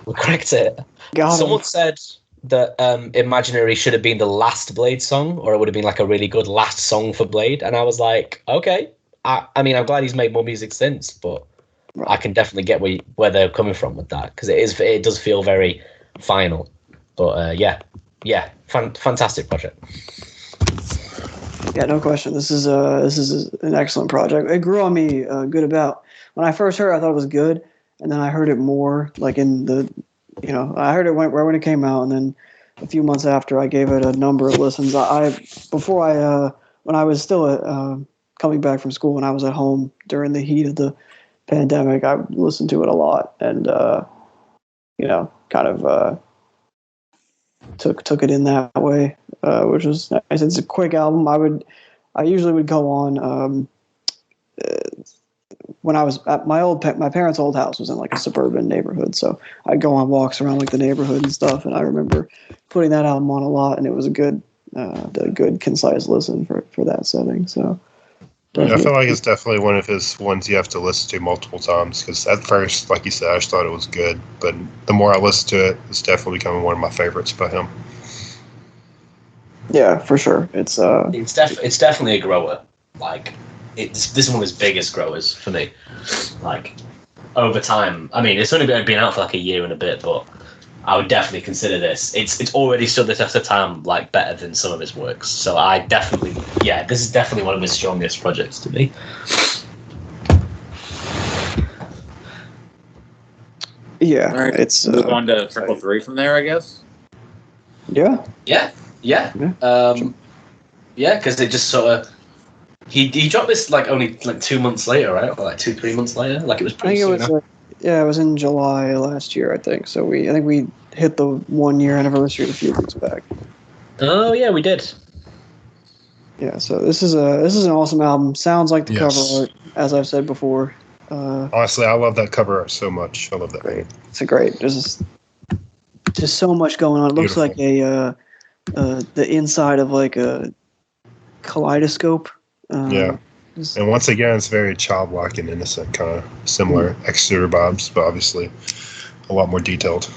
We cracked it. Someone said that Imaginary should have been the last Blade song, or it would have been like a really good last song for Blade. And I was like, okay. I mean, I'm glad he's made more music since, but I can definitely get where they're coming from with that, because it does feel very final. But fantastic project. Yeah, no question. This is an excellent project. It grew on me good about. When I first heard it, I thought it was good, and then I heard it more like in the, I heard it right when it came out, and then a few months after, I gave it a number of listens. When I was still coming back from school, when I was at home during the heat of the pandemic, I listened to it a lot, and kind of took it in that way, which was nice. It's a quick album. I usually would go on. When I was at my parents' old house was in like a suburban neighborhood, so I'd go on walks around like the neighborhood and stuff. And I remember putting that album on a lot, and it was a good concise listen for that setting. So yeah, I feel like it's definitely one of his ones you have to listen to multiple times, because at first, like you said, I just thought it was good, but the more I listen to it, it's definitely becoming one of my favorites by him. Yeah, for sure. It's definitely a grower. Like, this is one of his biggest growers for me. Like, over time, I mean, it's only been out for like a year and a bit, but I would definitely consider this. It's already stood the test of time like better than some of his works. So I definitely, this is definitely one of his strongest projects to me. Yeah, all right, it's move on to triple three from there, I guess. Yeah. Because it just sort of he dropped this like only like 2 months later, right? Or like 2-3 months later. Like it was pretty soon. It was in July last year, I think. So I think we hit the 1 year anniversary a few weeks back. Oh yeah, we did. Yeah, so this is an awesome album. Sounds like the cover art, as I've said before. Honestly, I love that cover art so much. I love that. Great. It's a great. There's just so much going on. It looks like the inside of like a kaleidoscope. And once again, it's very childlike and innocent, kind of similar Exeter vibes, but obviously a lot more detailed.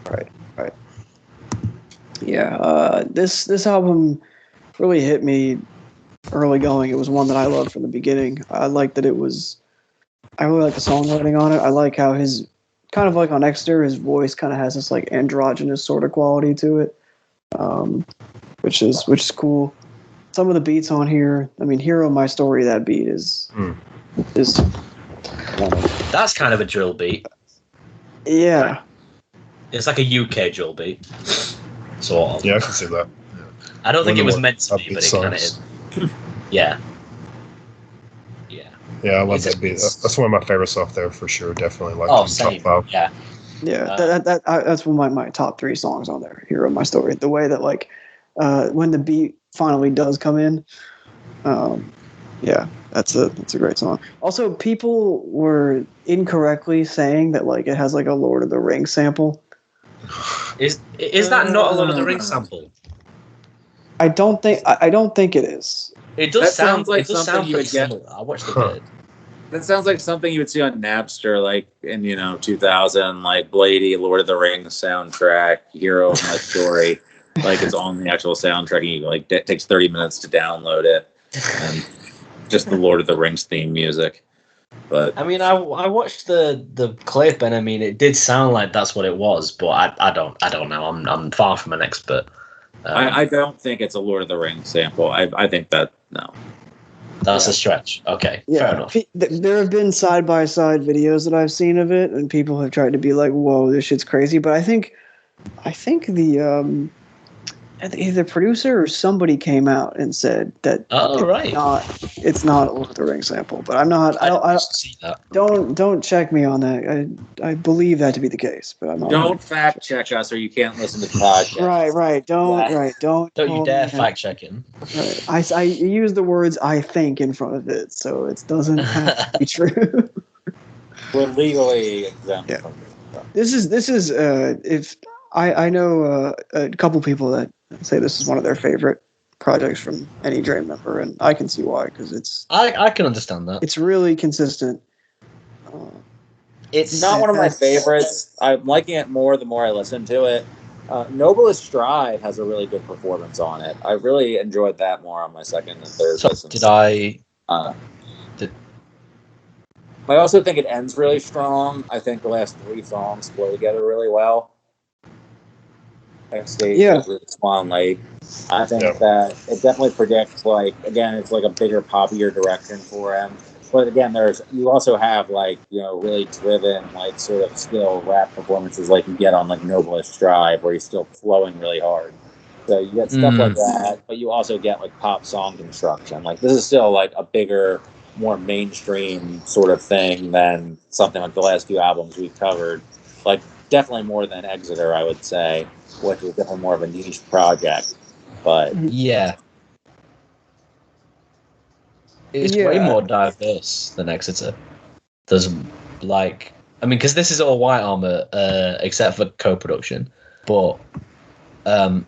Right. Yeah, this album really hit me early going. It was one that I loved from the beginning. I liked that it was. I really like the songwriting on it. I like how his, kind of like on Exeter, his voice kind of has this like androgynous sort of quality to it, which is cool. Some of the beats on here, I mean, "Hero My Story," that beat is That's kind of a drill beat. Yeah. It's like a UK drill beat. Sort of. Yeah, I can see that. I don't think it was meant to be, but it kind of is. Yeah. Yeah, I love that beat. That's one of my favorites off there for sure. Definitely like same. top 5. Yeah. That's one of my top 3 songs on there. "Hero My Story." The way that like when the beat finally does come in, that's a great song. Also, people were incorrectly saying that like it has like a Lord of the Rings sample. Is that not a Lord of the Rings sample? I don't think it is. It does sound like something sound you would get. I watched the vid. That sounds like something you would see on Napster, like in 2000, like Bladee, Lord of the Rings soundtrack, "Hero of My Story." Like it's on the actual soundtrack, and you like it takes 30 minutes to download it, and just the Lord of the Rings theme music. But I mean, I watched the clip, and I mean, it did sound like that's what it was, but I don't know. I'm far from an expert. I don't think it's a Lord of the Rings sample. I think that no. That's a stretch. Okay, fair enough. There have been side-by-side videos that I've seen of it, and people have tried to be like, "Whoa, this shit's crazy." But I think the producer or somebody came out and said that it's not a Lord of the Rings sample. But I'm not. I don't see that. Don't check me on that. I believe that to be the case, but I'm not. Don't fact check us, or you can't listen to the podcast. Right. Don't you dare fact check him. Right. I use the words "I think" in front of it, so it doesn't have to be true. We're legally exempt from this. This is if I know a couple people that say this is one of their favorite projects from any Dream member, and I can see why, because it's. I can understand that. It's really consistent. It's not one of my favorites. I'm liking it more the more I listen to it. Noblest Stride has a really good performance on it. I really enjoyed that more on my second and third listen. I also think it ends really strong. I think the last 3 songs play together really well. Swan Lake. I think that it definitely predicts, like, again, it's like a bigger, poppier direction for him. But again, you also have like, really driven, like sort of skill rap performances like you get on like Noblest Stride, where he's still flowing really hard. So you get stuff like that, but you also get like pop song construction. Like this is still like a bigger, more mainstream sort of thing than something like the last few albums we've covered. Like definitely more than Exeter, I would say, which is definitely more of a niche project. But it's way more diverse than Exeter. There's because this is all White Armor, except for co-production, but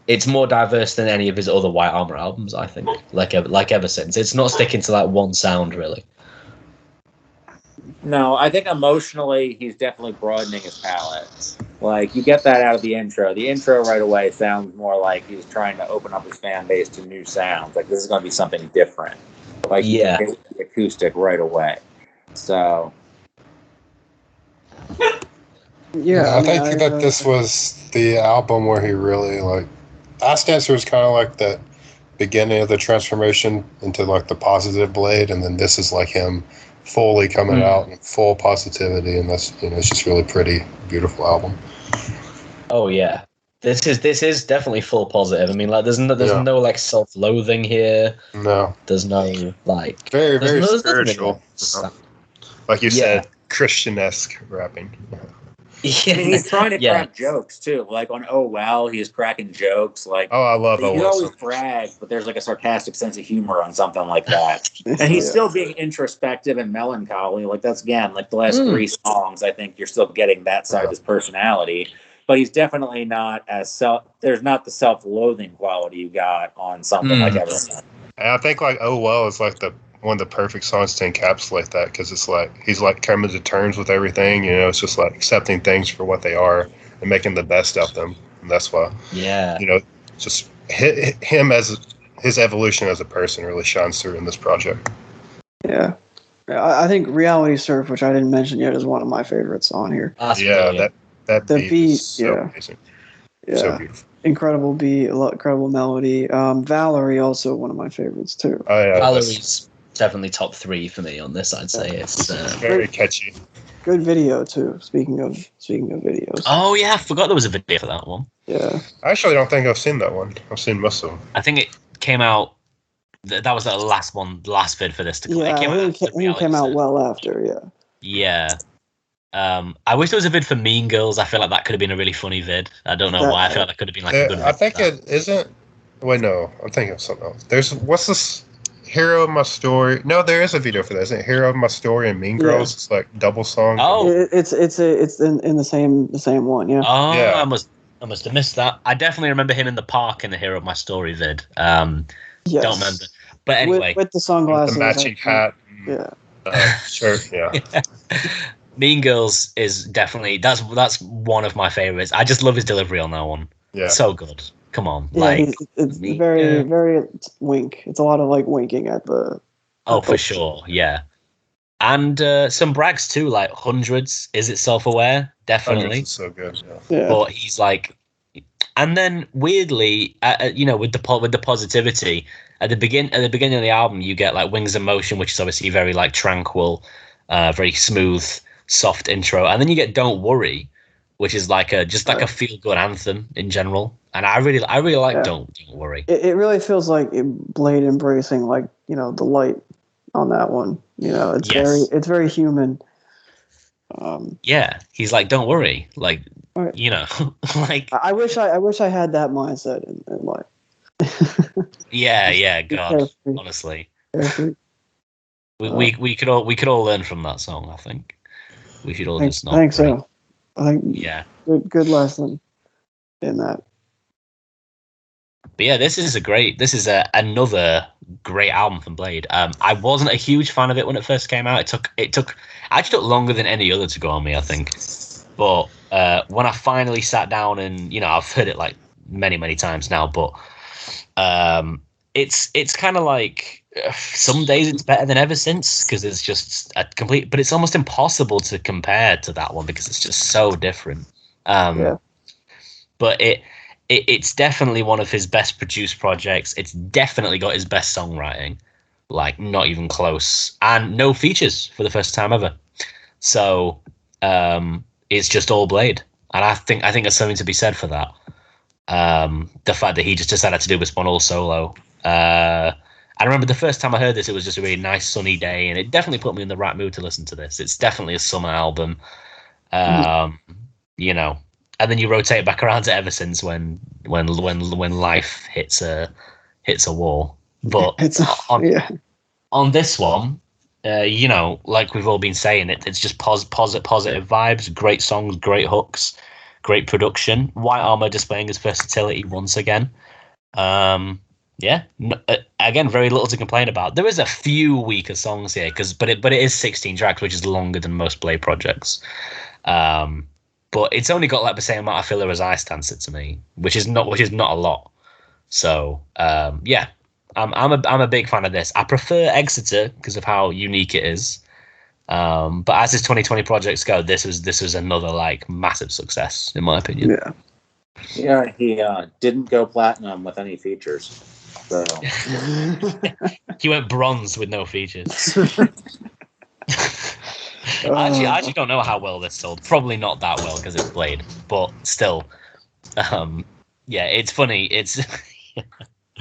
it's more diverse than any of his other White Armor albums, I think. Like ever since, it's not sticking to like one sound really. No, I think emotionally he's definitely broadening his palette. Like you get that out of the intro. The intro right away sounds more like he's trying to open up his fan base to new sounds. Like this is going to be something different. Like you can hit the acoustic right away. So Yeah, I think that this was the album where he really like. Icedancer was kind of like the beginning of the transformation into like the positive Blade, and then this is like him fully coming out in full positivity, and that's it's just really pretty, beautiful album. Oh yeah, this is definitely full positive. I mean, like there's no like self-loathing here. No, there's no like very spiritual. Like you said, Christian-esque rapping. Yeah, he's trying to crack jokes too. Like on Oh Wow, he's cracking jokes. Like, oh, I love Oh Wow. You always brag, but there's like a sarcastic sense of humor on something like that. And he's still being introspective and melancholy. Like that's again, like the last 3 songs. I think you're still getting that side of his personality. But he's definitely not as there's not the self-loathing quality you got on something like Everything. And I think like Oh Well is like one of the perfect songs to encapsulate that, because it's like he's like coming to terms with everything. It's just like accepting things for what they are and making the best of them. And that's why, just him as his evolution as a person really shines through in this project. Yeah, I think Reality Surf, which I didn't mention yet, is one of my favorites on here. That the beat is so amazing. Yeah, so beautiful. Incredible beat, incredible melody. Valerie, also one of my favorites too. Oh yeah, Valerie's definitely top 3 for me on this. I'd say it's very catchy. Good video too. Speaking of videos. Oh yeah, I forgot there was a video for that one. Yeah. I actually don't think I've seen that one. I've seen most of them. I think it came out. That was the last vid for this to come. Yeah, it came out well after. Yeah. I wish there was a vid for Mean Girls. I feel like that could have been a really funny vid. I don't know why. I feel like that could have been like a good vid. I think it isn't. Wait, no. I'm thinking of something else. What's this? Hero of My Story. No, there is a video for that. Isn't it? Hero of My Story and Mean Girls. It's like double song. Oh, it's in the same one. Yeah. Oh, yeah. I must have missed that. I definitely remember him in the park in the Hero of My Story vid. Don't remember. But anyway, with the sunglasses, the matching hat. Shirt. Yeah. Mean Girls is definitely that's one of my favorites. I just love his delivery on that one. Yeah, so good. Come on, it's very wink. It's a lot of like winking at the. For sure, yeah, and some brags too, like Hundreds. Is it self-aware? Definitely, so good. Yeah. But he's like, and then weirdly, with the positivity at the beginning of the album, you get like Wings of Motion, which is obviously very like tranquil, very smooth, soft intro, and then you get Don't Worry, which is like a feel good anthem in general. And I really like Don't Worry. It really feels like Blade embracing like the light on that one. It's very human. He's like, don't worry, like like. I wish I had that mindset in life. God, honestly, we could all learn from that song. I think we should all just not. I think so. I think good lesson in that. But yeah, this is another great album from Blade. I wasn't a huge fan of it when it first came out. It took longer than any other to go on me, I think. But when I finally sat down and I've heard it like many times now, but it's kind of like some days it's better than Ever Since, because it's just a complete. But it's almost impossible to compare to that one because it's just so different. But it's definitely one of his best produced projects. It's definitely got his best songwriting, like not even close, and no features for the first time ever. So it's just all Blade, and I think there's something to be said for that. The fact that he just decided to do this one all solo. I remember the first time I heard this, it was just a really nice sunny day, and it definitely put me in the right mood to listen to this. It's definitely a summer album, And then you rotate back around to Ever Since when life hits a wall. But on this one, like we've all been saying, it's just positive vibes, great songs, great hooks, great production. White Armor displaying his versatility once again. Again, very little to complain about. There is a few weaker songs here, but it is 16 tracks, which is longer than most Blade projects. But it's only got like the same amount of filler as Icedancer to me, which is not a lot. So I'm a big fan of this. I prefer Exeter because of how unique it is. But as his 2020 projects go, this was another like massive success in my opinion. Yeah, he didn't go platinum with any features. So he went bronze with no features. I actually don't know how well this sold. Probably not that well because it's Blade, but still, yeah, it's funny. It's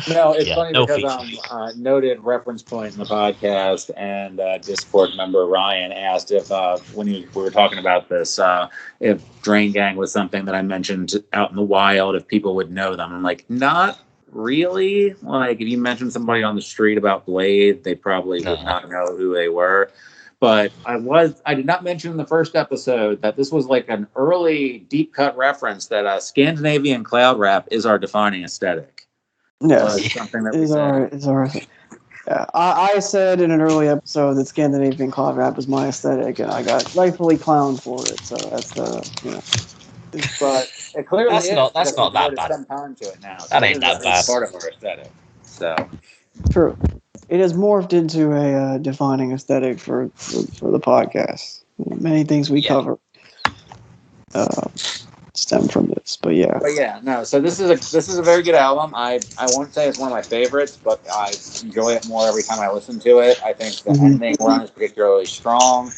no, it's funny because noted reference point in the podcast and Discord member Ryan asked if when we were talking about this, if Drain Gang was something that I mentioned out in the wild, if people would know them. I'm like, not really. Like, if you mentioned somebody on the street about Blade, they probably would not know who they were. But I did not mention in the first episode that this was like an early deep cut reference that Scandinavian cloud rap is our defining aesthetic. Yes, something that is our. Yeah, I said in an early episode that Scandinavian cloud rap was my aesthetic, and I got rightfully clowned for it. So that's But it clearly that's not that bad. Some time to it now. So that ain't that bad. Part of our aesthetic. So true. It has morphed into a defining aesthetic for the podcast. Many things we cover stem from this, but yeah. So this is a very good album. I won't say it's one of my favorites, but I enjoy it more every time I listen to it. I think the ending run is particularly strong.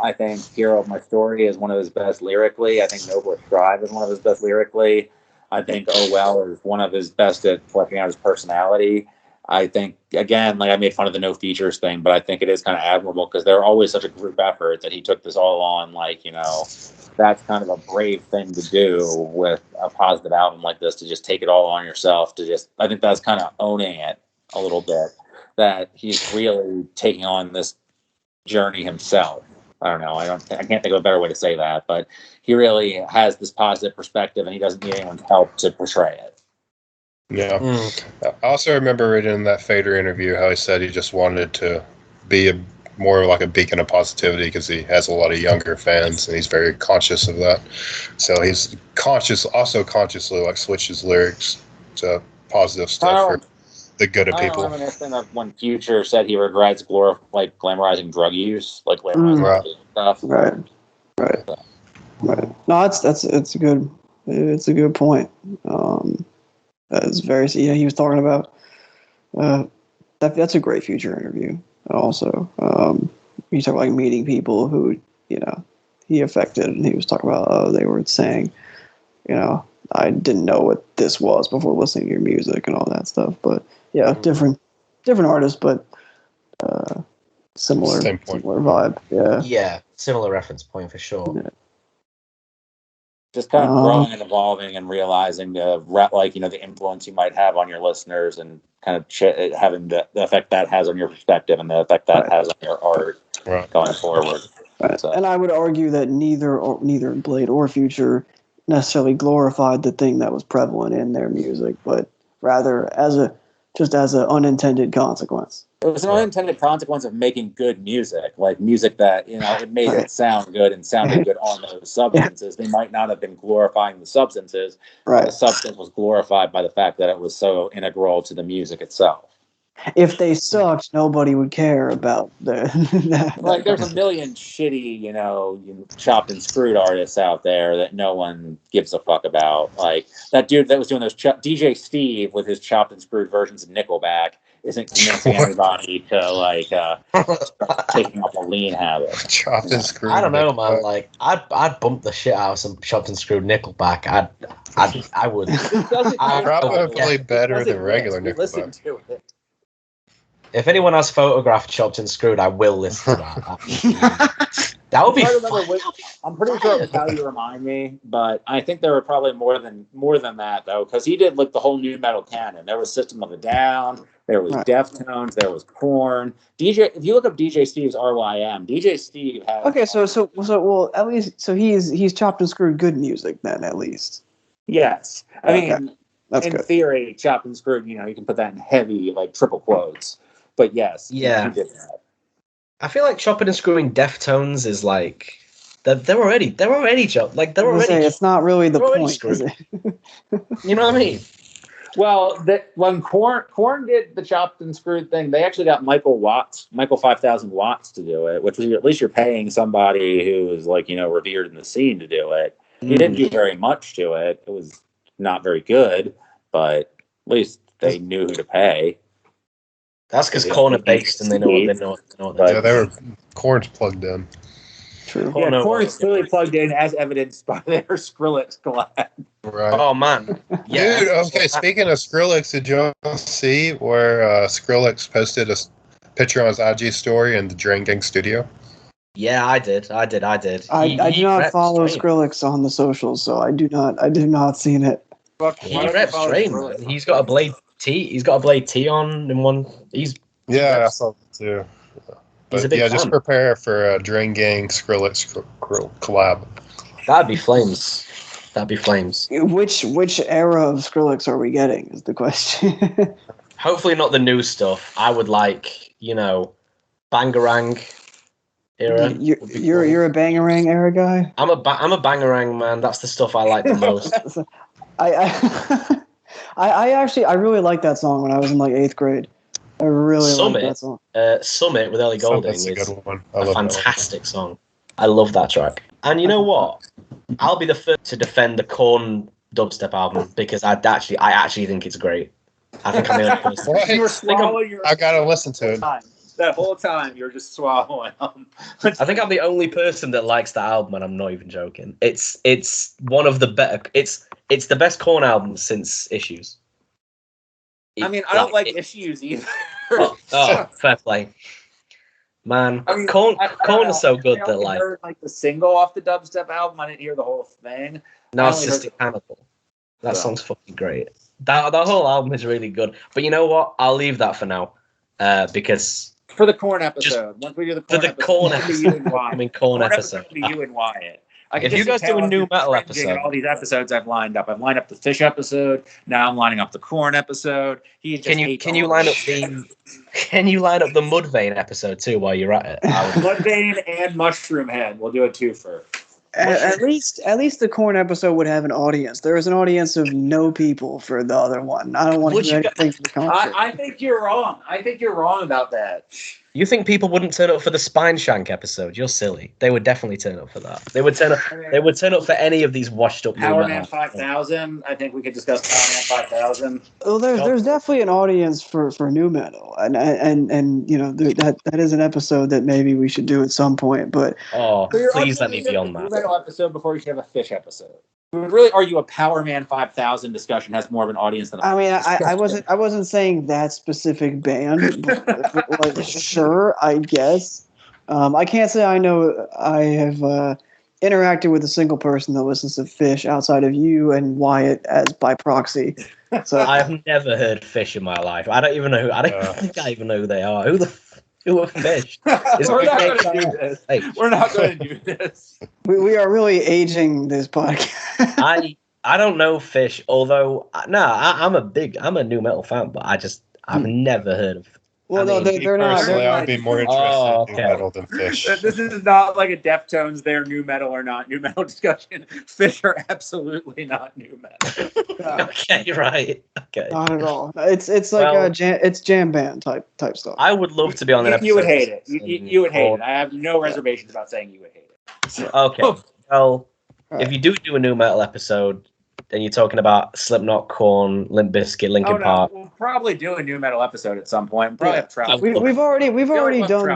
I think Hero of My Story is one of his best lyrically. I think Noblest Strive is one of his best lyrically. I think Oh Well is one of his best at fleshing out his personality. I think, again, like I made fun of the no features thing, but I think it is kind of admirable because they're always such a group effort that he took this all on. Like, that's kind of a brave thing to do with a positive album like this, to just take it all on yourself. I think that's kind of owning it a little bit, that he's really taking on this journey himself. I don't know. I can't think of a better way to say that, but he really has this positive perspective and he doesn't need anyone's help to portray it. Yeah. I also remember reading in that Fader interview how he said he just wanted to be more like a beacon of positivity because he has a lot of younger fans and he's very conscious of that. So he's consciously like switches lyrics to positive stuff for the good of people. I'm reminiscing of when Future said he regrets glamorizing drug use, like glamorizing stuff. Right. No, it's a good point. That's very. Yeah, he was talking about. That's a great Future interview. Also, he talked like meeting people who he affected, and he was talking about they were saying, I didn't know what this was before listening to your music and all that stuff. But yeah, different artists, but similar vibe. Yeah, similar reference point for sure. Yeah. Just kind of growing and evolving and realizing the influence you might have on your listeners and kind of having the effect that has on your perspective and the effect that has on your art going forward. Right. So. And I would argue that neither Blade or Future necessarily glorified the thing that was prevalent in their music, but rather as an unintended consequence. It was an unintended consequence of making good music, like music that, it made it sound good and sounded good on those substances. They might not have been glorifying the substances. Right. The substance was glorified by the fact that it was so integral to the music itself. If they sucked, nobody would care about that. Like, there's a million shitty, chopped and screwed artists out there that no one gives a fuck about. Like, that dude that was doing those, DJ Steve with his chopped and screwed versions of Nickelback, isn't convincing anybody to start taking up a lean habit. Chopped and screwed. I don't know, man. Like, I'd bump the shit out of some chopped and screwed Nickelback. I would. Probably better than regular Nickelback. Listen to it. If anyone has photographed Chopped and Screwed, I will listen to that. That would be fun. I'm pretty sure it was How You Remind Me, but I think there were probably more than that, though, because he did the whole new metal canon. There was System of a Down, there was Deftones, there was Korn. If you look up DJ Steve's RYM, DJ Steve has... Okay, so well, at least, so he's chopped and screwed good music then, at least. Yes. I mean, that's in good. Theory, chopped and screwed, you can put that in heavy, triple quotes. But yes, he did that. I feel like chopping and screwing Deftones is they're already chopped. It's not really the point, is it? You know what I mean? Well, when Korn did the chopped and screwed thing, they actually got Michael 5000 Watts to do it, which was at least you're paying somebody who is like, revered in the scene to do it. He didn't do very much to it. It was not very good, but at least they knew who to pay. That's because Korn are based and they know what they're Yeah, they were Korn's plugged in. True. Yeah, Korn is clearly plugged in, as evidenced by their Skrillex collab. Right. Oh man, yeah. Dude, okay, speaking of Skrillex, did you see where Skrillex posted a picture on his IG story in the Drain Gang studio? Yeah, I did. I do not follow Skrillex on the socials, so I did not seen it. He reps Drain, man. He's got a Blade T. He's got a Blade T on in one. I saw that too. But just prepare for a Drain Gang Skrillex collab. That'd be flames. Which era of Skrillex are we getting is the question. Hopefully not the new stuff. I would like, Bangarang era. You're a Bangarang era guy? I'm a Bangarang man. That's the stuff I like the most. I really liked that song when I was in like 8th grade. I really like that song. Summit with Ellie Goulding is a fantastic song. I love that track. And you know what? I'll be the first to defend the Korn dubstep album because I actually think it's great. I think I'm the only person. You were swallowing I gotta listen to it. That whole time you're just swallowing them. I think I'm the only person that likes the album, and I'm not even joking. It's one of the better. It's the best Korn album since Issues. I mean, I don't like Issues either. Oh, fair play. Man, I mean, Korn is so good that I heard the single off the dubstep album. I didn't hear the whole thing. Narcissistic Cannibal. That song's fucking great. That whole album is really good. But you know what? I'll leave that for now because for the Korn episode. Once we do the Korn episode, Korn episode. You and Wyatt. If you guys do a new metal episode, all these episodes I've lined up. I've lined up the Fish episode. Now I'm lining up the Korn episode. Can you line up the Mudvayne episode too while you're at it? Mudvayne and Mushroom Head. We'll do a twofer. At least the Korn episode would have an audience. There is an audience of no people for the other one. I don't want to do anything to the contrary. I think you're wrong. I think you're wrong about that. You think people wouldn't turn up for the Spine Shank episode? You're silly. They would definitely turn up for that. They would turn up. They would turn up for any of these washed up. Power Man 5000. I think we could discuss Power Man 5000. Well, there's definitely an audience for new metal, and that is an episode that maybe we should do at some point. But please let me be on that. New metal episode before you should have a Fish episode. We would really argue a Power Man 5000 discussion has more of an audience than I wasn't saying that specific band, but sure, I guess. I can't say I know I have interacted with a single person that listens to Fish outside of you and Wyatt as by proxy. So I've never heard Fish in my life. I don't even know. I don't think I even know who they are. Who are Fish? We're not going to do this. We're not going to do this. We are really aging this podcast. I don't know Fish, although I'm a new metal fan, but I've never heard of. Well, they're not. I'd be more interested in new metal than Fish. This is not like a Deftones, they're new metal or not new metal discussion. Fish are absolutely not new metal. Okay, right. Okay. Not at all. It's like it's jam band type stuff. I would love to be on that episode. You would hate it. You would hate it. I have no reservations about saying you would hate it. So, okay. Well, if you do a new metal episode, then you're talking about Slipknot, Korn, Limp Bizkit, Linkin Park. We'll probably do a new metal episode at some point. Probably have Trout. We've already done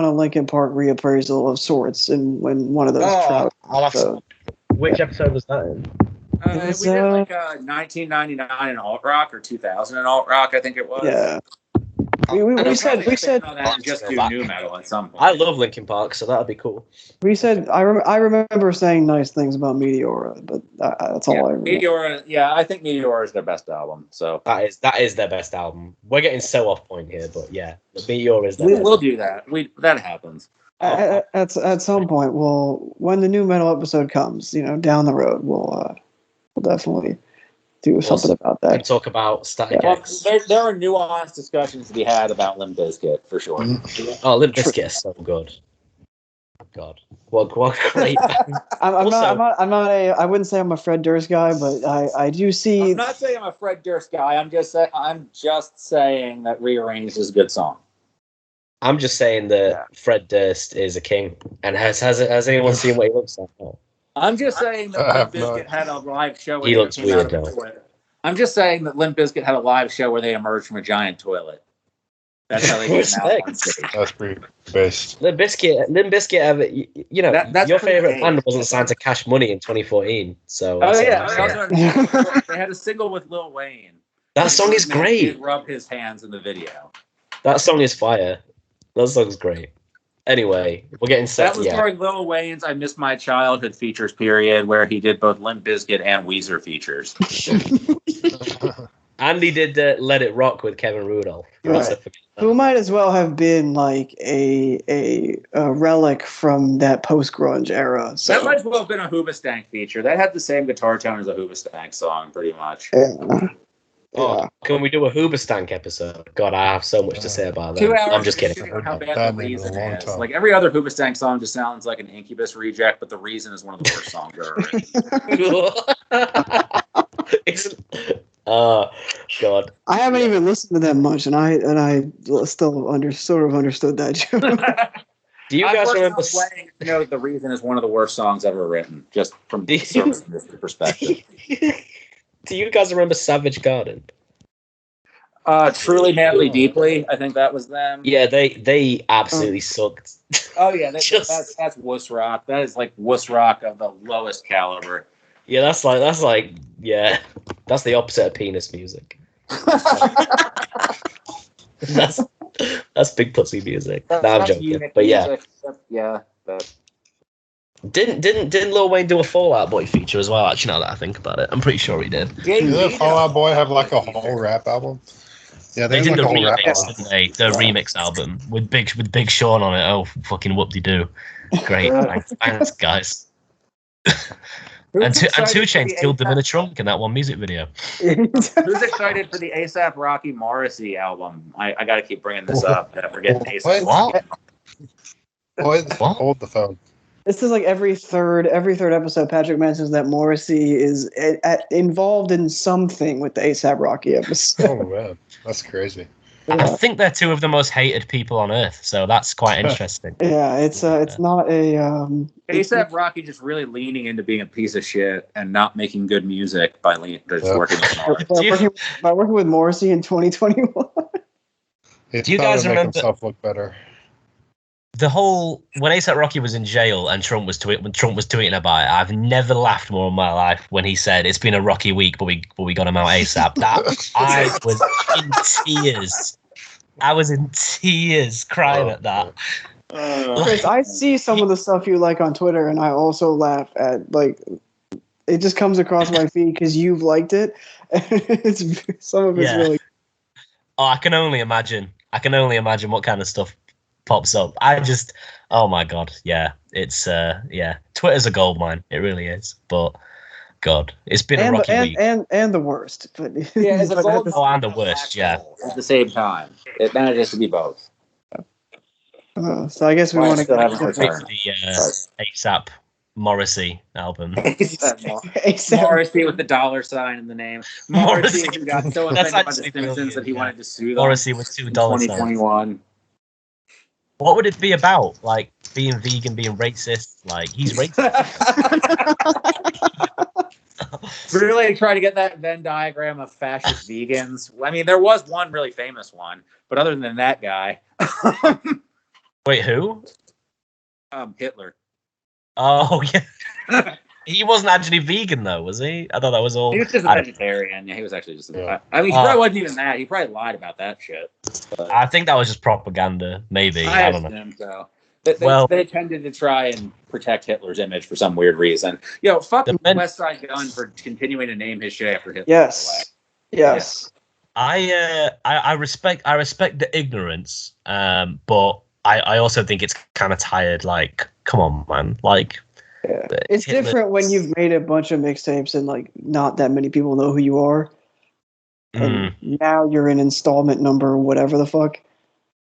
a Linkin Park reappraisal of sorts when one of those Trout. Which episode was that in? We did 1999 in alt rock or 2000 in alt rock, I think it was. Yeah. We said just do new metal at some point. I love Linkin Park, so that'd be cool. We said I remember saying nice things about Meteora, but that's all I remember. Meteora, I think Meteora is their best album. So that is their best album. We're getting so off point here, but yeah, Meteora is. We'll do that. That happens. At some point, when the new metal episode comes, down the road, we'll definitely do something about that. And talk about Static X. There are nuanced discussions to be had about Limp Bizkit, for sure. Oh, Limp Bizkit is so good. God, what great! I'm not I wouldn't say I'm a Fred Durst guy, but I do see. I'm not saying I'm a Fred Durst guy. I'm just saying that Rearranged is a good song. I'm just saying that Fred Durst is a king, and has anyone seen what he looks like? Oh. I'm just saying that Limp Bizkit had a live show where he looks weird though. I'm just saying that Limp Bizkit had a live show where they emerged from a giant toilet. That's how they did it on stage. That's pretty based. Limp Bizkit, you know, that's your favorite band wasn't signed to Cash Money in 2014, so. They had a single with Lil Wayne. That song is great. He rubbed his hands in the video. That song is fire. That song's great. Anyway, we're getting set. That was during Lil Wayne's "I Miss My Childhood" features period, where he did both Limp Bizkit and Weezer features. And he did "Let It Rock" with Kevin Rudolph. Right. Who might as well have been like a relic from that post grunge era. So. That might as well have been a Hoobastank feature. That had the same guitar tone as a Hoobastank song, pretty much. Yeah. Oh, can we do a Hoobastank episode? God, I have so much to say about that. 2 hours. I'm just kidding. How bad The Reason is. Like every other Hoobastank song just sounds like an Incubus reject, but The Reason is one of the worst songs ever written. God. I haven't even listened to that much, and I still sort of understood that joke. Do you guys remember? You know, The Reason is one of the worst songs ever written, just from the service industry perspective. Do you guys remember Savage Garden? Truly, Madly, Deeply. I think that was them. Yeah, they absolutely sucked. Oh yeah, that's wuss rock. That is like wuss rock of the lowest caliber. Yeah, that's like yeah, that's the opposite of penis music. that's big pussy music. I'm joking, but yeah, but. Didn't Lil Wayne do a Fall Out Boy feature as well? Actually, now that I think about it, I'm pretty sure he did. Did Fall Out Boy have like a whole rap album? Yeah, they did like the remix, didn't they? The remix album with Big Sean on it. Oh, fucking whoop-de-doo. Great. Thanks, guys. And 2 Chainz killed them in a trunk in that one music video. Who's excited for the A$AP Rocky Morrissey album? I got to keep bringing this up. I forget A$AP. What? Hold the phone. This is like every third episode, Patrick mentions that Morrissey is involved in something with the A$AP Rocky episode. Oh man, that's crazy. I think they're two of the most hated people on earth, so that's quite interesting. Yeah, it's not a A$AP Rocky just really leaning into being a piece of shit and not making good music by working with Morrissey in 2021. Do you guys remember himself look better? The whole when A$AP Rocky was in jail and Trump was tweeting about it, I've never laughed more in my life when he said it's been a rocky week, but we got him out ASAP. I was in tears. I was in tears crying at that. Chris, I see some of the stuff you like on Twitter, and I also laugh at like it just comes across my feed because you've liked it. Some of it's really. Oh, I can only imagine what kind of stuff pops up. Oh my god, yeah, it's Twitter's a goldmine. It really is. But God, it's been a rocky week, and the worst. But yeah, it's a gold and the worst. Yeah, at the same time, it manages to be both. So I guess we want to go to the A$AP Morrissey album. Morrissey with the $sign in the name. Morrissey who got so offended by the Simpsons that he wanted to sue them. Morrissey with $2 2021. What would it be about? Like being vegan, being racist? Like he's racist. Really try to get that Venn diagram of fascist vegans. I mean, there was one really famous one, but other than that guy. Wait, who? Hitler. Oh yeah. He wasn't actually vegan though, was he? I thought that was all. He was just a vegetarian. Yeah, he was actually just. I mean, he probably wasn't even that. He probably lied about that shit. But I think that was just propaganda. Maybe I don't know. So. They tended to try and protect Hitler's image for some weird reason. Fuck West Side Gun for continuing to name his shit after Hitler. Yes. I respect the ignorance, but I also think it's kind of tired. Like, come on, man. Like, it's different when you've made a bunch of mixtapes and like not that many people know who you are. And now you're in installment number whatever the fuck.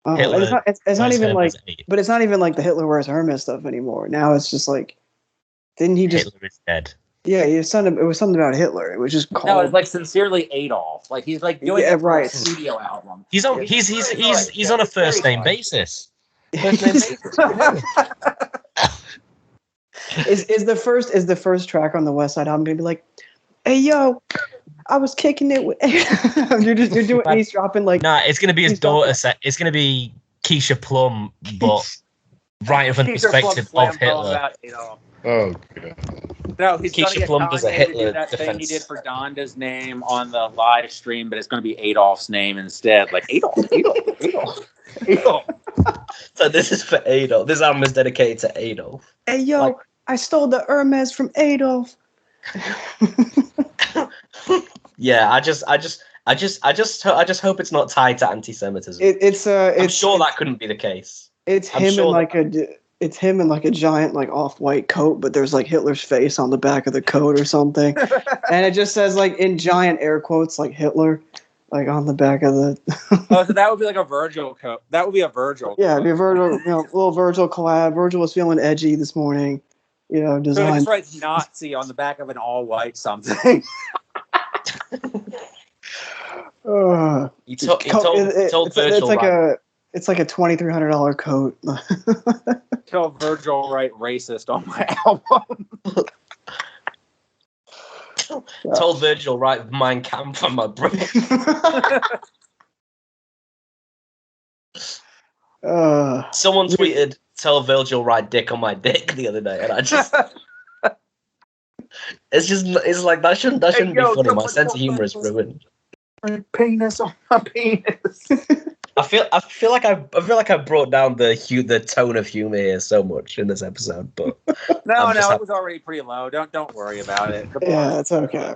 It's not even like, but it's not even like the Hitler wears Hermes stuff anymore. Now it's just like, didn't he just? Hitler is dead. Yeah, it was something about Hitler. It was just called. No, it's like Sincerely Adolf. Like he's like doing a studio album. He's on a first name basis. First name basis. Is the first track on the West Side album gonna be like, hey yo, I was kicking it with you're doing he's dropping like it's gonna be his daughter set. It's gonna be Keisha Plum, but right from the perspective of Hitler. Oh god. No, he's Keisha Plum does a Hitler that defense. thing he did for Donda's name on the live stream, but it's going to be Adolf's name instead. Like Adolf. So this is for Adolf. This album is dedicated to Adolf. Hey yo, I stole the Hermes from Adolf. Yeah, I just hope it's not tied to anti-Semitism. I'm sure that couldn't be the case. It's him in like a giant like off-white coat, but there's like Hitler's face on the back of the coat or something, and it just says like in giant air quotes like Hitler, like on the back of the. Oh, so that would be like a Virgil coat. That would be a Virgil. Yeah, it'd be a Virgil, little Virgil collab. Virgil was feeling edgy this morning, design. So it just writes Nazi on the back of an all-white something. He told Virgil. It's like a $2,300 coat. Tell Virgil write racist on my album. Told Virgil write Mein Kampf on my brick. Someone tweeted, "Tell Virgil write dick on my dick" the other day, and I just. It's like that shouldn't be funny. My sense of humor is ruined. Penis on my penis. I feel like I brought down the tone of humor here so much in this episode, but no, it was already pretty low. Don't worry about it. Yeah, it's okay.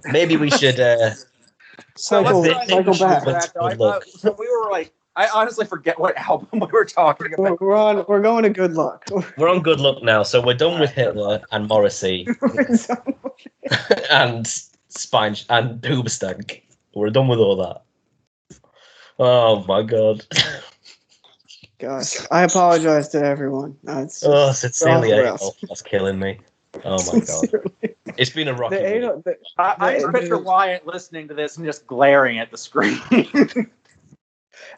Maybe we should cycle back. So we were like, I honestly forget what album we were talking about. We're going to Good Luck. We're on Good Luck now, so we're done with Hitler and Morrissey and Spine and Hoobastank. We're done with all that. Oh my god. Gosh, I apologize to everyone. Sincerely, Adolf, that's killing me. Oh my god. It's been a rocky week. I just picture Wyatt listening to this and just glaring at the screen.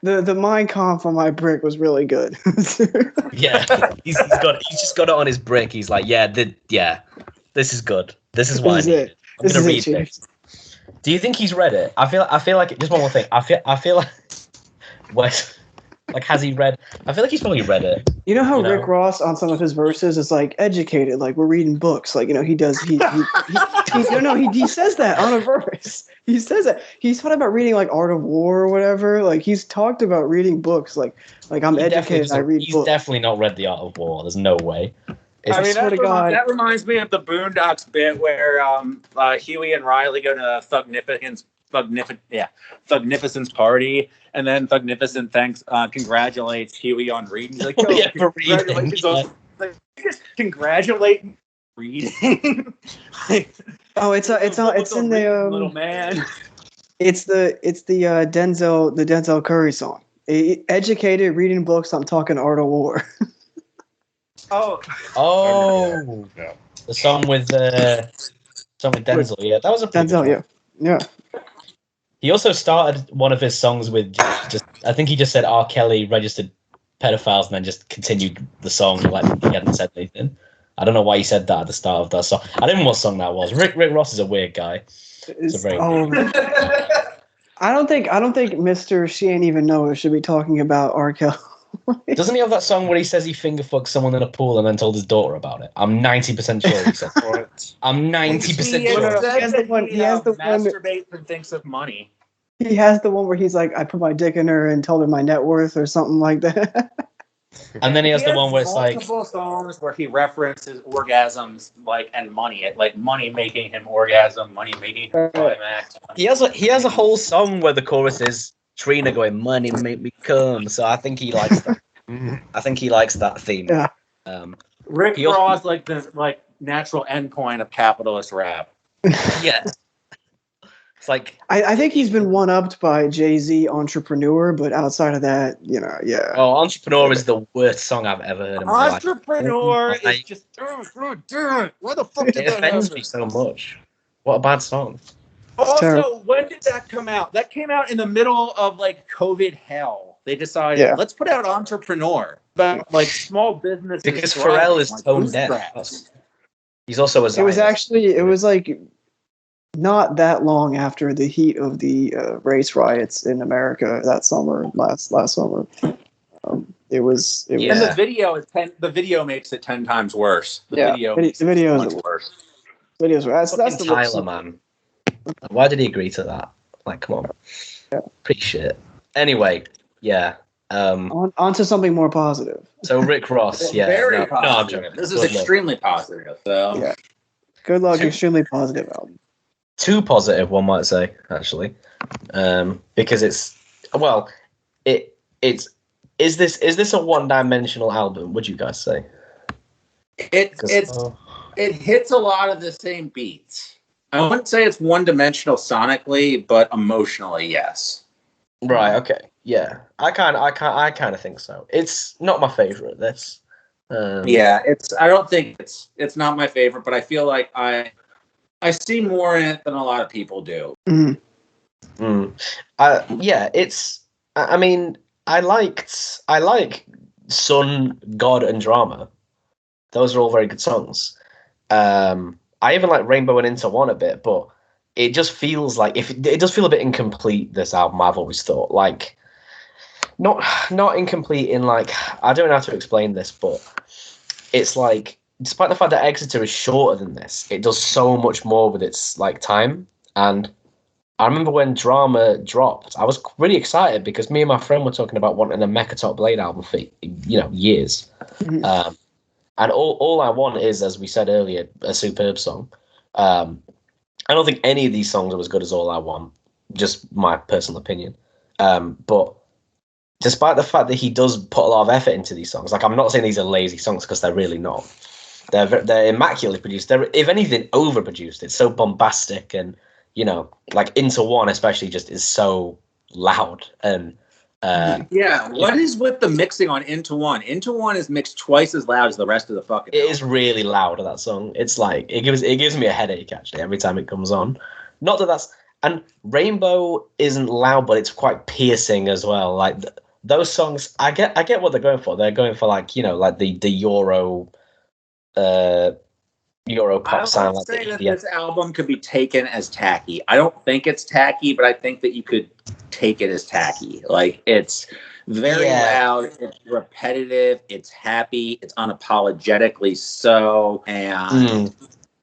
The Mein Kampf on my brick was really good. Yeah, he's just got it on his brick. He's like, this is good. This is what I need. I'm gonna read this. Do you think he's read it? I feel like just one more thing. I feel like Wes, like, has he read? I feel like he's probably read it. You know how Rick Ross on some of his verses is like educated, like we're reading books, like he does. He says that on a verse. He says that he's talking about reading like Art of War or whatever. Like he's talked about reading books, like I'm educated. I read books. He's definitely not read the Art of War. There's no way. That reminds me of the Boondocks bit where Huey and Riley go to Thugnificent's party, and then Thugnificent congratulates Huey on reading. He's like, for reading. Just congratulate reading. It's in the little man. It's the Denzel Curry song. Educated, reading books. I'm talking Art of War. Oh, yeah. The song with Denzel. Yeah, that was a Denzel. Yeah. He also started one of his songs with I think he just said R. Kelly registered pedophiles, and then just continued the song like he hadn't said anything. I don't know why he said that at the start of that song. I didn't know what song that was. Rick Ross is a weird guy. I don't think Mr. She Ain't Even Know It should be talking about R. Kelly. Doesn't he have that song where he says he finger fucked someone in a pool and then told his daughter about it? I'm 90% sure he said that. I'm 90% sure. He has the one. Masturbates and thinks of money. He has the one where he's like, I put my dick in her and told her my net worth or something like that. And then he has the one where it's like multiple songs where he references orgasms, like, and money, like money making him orgasm, money making him climax. He has a whole song where the chorus is Trina going, "Money make me come." So I think he likes that. I think he likes that theme. Yeah. Rick Ross like the natural endpoint of capitalist rap. Yeah. It's like I think he's been one-upped by Jay-Z Entrepreneur, but outside of that, yeah. Oh, Entrepreneur is the worst song I've ever heard in my life. Entrepreneur is just why the fuck did It that offends happen? me so much. What a bad song. Also, terrible. when did that come out? That came out in the middle of like COVID hell. They decided let's put out Entrepreneur about like small businesses. Because thriving, Pharrell is like tone deaf. He's also a Zionist. It was like not that long after the heat of the race riots in America that summer, last summer. It was. And the video the video makes it 10 times worse. The video is much worse. Videos were that's the Tyler, man. Why did he agree to that? Like, come on. Yeah. Pretty shit. Anyway, yeah. On to something more positive. So Rick Ross, yeah. Very positive. No, I'm joking. This is extremely positive. So yeah. Good luck. Extremely positive album. Too positive, one might say, actually, because it's is this a one-dimensional album? Would you guys say? It hits a lot of the same beats. I wouldn't say it's one-dimensional sonically, but emotionally, yes. Right. Okay. Yeah. I kind of think so. It's not my favorite. This. Yeah. I don't think it's not my favorite, but I feel like I see more in it than a lot of people do. Mm-hmm. Yeah. It's. I mean, I like Sun, God, and Drama. Those are all very good songs. I even like Rainbow and Into One a bit, but it just feels like it does feel a bit incomplete. This album, I've always thought, like not incomplete in like, I don't know how to explain this, but it's like, despite the fact that Exeter is shorter than this, it does so much more with its like time. And I remember when Drama dropped, I was really excited because me and my friend were talking about wanting a Mecha Top Blade album for years. Mm-hmm. And all I want is, as we said earlier, a superb song. I don't think any of these songs are as good as All I Want, just my personal opinion. But despite the fact that he does put a lot of effort into these songs, like, I'm not saying these are lazy songs because they're really not. They're immaculately produced. They're, if anything, overproduced. It's so bombastic, and like Into One especially just is so loud and. What is with the mixing on Into One? Into One is mixed twice as loud as the rest of the fucking album. It is really loud, that song. It's like it gives me a headache actually every time it comes on. Not that that's, and Rainbow isn't loud, but it's quite piercing as well. Like those songs, I get what they're going for. They're going for like like the Euro pop sound. I would say that this album could be taken as tacky. I don't think it's tacky, but I think that you could take it as tacky. Like, it's very loud, it's repetitive, it's happy, it's unapologetically so, and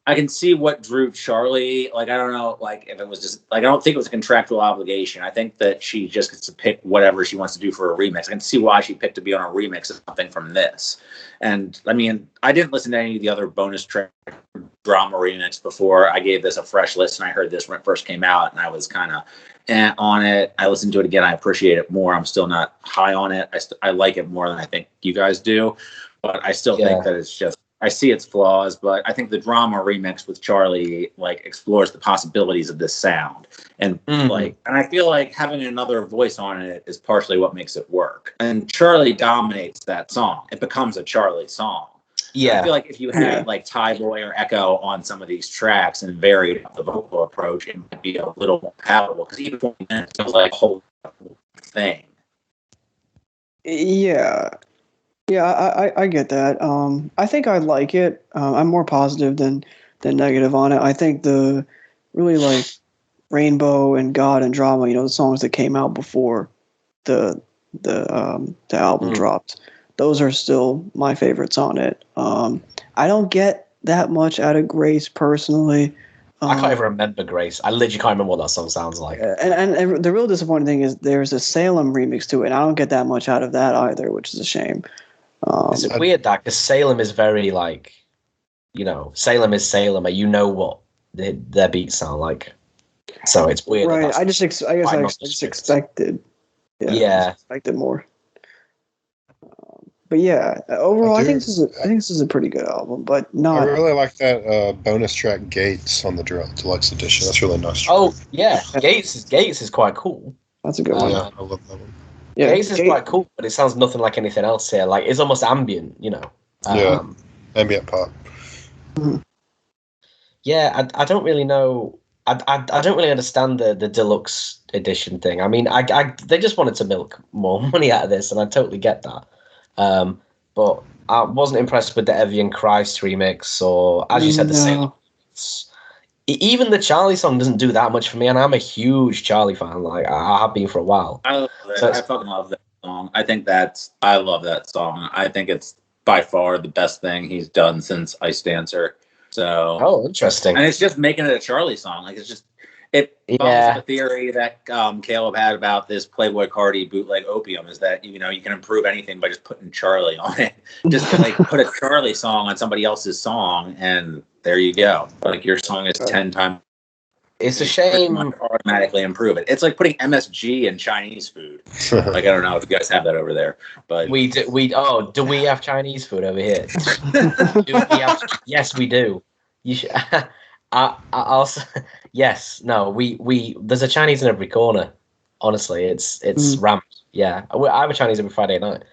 I can see what drew Charlie. Like, I don't know, like, if it was just, like, I don't think it was a contractual obligation. I think that she just gets to pick whatever she wants to do for a remix. I can see why she picked to be on a remix of something from this. And, I mean, I didn't listen to any of the other bonus track Drama remix before I gave this a fresh listen. I heard this when it first came out, and I was kind of on it. I listened to it again. I appreciate it more. I'm still not high on it. I like it more than I think you guys do. But I still think that it's just, I see its flaws, but I think the Drama remix with Charlie like explores the possibilities of this sound, and and I feel like having another voice on it is partially what makes it work. And Charlie dominates that song; it becomes a Charlie song. Yeah, I feel like if you had like Thaiboy or Echo on some of these tracks and varied the vocal approach, it might be a little more palatable. Because even 20 minutes was like a whole thing. Yeah. Yeah, I get that. I think I like it. I'm more positive than negative on it. I think the really like Rainbow and God and Drama, the songs that came out before the album dropped, those are still my favorites on it. I don't get that much out of Grace personally. I can't even remember Grace. I literally can't remember what that song sounds like. And the real disappointing thing is there's a Salem remix to it, and I don't get that much out of that either, which is a shame. It's weird that because Salem is very like, Salem is Salem, and what their beats sound like. So it's weird. Right. I just expected. Yeah. I expected more. But yeah, overall, I think this is a pretty good album, but not. I really like that bonus track Gates on the deluxe edition. That's really nice. Oh yeah, Gates is quite cool. That's a good one. Yeah, I love that one. Yeah, Gates is quite cool, but it sounds nothing like anything else here. Like it's almost ambient, you know. Ambient pop. Yeah, I don't really know. I don't really understand the deluxe edition thing. I mean, they just wanted to milk more money out of this, and I totally get that. But I wasn't impressed with the Evian Christ remix, or as you said, the Sailor. Even the Charlie song doesn't do that much for me, and I'm a huge Charlie fan. Like I have been for a while. I love it. So I fucking love that song. I love that song. I think it's by far the best thing he's done since Icedancer. So interesting. And it's just making it a Charlie song. Like it follows the theory that Caleb had about this Playboy Cardi bootleg opium is that you can improve anything by just putting Charlie on it. Just like put a Charlie song on somebody else's song, and there you go. Like your song is 10 times. It's a shame. Automatically improve it. It's like putting MSG in Chinese food. Like I don't know if you guys have that over there, but we do. Do we have Chinese food over here? Yes, we do. You should. I'll. Yes. No. We. There's a Chinese in every corner. Honestly, it's ramped. Yeah. I have a Chinese every Friday night.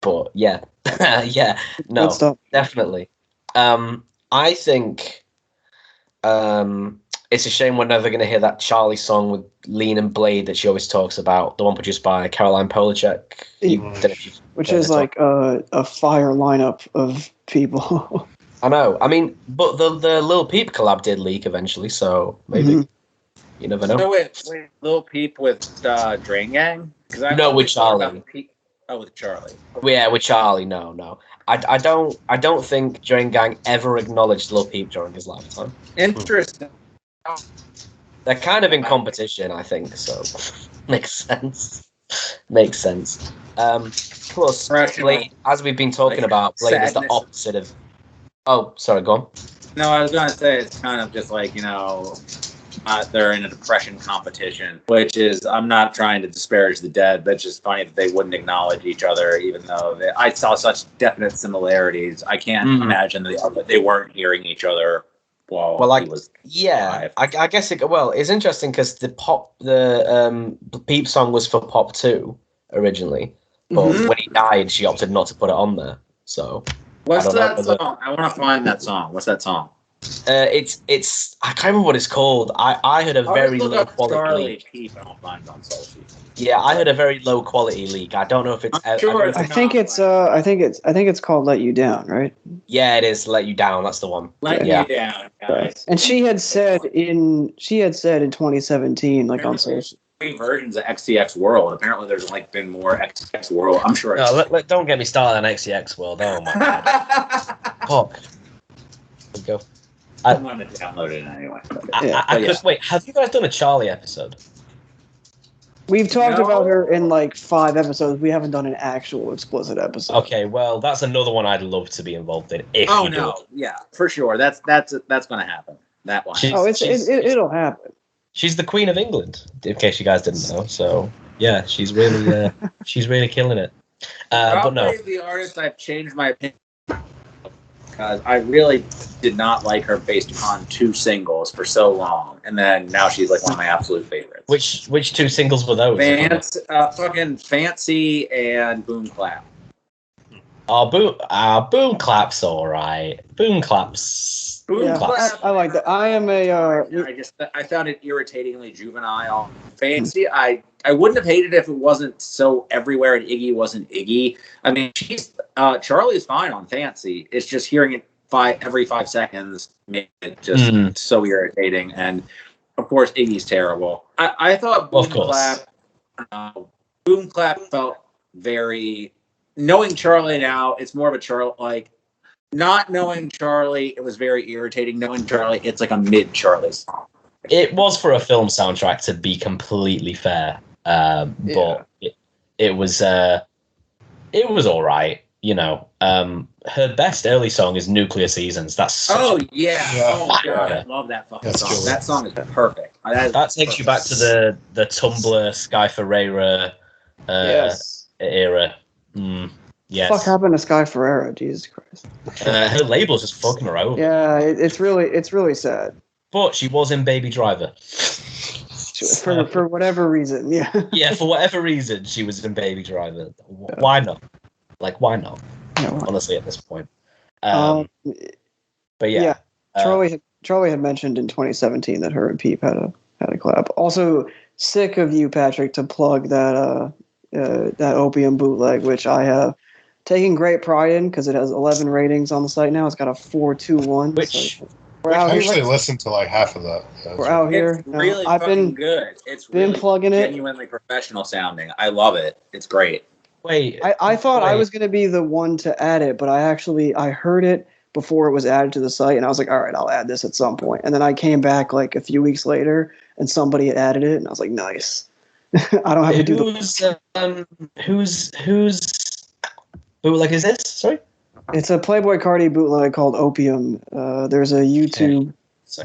But yeah, yeah. No. Definitely. I think. It's a shame we're never going to hear that Charlie song with Lean and Blade that she always talks about, the one produced by Caroline Polachek. Which is like a fire lineup of people. I know. I mean, but the Lil Peep collab did leak eventually, so maybe. You never know. So wait, Lil Peep with Drain Gang? No, with Charlie. With Charlie. Yeah, with Charlie. No. I don't think Drain Gang ever acknowledged Lil Peep during his lifetime. Interesting. They're kind of in competition, I think. So makes sense. Plus, Blade, as we've been talking about, Blade is the opposite of. Oh, sorry. Go on. No, I was going to say it's kind of just like they're in a depression competition, which is, I'm not trying to disparage the dead, but it's just funny that they wouldn't acknowledge each other, even though I saw such definite similarities. I can't imagine that they weren't hearing each other while he was alive. I guess it's interesting because the Peep song was for Pop 2 originally, but when he died, she opted not to put it on there. So what's that song? I want to find that song. What's that song? It's I can't remember what it's called. I heard a very low quality leak. Yeah, I heard a very low quality leak. I don't know if it's. I think it's called "Let You Down," right? Yeah, it is "Let You Down." That's the one. Let You Down, guys. And she had said in 2017, like on social. Versions of XCX World. Apparently, there's been more XCX World. I'm sure. No, don't get me started on XCX World. Oh my god. Fuck. Go. I'm going to download it anyway. Wait, have you guys done a Charlie episode? We've talked about her in 5 episodes. We haven't done an actual explicit episode. Okay, well, that's another one I'd love to be involved in. Yeah, for sure. That's going to happen. That one. It'll happen. She's the Queen of England, in case you guys didn't know. So yeah, she's really killing it. But no, the artist I've changed my opinion. Because I really did not like her based upon 2 singles for so long, and then now she's one of my absolute favorites. Which 2 singles were those? Fucking Fancy and Boom Clap. Boom Clap's all right. Boom Clap's. Clap. I like that. I am I found it irritatingly juvenile. Fancy, I wouldn't have hated it if it wasn't so everywhere and Iggy wasn't Iggy. I mean, Charlie's fine on Fancy. It's just hearing it every 5 seconds made it just so irritating. And of course, Iggy's terrible. I thought Boom Clap felt very. Knowing Charlie now, it's more of a Charlie Not knowing Charlie, it was very irritating. Knowing Charlie, it's like a mid-Charlie song. It was for a film soundtrack, to be completely fair, but it was all right. Her best early song is "Nuclear Seasons." That's God, I love that fucking song. True. That song is perfect. That takes you back to the Tumblr Sky Ferreira era. Yes. Fuck happened to Sky Ferreira? Jesus Christ. Her label's just fucking her over. Yeah, it's really sad. But she was in Baby Driver. For whatever reason, yeah. Yeah, for whatever reason, she was in Baby Driver. Why not? Like, why not? Yeah, honestly, at this point. But yeah. Charlie had mentioned in 2017 that her and Peep had a collab. Also, sick of you, Patrick, to plug that Opium bootleg, which I have taken great pride in because it has 11 ratings on the site now. It's got a 4.21. Which I actually listened to like half of that. We're out here. It's really I've been good. It's been really plugging it. Genuinely professional sounding. I love it. It's great. Wait, I thought I was going to be the one to add it, but I heard it before it was added to the site, and I was like, all right, I'll add this at some point. And then I came back like a few weeks later, and somebody had added it, and I was like, nice. I don't have to do whose bootleg is this? Sorry? It's a Playboy Cardi bootleg called Opium. There's a YouTube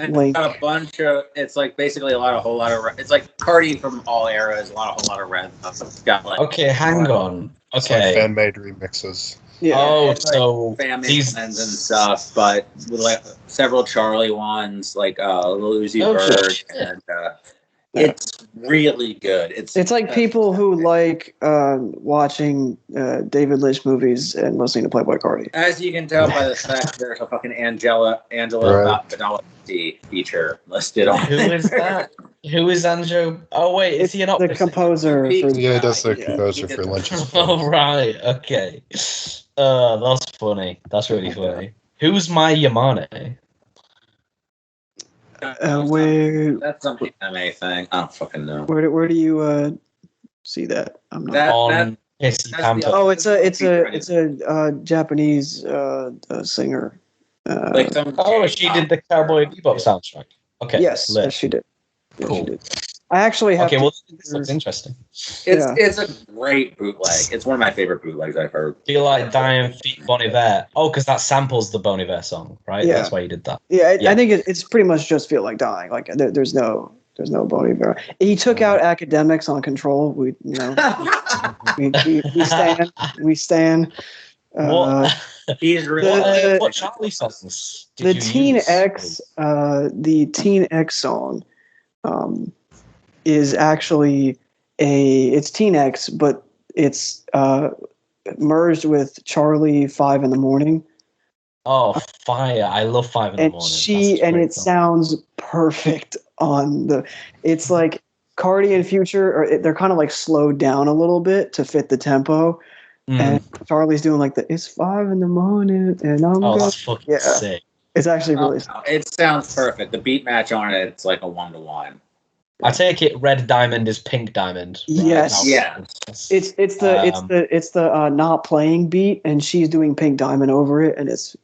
link. It's got a bunch of. It's like basically a whole lot of. It's like Cardi from all eras. A whole lot of red. It's got like. Okay, hang on. Okay. Like fan-made remixes. Yeah. Oh, it's like so these and stuff, but with like several Charlie ones, like Lil Uzi Vert, and it's really good. It's like people who like watching David Lynch movies and listening to Playboy Cardi. As you can tell by the fact there's a fucking Angela Vanellope feature listed on. Who is that? Who is Anjo? Oh wait, is he an the composer? Yeah, that's the composer for Lynch's. Oh right, okay. That's funny. That's really funny. Who's my Yamane? Where? That's some anime thing. I don't fucking know. Where do you see that? I'm not on it's a Japanese singer. She did the Cowboy Bebop soundtrack. Okay. Yes, she did. Yes, cool. She did. I actually have. Okay, well, this looks interesting. It's a great bootleg. It's one of my favorite bootlegs I've heard. Do you like Dying Feet Bon Iver? Oh, because that samples the Bon Iver song, right? Yeah. That's why you did that. Yeah, I think it's pretty much just Feel Like Dying. Like there's no Bon Iver. He took out academics on Control. We stand. What? He's really what Charlie songs? The Teen X song is actually it's Teen X, but it's merged with Charlie 5 in the Morning. Oh, fire! I love 5 in the Morning. And it sounds perfect on the. It's like Cardi and Future, they're kind of like slowed down a little bit to fit the tempo. And Charlie's doing like it's 5 in the morning, and I'm that's fucking sick. It's actually really. It sounds perfect. The beat match on it, it's like a 1-to-1. I take it Red Diamond is Pink Diamond. Right? Yes. Yeah. It's the not playing beat, and she's doing Pink Diamond over it, and it's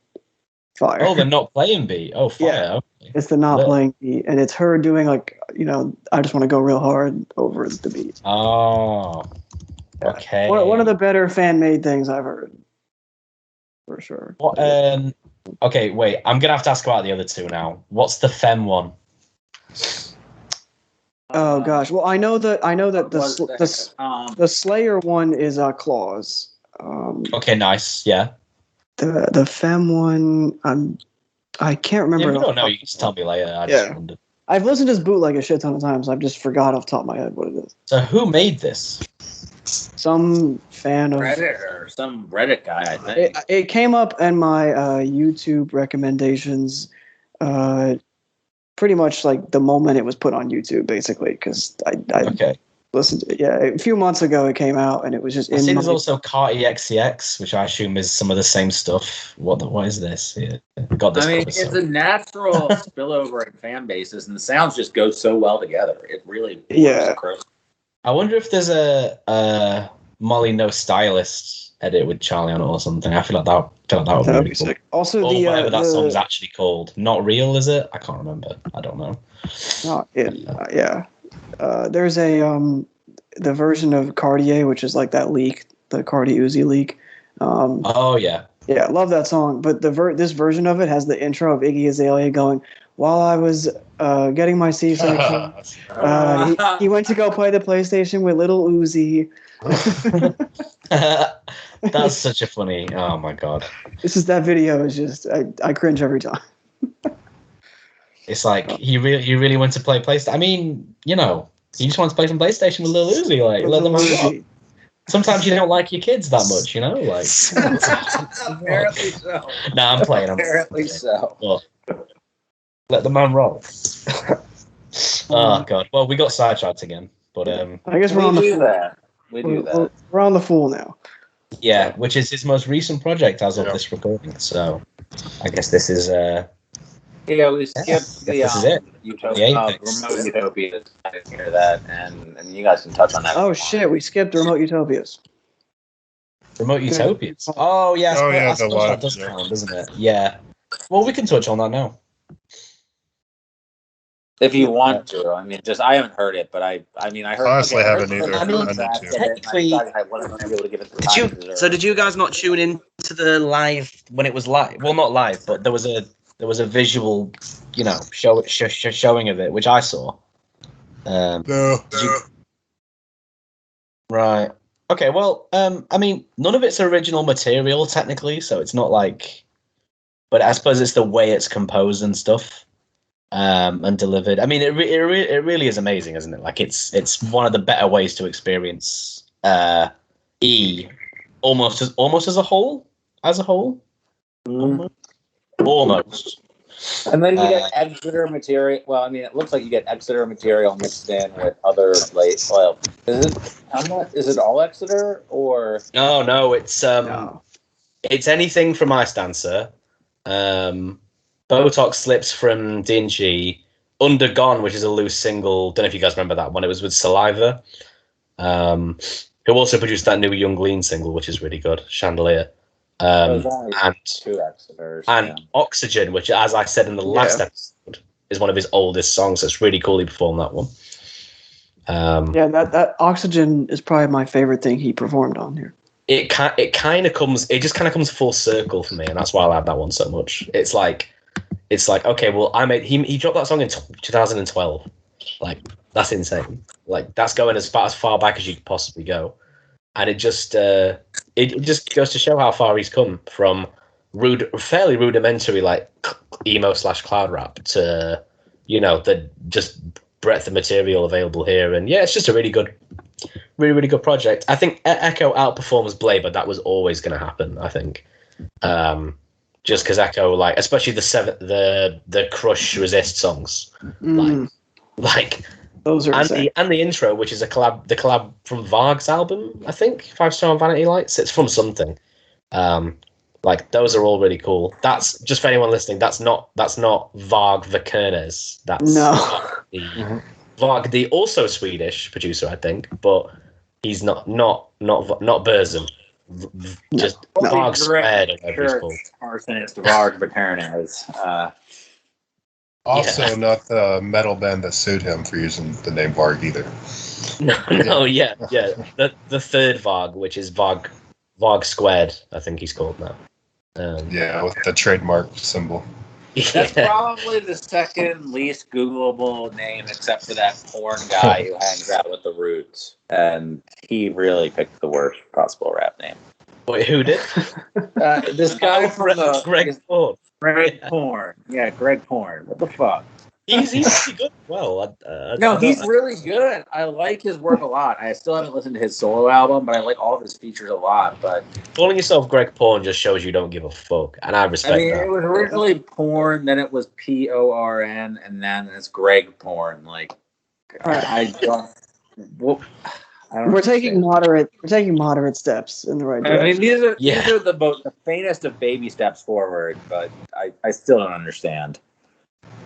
fire. Oh, the not playing beat. Oh, fire. Yeah. Okay. It's the not playing beat, and it's her doing like I just want to go real hard over the beat. Oh. Okay. One of the better fan-made things I've heard, for sure. What? Okay, wait. I'm gonna have to ask about the other two now. What's the Femme one? Oh gosh. Well, I know that the Slayer one is Claws. Okay, nice. Yeah. The Femme one, I can't remember. If you don't know, you can just tell me later. I just wondered. I've listened to this bootleg a shit ton of times. I've just forgot off the top of my head what it is. So who made this? Some fan of Reddit or some Reddit guy, I think. It came up in my YouTube recommendations, pretty much like the moment it was put on YouTube, basically, because I listened to it. Yeah, a few months ago it came out, and it was just. There's also Carti XCX, which I assume is some of the same stuff. What is this? Yeah, got this. It's a natural spillover in fan bases, and the sounds just go so well together. It really works. I wonder if there's a Molly No Stylist edit with Charlie on it or something. I feel like that would be really cool. Sick. Also, whatever that song's actually called. Not Real, is it? I can't remember. I don't know. Yeah. There's the version of Cartier, which is like that leak, the Cardi Uzi leak. Yeah, I love that song. But this version of it has the intro of Iggy Azalea going, "While I was getting my C-section, he went to go play the PlayStation with Little Uzi." That's such a funny. Oh my god! That video is just I cringe every time. It's like he really went to play PlayStation. I mean, you know, he just wants to play some PlayStation with Lil Uzi. Like, let them rock. Sometimes you don't like your kids that much, you know. Like, apparently so. No, I'm playing. Apparently so. But let the man roll. Oh god. Well, we got sidetracked again, but I guess we're on the fool. We do that. We're on the fool now. Yeah, which is his most recent project as of this recording. So, I guess this is. Yeah, we skipped the this is it. remote Utopias. I didn't hear that, and you guys can touch on that. Oh shit, we skipped remote Utopias. Remote Utopias. Oh yeah, I suppose that does count, doesn't it? Yeah. Well, we can touch on that now. If you want to, I mean, I haven't heard it, but I mean, I heard. Honestly, haven't either. I mean, technically, did you guys not tune in to the live when it was live? Well, not live, but there was a visual, you know, showing of it, which I saw. No. Right. Okay. Well, I mean, none of it's original material technically, so it's not like. But I suppose it's the way it's composed and stuff. And delivered. I mean, it really is amazing, isn't it? Like it's one of the better ways to experience E almost as a whole. Almost. And then you get Exeter material. Well, I mean, it looks like you get Exeter material mixed in with other is it all Exeter or? No, it's it's anything from Icedancer. Botox Slips from Dingy, Undergone, which is a loose single. Don't know if you guys remember that one. It was with Saliva, who also produced that new Young Lean single, which is really good, Chandelier. And Oxygen, which, as I said in the last episode, is one of his oldest songs. So it's really cool he performed that one. That Oxygen is probably my favorite thing he performed on here. It just kind of comes full circle for me, and that's why I like that one so much. It's like okay, well, he dropped that song in 2012. Like, that's insane. Like, that's going as far back as you could possibly go, and it just goes to show how far he's come from fairly rudimentary like emo / cloud rap to, you know, the just breadth of material available here. And yeah, it's just a really good project. I think Echo outperforms Bladee, but that was always going to happen, I think. Just because Echo, like, especially the Crush Resist songs, like those are and the intro, which is the collab from Varg's album, I think, 5 Star on Vanity Lights. It's from something. Like, those are all really cool. That's just for anyone listening. That's not Varg Vikernes. That's Varg, the also Swedish producer, I think, but he's not Burzum. Just Varg squared or whatever he's called. Arsonist Varg Vikernes. Also, not the metal band that sued him for using the name Varg either. No, yeah. The third Varg, which is Varg squared, I think he's called now. With the trademark symbol. That's probably the second least Googleable name, except for that porn guy who hangs out with the Roots, and he really picked the worst possible rap name. Wait, who did? This guy from the Greg Porn. Greg Porn. Yeah, Greg Porn. What the fuck? He's pretty good. Well, he's really good. I like his work a lot. I still haven't listened to his solo album, but I like all of his features a lot. But calling yourself Greg Porn just shows you don't give a fuck, and I respect that. It was originally Porn, then it was PORN, and then it's Greg Porn. Like, I don't. We're taking moderate steps in the right direction. I mean, these are the faintest of baby steps forward, but I still don't understand.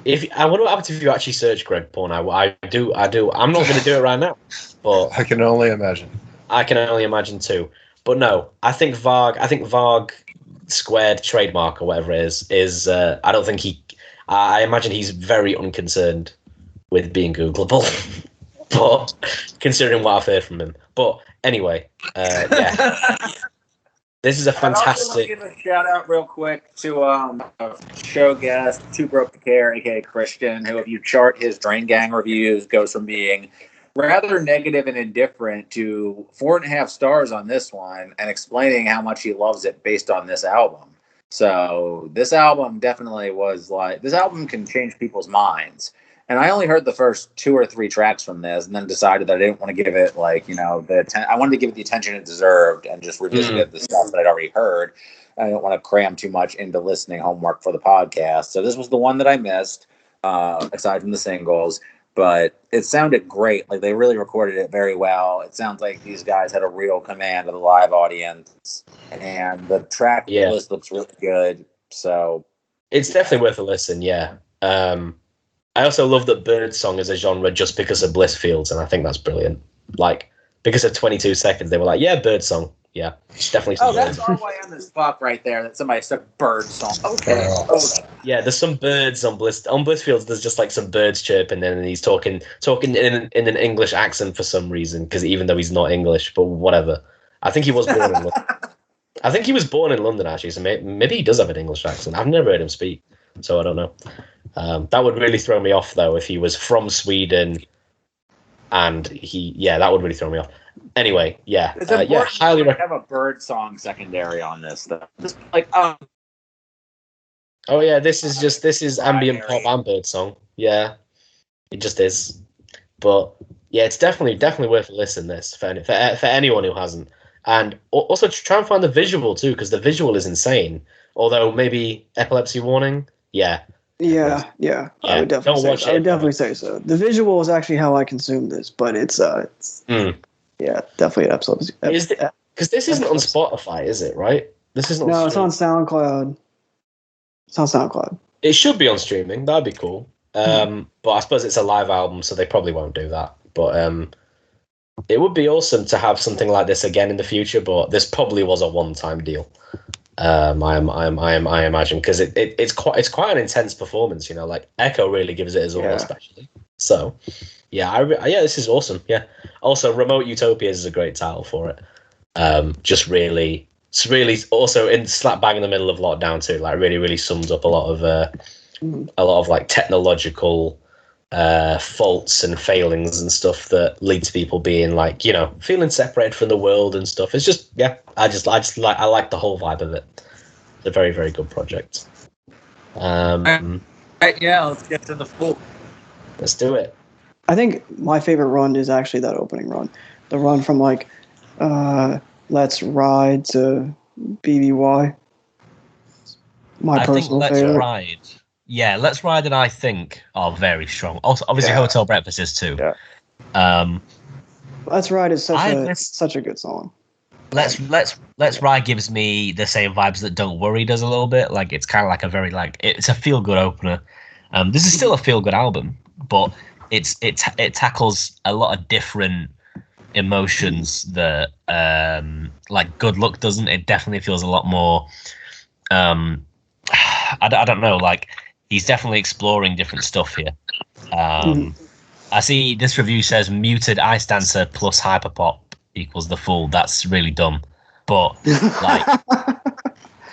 I wonder what happens if you actually search Greg Porn. I do. I'm not going to do it right now, but I can only imagine. I can only imagine too. But no, I think Varg squared trademark or whatever it is. I don't think I imagine he's very unconcerned with being Googleable. But considering what I've heard from him. But anyway, this is a fantastic. I want to give a shout out real quick to a show guest, Too Broke to Care, aka Christian, who, if you chart his Drain Gang reviews, goes from being rather negative and indifferent to 4.5 stars on this one and explaining how much he loves it based on this album. So this album definitely was like, this album can change people's minds. And I only heard the first 2 or 3 tracks from this and then decided that I didn't want to give it like, you know, I wanted to give it the attention it deserved and just revisit the stuff that I'd already heard. I don't want to cram too much into listening homework for the podcast. So this was the one that I missed, aside from the singles. But it sounded great. Like, they really recorded it very well. It sounds like these guys had a real command of the live audience. And the track list looks really good. So it's definitely worth a listen, yeah. I also love that birdsong is a genre just because of Blissfields, and I think that's brilliant. Like, because of 22 seconds, they were like, yeah, birdsong. Yeah, definitely. That's RYM as fuck right there. That somebody said birdsong. Okay. Yeah, there's some birds on Blissfields. There's just like some birds chirping, and he's talking in an English accent for some reason. Because even though he's not English, but whatever. I think he was born in London. I think he was born in London actually. So maybe he does have an English accent. I've never heard him speak, so I don't know. That would really throw me off though if he was from Sweden, and that would really throw me off. Anyway, it's important highly have a bird song secondary on this though. Just like oh yeah, this is ambient pop and bird song. Yeah, it just is. But yeah, it's definitely worth a listen. This for anyone who hasn't, and also try and find the visual too, because the visual is insane. Although maybe epilepsy warning. Yeah. Yeah. I would definitely say so. The visual is actually how I consume this, but it's definitely an episode. Because this isn't on Spotify, is it? Right? This isn't. No, it's on SoundCloud. It should be on streaming. That'd be cool. But I suppose it's a live album, so they probably won't do that. But it would be awesome to have something like this again in the future. But this probably was a one-time deal. I imagine, because it's quite an intense performance, you know. Like Echo really gives it his all, especially. So, this is awesome. Yeah. Also, Remote Utopias is a great title for it. It's really also in slap bang in the middle of lockdown too. Like really sums up a lot of like technological faults and failings and stuff that lead to people being like, you know, feeling separated from the world and stuff. It's just I like the whole vibe of it. It's a very, very good project. Let's get to the full. Let's do it. I think my favorite run is actually that opening run. The run from like Let's Ride to BBY. My personal favorite. Let's Ride. Yeah, Let's Ride and I think are very strong. Also, obviously, Hotel Breakfast is too. Yeah. Let's Ride is such a good song. Let's Ride gives me the same vibes that Don't Worry does a little bit. Like, it's kind of like a very it's a feel good opener. This is still a feel good album, but it tackles a lot of different emotions that like Good Luck doesn't. It definitely feels a lot more. I don't know, like. He's definitely exploring different stuff here. I see this review says muted Icedancer plus hyperpop equals the Fool. That's really dumb. But, like,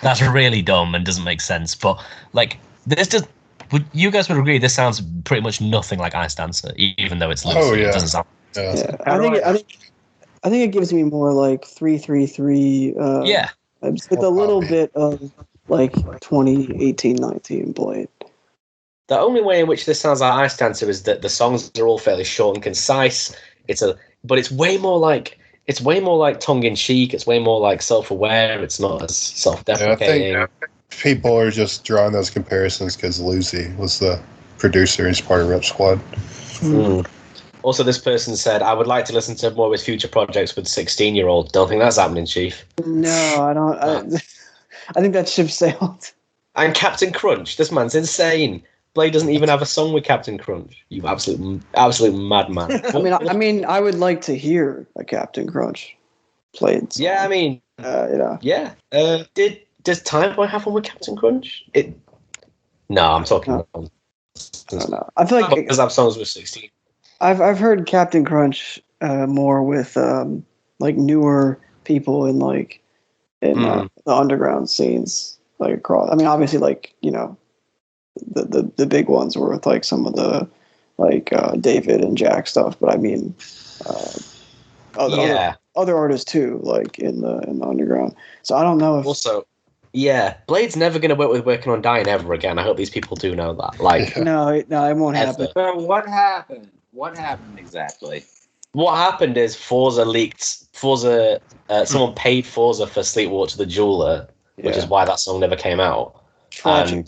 that's really dumb and doesn't make sense. But, like, you guys would agree this sounds pretty much nothing like Icedancer, even though it's loose. Oh, yeah. It doesn't sound. I think it gives me more like 333. With a little bit of like 2018-19 Blade. The only way in which this sounds like Icedancer is that the songs are all fairly short and concise. But it's way more like tongue in cheek. It's way more like self-aware. It's not as self-deprecating. I think people are just drawing those comparisons because Lucy was the producer and he's part of Rep Squad. Also, this person said, I would like to listen to more of his future projects with 16-year-old. Don't think that's happening, Chief. No, I don't. I think that ship sailed. And Captain Crunch. This man's insane. Blade doesn't even have a song with Captain Crunch. You absolute madman. I mean, I would like to hear a Captain Crunch played. Song. Yeah, I mean, yeah. Does Thaiboy have one with Captain Crunch? No, I'm talking about. I don't know. I feel like because have songs with 16. I've heard Captain Crunch more with like newer people in the underground scenes, like across. I mean, obviously, like, you know, the big ones were with like some of the like David and Jack stuff, but I mean, other artists too, like in the underground. So I don't know if also. Yeah, Blade's never going to working on Dying ever again. I hope these people do know that. Like, no, it won't happen. So what happened? What happened exactly? What happened is Forza leaked. Someone paid Forza for Sleepwalk to the Jeweler, which is why that song never came out. Tragic.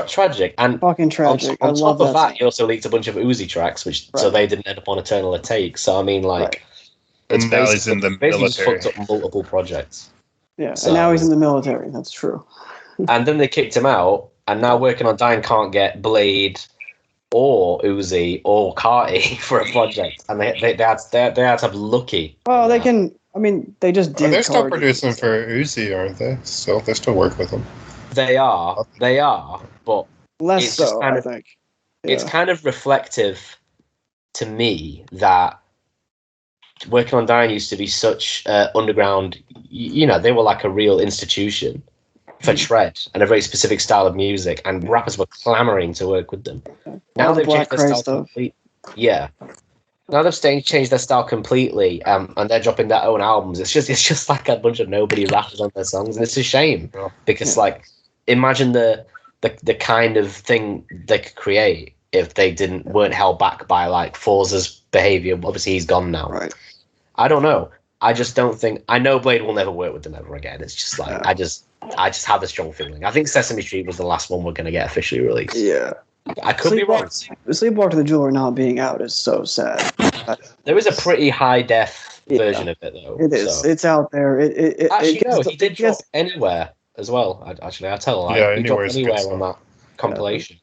Tragic. And fucking tragic. On I love top of that, song. he also leaked a bunch of Uzi tracks, so they didn't end up on Eternal Take. So I mean, like, it's and now he's in the basically just military. fucked up multiple projects. Yeah, So, and now he's in the military. That's true. And then they kicked him out, and now working on Dying can't get Blade or Uzi or Carti for a project, and they had to have Lucky. Well, they can. I mean, they just did. They're still Cardi. producing for Uzi, aren't they? They still work with him. They are, but Less it's just so, kind I of- think. it's Yeah. kind of reflective to me that working on Dying used to be such underground. They were like a real institution for Tread and a very specific style of music, and rappers were clamoring to work with them. Now All the they've Black changed their Cray style stuff. completely. Yeah. Now they've changed their style completely, and they're dropping their own albums. It's just like a bunch of nobody rappers on their songs, and it's a shame because like imagine the kind of thing they could create if they weren't held back by like Forza's behavior. Obviously, he's gone now. Right. I don't know. I just don't think. I know Blade will never work with them ever again. It's just like I just have a strong feeling. I think Sesame Street was the last one we're going to get officially released. Yeah. I could be wrong. Sleepwalk to the Jeweler not being out is so sad. There is a pretty high def version of it though. It is. So. It's out there. Actually, no, he did drop Anywhere as well. Actually, I tell a lie. Yeah, he dropped Anywhere's a good Anywhere song. on that compilation.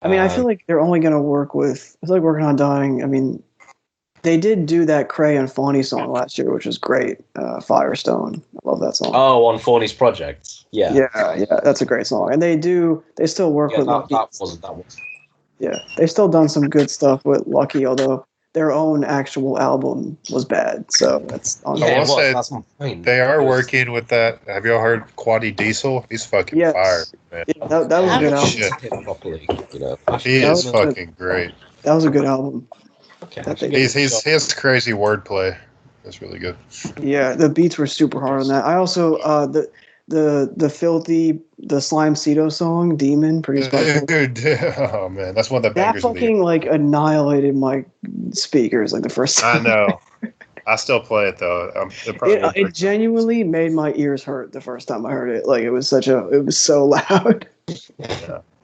I mean, I feel like they're only going to work with. I feel like working on Dying. I mean, they did do that Cray and Fawny song last year, which was great. Firestone. I love that song. Oh, on Fawny's project. Yeah. Yeah, that's a great song. And they still work with Lucky. That was. Yeah, they've still done some good stuff with Lucky, although their own actual album was bad. So that's on Yeah, I will say that's my point. they are working with that. Have y'all heard Quaddy Diesel? He's fucking Yes. fire, man. Yeah, that was a good album. Shit. Properly, He That is was fucking great. That was a good album. Okay. That they- His crazy wordplay is really good. Yeah, the beats were super hard on that. I also the filthy Slime Cedo song Demon produced by Dude, oh man, that's one of the that bangers of the year. fucking like annihilated my speakers like the first I time. know. I still play it though. It genuinely made my ears hurt the first time I heard it. Like it was so loud.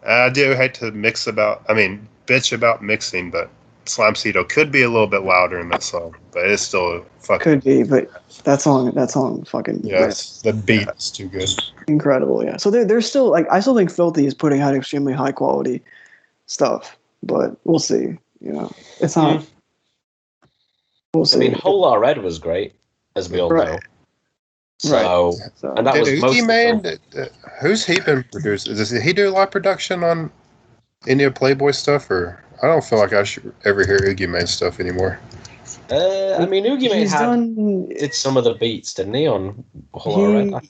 I do hate to bitch about mixing, but Slime Cedo could be a little bit louder in that song, but it's still fucking. Could be, but that song fucking Yes, the beat is too good. incredible. Yeah. So they're still like I still think Filthy is putting out extremely high quality stuff, but we'll see. It's not. We'll see. I mean, Whole Lot of Red was great, as we all know. So, So, and that was Did mostly Oogie Man? Who's he been producing? Does he do live production on any of Playboy stuff, or I don't feel like I should ever hear Oogie Man stuff anymore. I mean, Oogie Man did some of the beats, didn't he? On Whole Lot of Red.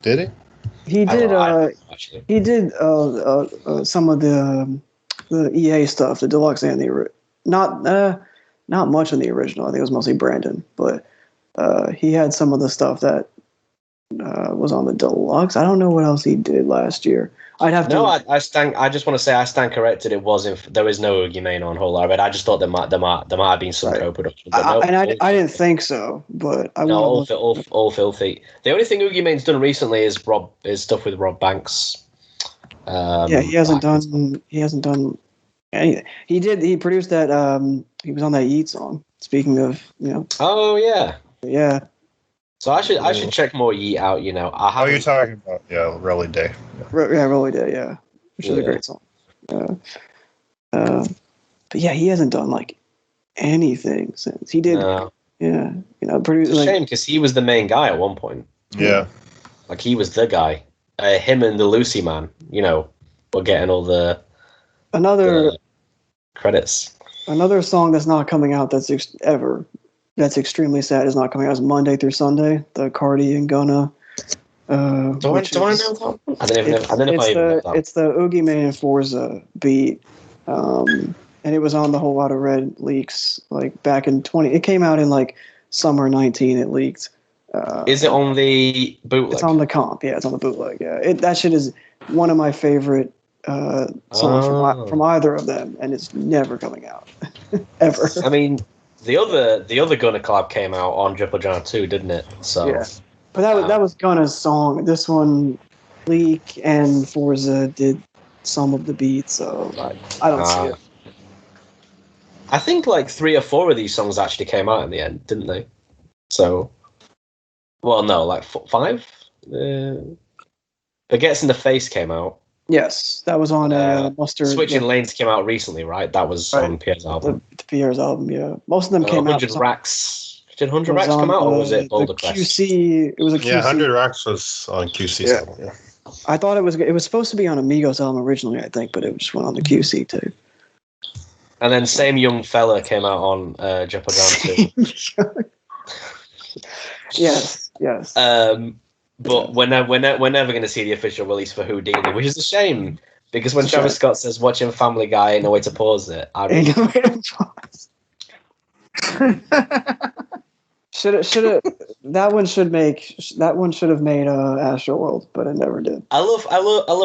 Did he? He did. Actually. He did some of the EA stuff, the deluxe and the not much in the original. I think it was mostly Brandon, but he had some of the stuff that was on the deluxe. I don't know what else he did last year. I'd have to. No, I stand. I just want to say I stand corrected. It wasn't. There is no Oogie Man on Whole Lot of Red. I just thought there might have been some co-production. I didn't think so, but I all filthy. The only thing Oogie Mane's done recently is stuff with Rob Banks. He hasn't done anything. He produced that. He was on that Yeet song. Speaking of, Oh yeah. Yeah. So I should check more Yeet out. You're talking about Rolly Day. Yeah, Rolly Day. Yeah, which is a great song. But yeah, he hasn't done like anything since he did. Yeah, produce. It's a shame because he was the main guy at one point. Yeah. Like he was the guy. Him and the Lucy Man, were getting all the credits. Another song that's not coming out that's extremely sad is not coming out. It's Monday through Sunday. The Cardi and Gunna. Do I know that one? I don't know if I even know that. It's the Oogie Man and Forza beat. and it was on the Whole Lot of Red leaks like back in 20. It came out in like summer 19. It leaked. Is it on the bootleg? It's on the comp. Yeah, it's on the bootleg. Yeah, that shit is one of my favorite songs from either of them, and it's never coming out ever. I mean, the other Gunna collab came out on Triple John 2, didn't it? So, yeah. But that was Gunna's song. This one, Leak and Forza did some of the beats, so I don't see it. I think like 3 or 4 of these songs actually came out in the end, didn't they? So, well, no, like 5. It Gets in the Face came out. Yes, that was on Mustard. Switching Lanes came out recently, right? That was on Pierre's album. Pierre's album, yeah. Most of them came 100 out. Racks. Did 100 Racks come out, or was it Boulder Crest? QC. It was a QC. Yeah, 100 Racks was on QC's album. Yeah. I thought it was supposed to be on Amigos album originally, I think, but it just went on the QC too. And then Same Young Fella came out on Jeopardy 2. Yes. But we're never going to see the official release for Houdini, which is a shame, because when Travis Scott says watching Family Guy ain't no way to pause it, Ain't no way to pause. That one should have made Astroworld, but it never did. I love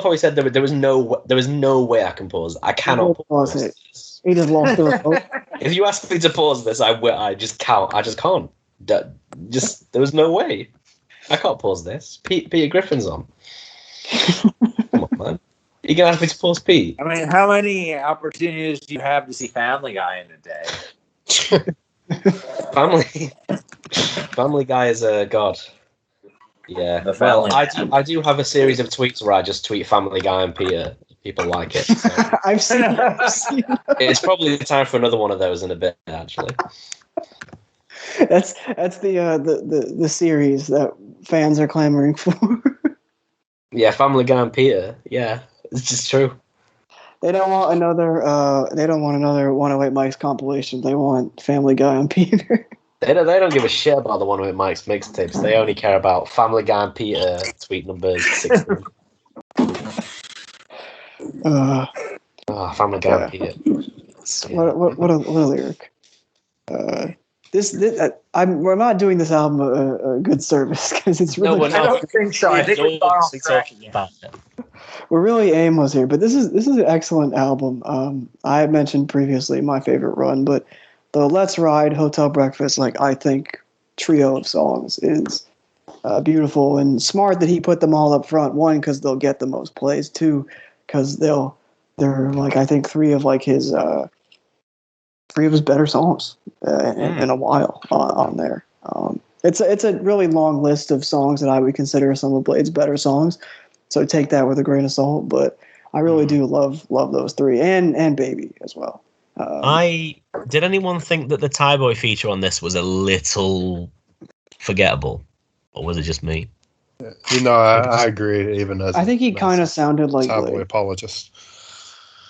how he said there was no way I can pause. I cannot pause it. He just lost the remote. If you ask me to pause this, I just can't. I just can't. There was no way. I can't pause this. Peter Griffin's on. Come on, man. You're gonna ask me to pause Pete? I mean, how many opportunities do you have to see Family Guy in a day? Family Guy is a god. Yeah. Well, I do have a series of tweets where I just tweet Family Guy and Peter. People like it. So. I've seen it. It's probably time for another one of those in a bit, actually. That's the series that fans are clamoring for. Yeah, Family Guy and Peter. Yeah, it's just true. They don't want another 108 Mike's compilation. They want Family Guy and Peter. They don't give a shit about the 108 Mike's mixtapes. They only care about Family Guy and Peter tweet numbers 16. Family Guy and Peter. Yeah. What a lyric. We're not doing this album a good service because it's really. No, we're not. I don't think so. I think we're talking about it. We're really aimless here, but this is an excellent album. I had mentioned previously my favorite run, but the Let's Ride, Hotel Breakfast, I think trio of songs is beautiful and smart that he put them all up front. One, because they'll get the most plays. Two, because they're I think three of his better songs in a while on there. It's a really long list of songs that I would consider some of Blade's better songs. So take that with a grain of salt, but I really do love those three and Baby as well. Did anyone think that the Thaiboy feature on this was a little forgettable, or was it just me? I agree. Even as I think he kind of sounded like Thaiboy apologist.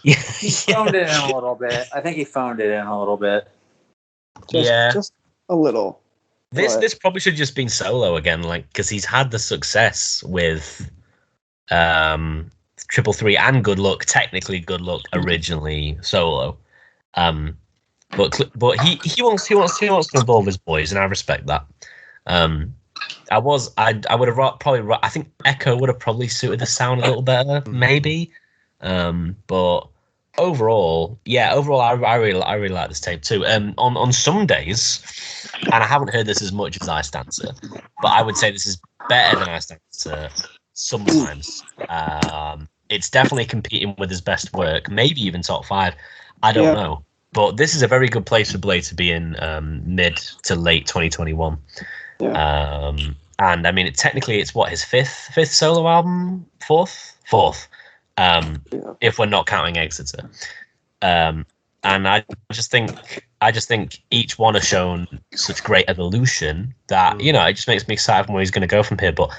He phoned it in a little bit. I think he phoned it in a little bit. Just a little. This probably should have just been solo again, because he's had the success with 333 and Good Luck, technically Good Luck originally solo. But he wants to involve his boys, and I respect that. I would have probably. I think Echo would have probably suited the sound a little better, maybe. But overall, I really like this tape too. On some days, and I haven't heard this as much as Icedancer, but I would say this is better than Icedancer sometimes. It's definitely competing with his best work, maybe even top 5. I don't know. But this is a very good place for Blade to be in mid to late 2021. Yeah. And I mean, technically, it's what, his fifth solo album, fourth. If we're not counting Exeter. And I just think each one has shown such great evolution that, it just makes me excited from where he's going to go from here. But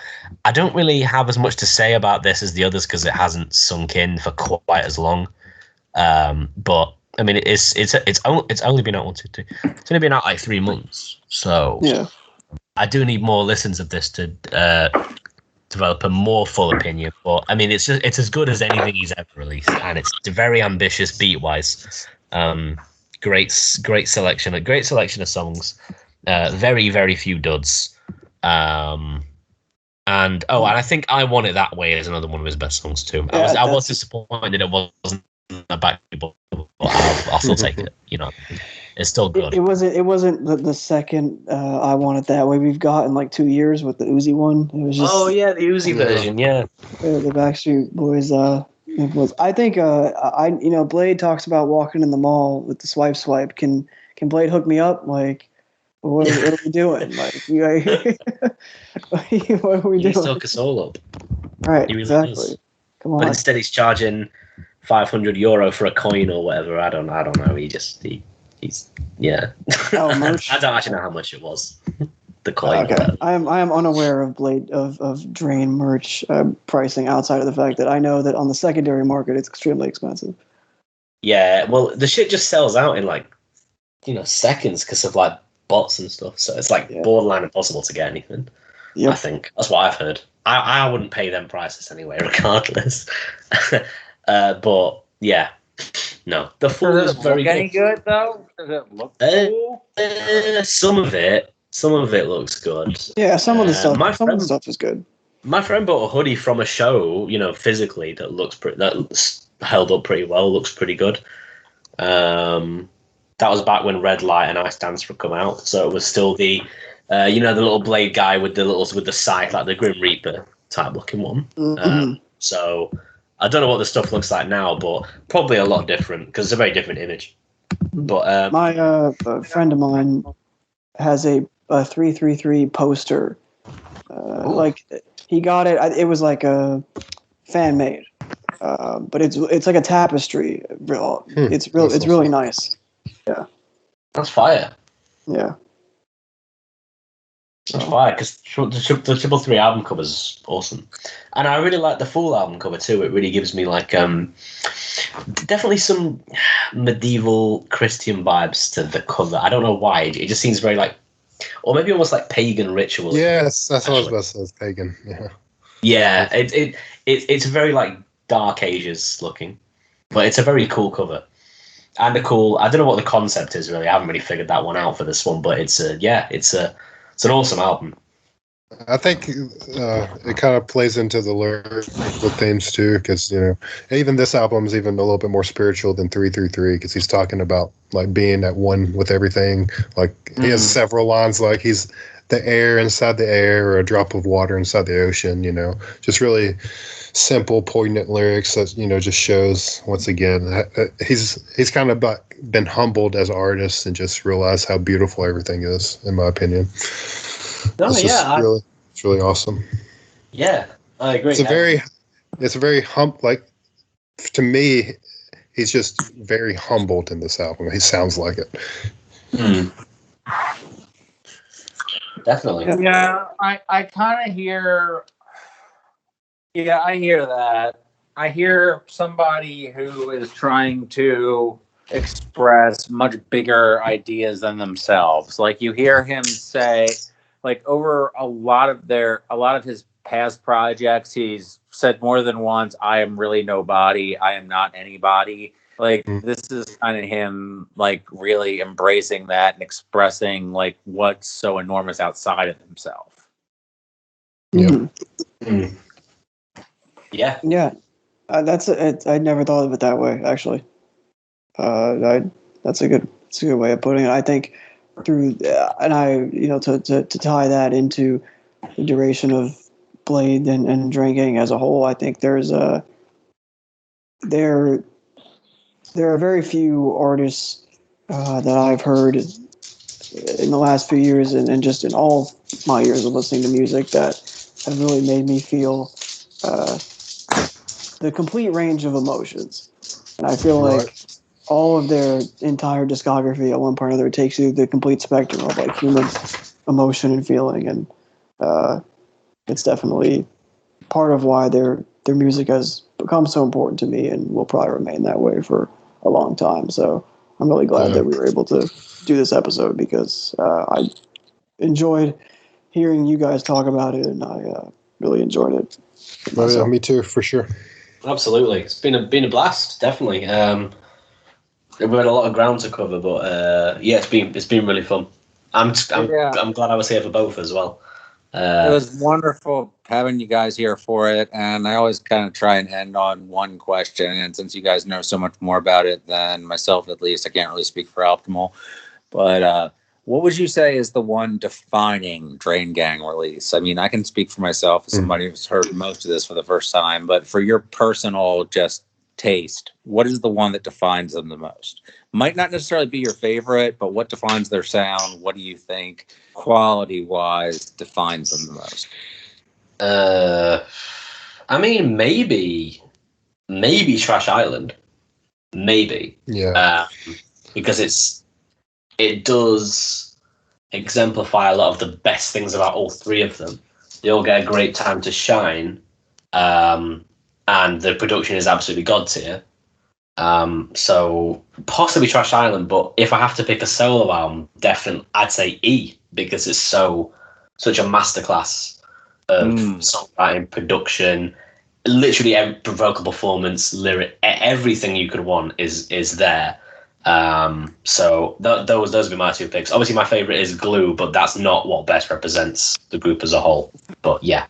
I don't really have as much to say about this as the others because it hasn't sunk in for quite as long. But I mean, it's only been out it's only been out like 3 months. So I do need more listens of this to develop a more full opinion. But I mean, it's as good as anything he's ever released, and it's very ambitious beat wise. Great selection of songs. Very, very few duds. And I think I Want It That Way is another one of his best songs too. Yeah, I was disappointed it wasn't a Backstreet, but I'll still take it. It's still good. It wasn't the second I Want It That Way we've got in like 2 years with the Uzi one. It was just the Uzi version, yeah. The Backstreet Boys. It was. I think Blade talks about walking in the mall with the swipe. Can Blade hook me up? Like, what are we doing? Like, what are we doing? He's took us all up. Right, really exactly. Does. Come on. But instead, he's charging €500 for a coin or whatever. I don't know. He's yeah. Oh, merch. I don't actually know how much it was. The coin. Okay. I am unaware of Blade of Drain merch pricing outside of the fact that I know that on the secondary market it's extremely expensive. Yeah, well, the shit just sells out in like seconds because of like bots and stuff. So it's like borderline impossible to get anything. Yep. I think that's what I've heard. I wouldn't pay them prices anyway, regardless. But yeah, no. The Fool is very good. Any good though? Does it look cool? Some of it looks good. Yeah, some of the stuff is good. My friend bought a hoodie from a show, physically that held up pretty well. Looks pretty good. That was back when Red Light and Icedancer would come out, so it was still the the little Blade guy with the scythe, like the Grim Reaper type looking one. Mm-hmm. So I don't know what the stuff looks like now, but probably a lot different because it's a very different image. But my a friend of mine has a 333 poster. Like he got it. It was like a fan made, but it's like a tapestry. It's really nice. Yeah, that's fire. Yeah. That's fire, because the Triple 3 album cover is awesome. And I really like the Fool album cover too. It really gives me like definitely some medieval Christian vibes to the cover. I don't know why. It just seems very like, or maybe almost like pagan rituals. Yes, that's what I was about to say. It's pagan. Yeah. Yeah, it's very like Dark Ages looking, but it's a very cool cover. And I don't know what the concept is really. I haven't really figured that one out for this one, but it's an awesome album. I think it kind of plays into the lyrical themes too, because even this album is even a little bit more spiritual than 333, because he's talking about like being at one with everything. Like he has several lines like he's the air inside the air, or a drop of water inside the ocean. Just really simple, poignant lyrics that just shows once again he's kind of been humbled as an artist and just realized how beautiful everything is, in my opinion. It's really awesome. Yeah, I agree. It's a very to me, he's just very humbled in this album. He sounds like it. Definitely. Yeah, I kind of hear. Yeah, I hear that. I hear somebody who is trying to express much bigger ideas than themselves. Like you hear him say, like over a lot of his past projects, he's said more than once, "I am really nobody. I am not anybody." Like this is kind of him, like really embracing that and expressing like what's so enormous outside of himself. Yeah. Yeah. Yeah. I never thought of it that way, actually. That's a good way of putting it. I think through to tie that into the duration of Blade and drinking as a whole, I think there are very few artists that I've heard in the last few years and just in all my years of listening to music that have really made me feel the complete range of emotions. And I feel like all of their entire discography at one point or another takes you the complete spectrum of like human emotion and feeling. And it's definitely part of why their music has become so important to me and will probably remain that way for a long time. So I'm really glad that we were able to do this episode, because I enjoyed hearing you guys talk about it, and I really enjoyed it. Oh, yeah, me too, for sure. Absolutely, it's been a blast, definitely. We've had a lot of ground to cover, but yeah, it's been really fun. I'm glad I was here for both as well. It was wonderful having you guys here for it, and I always kind of try and end on one question. And since you guys know so much more about it than myself, at least, I can't really speak for Optimal. But what would you say is the one defining Drain Gang release? I mean, I can speak for myself as somebody who's heard most of this for the first time, but for your personal just taste, what is the one that defines them the most? Might not necessarily be your favorite, but what defines their sound? What do you think, quality-wise, defines them the most? I mean, maybe Trash Island, maybe. Yeah. Because it does exemplify a lot of the best things about all three of them. They all get a great time to shine, and the production is absolutely god tier. So possibly Trash Island, but if I have to pick a solo album, definitely I'd say E, because it's such a masterclass of songwriting, production, literally every vocal performance, lyric, everything you could want is there. So those would be my two picks. Obviously, my favorite is Glue, but that's not what best represents the group as a whole. But yeah,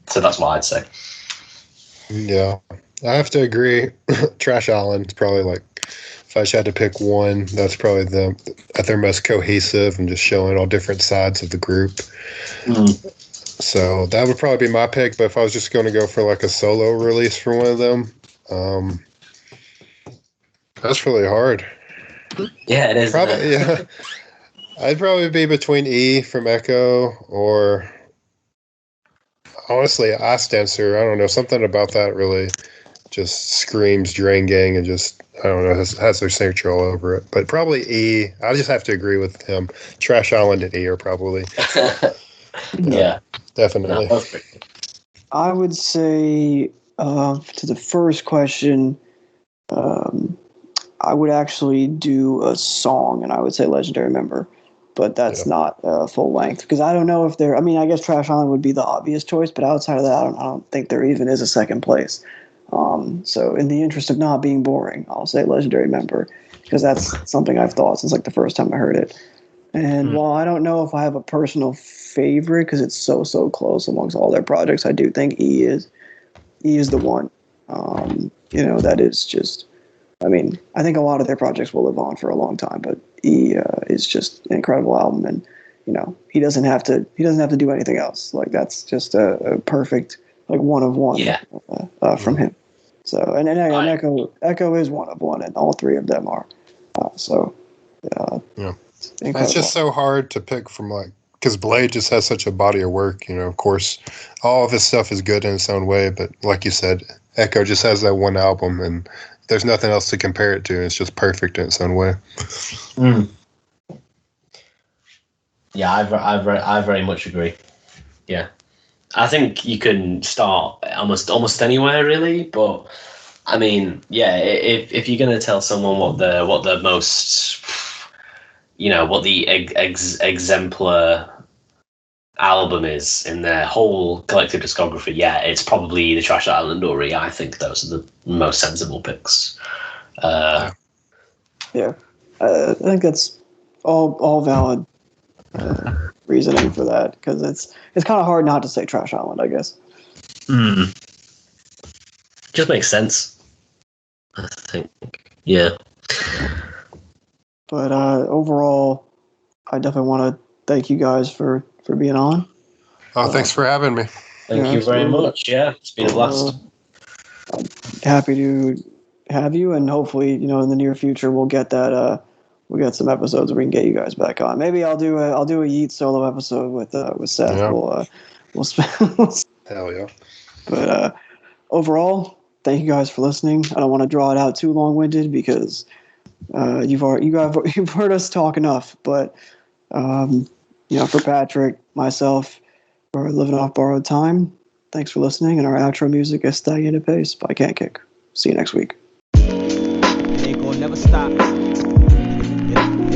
so that's what I'd say. Yeah, I have to agree. Trash Island is probably like, if I just had to pick one, that's probably them at their most cohesive and just showing all different sides of the group. So that would probably be my pick. But if I was just going to go for like a solo release for one of them, that's really hard. Yeah, it is. Probably, yeah. I'd probably be between E from Echo or honestly Icedancer. I don't know, something about that really just screams Drain Gang and just, I don't know, has their signature all over it. But probably E. I just have to agree with him. Trash Island and E are probably. Yeah, definitely. No, I would say to the first question, I would actually do a song, and I would say Legendary Member, but that's not full length because I don't know if there. I mean, I guess Trash Island would be the obvious choice, but outside of that, I don't think there even is a second place. So, in the interest of not being boring, I'll say Legendary Member because that's something I've thought since like the first time I heard it. And while I don't know if I have a personal favorite because it's so close amongst all their projects, I do think E is the one. That is just. I mean, I think a lot of their projects will live on for a long time, but E is just an incredible album, and he doesn't have to do anything else. Like that's just a perfect like one of one from him. So and Echo is one of one, and all three of them are. It's just so hard to pick from like because Bladee just has such a body of work. Of course, all of his stuff is good in its own way, but like you said, Echo just has that one album and. There's nothing else to compare it to. It's just perfect in its own way. Yeah, I very much agree. Yeah, I think you can start almost anywhere really, but I mean, yeah, if you're gonna tell someone what the most, what the exemplar album is in their whole collective discography, it's probably the Trash Island or E. I think those are the most sensible picks. I think that's all valid reasoning for that because it's kind of hard not to say Trash Island, I guess. Just makes sense, I think. Yeah. But overall, I definitely want to thank you guys for being on. Oh, thanks for having me. Thank you very much. Yeah, it's been a blast. I'm happy to have you, and hopefully, in the near future, we'll get that. We'll get some episodes where we can get you guys back on. Maybe I'll do a Yeet solo episode with Seth. Yeah. We'll Hell yeah. But overall, thank you guys for listening. I don't want to draw it out too long-winded because you've heard us talk enough. But for Patrick, myself, we're living off borrowed time. Thanks for listening, and our outro music is Stay in a Pace by Can't Kick. See you next week. It ain't gonna never stop. It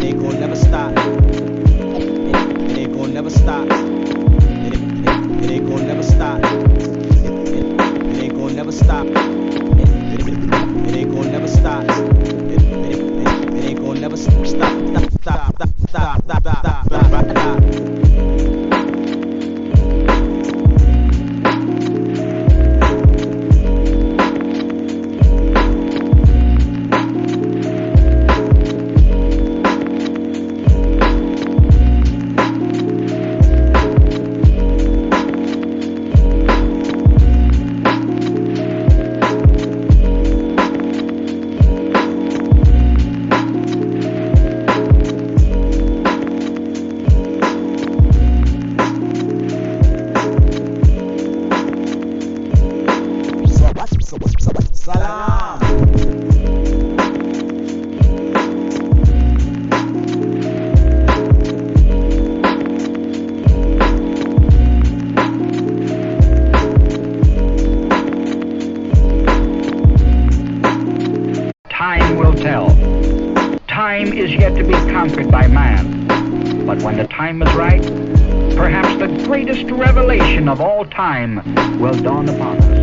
ain't gonna never stop. It ain't gonna never stop. It ain't gonna never stop. It ain't gonna never stop. It ain't gonna never stop. It ain't conquered by man. But when the time is right, perhaps the greatest revelation of all time will dawn upon us.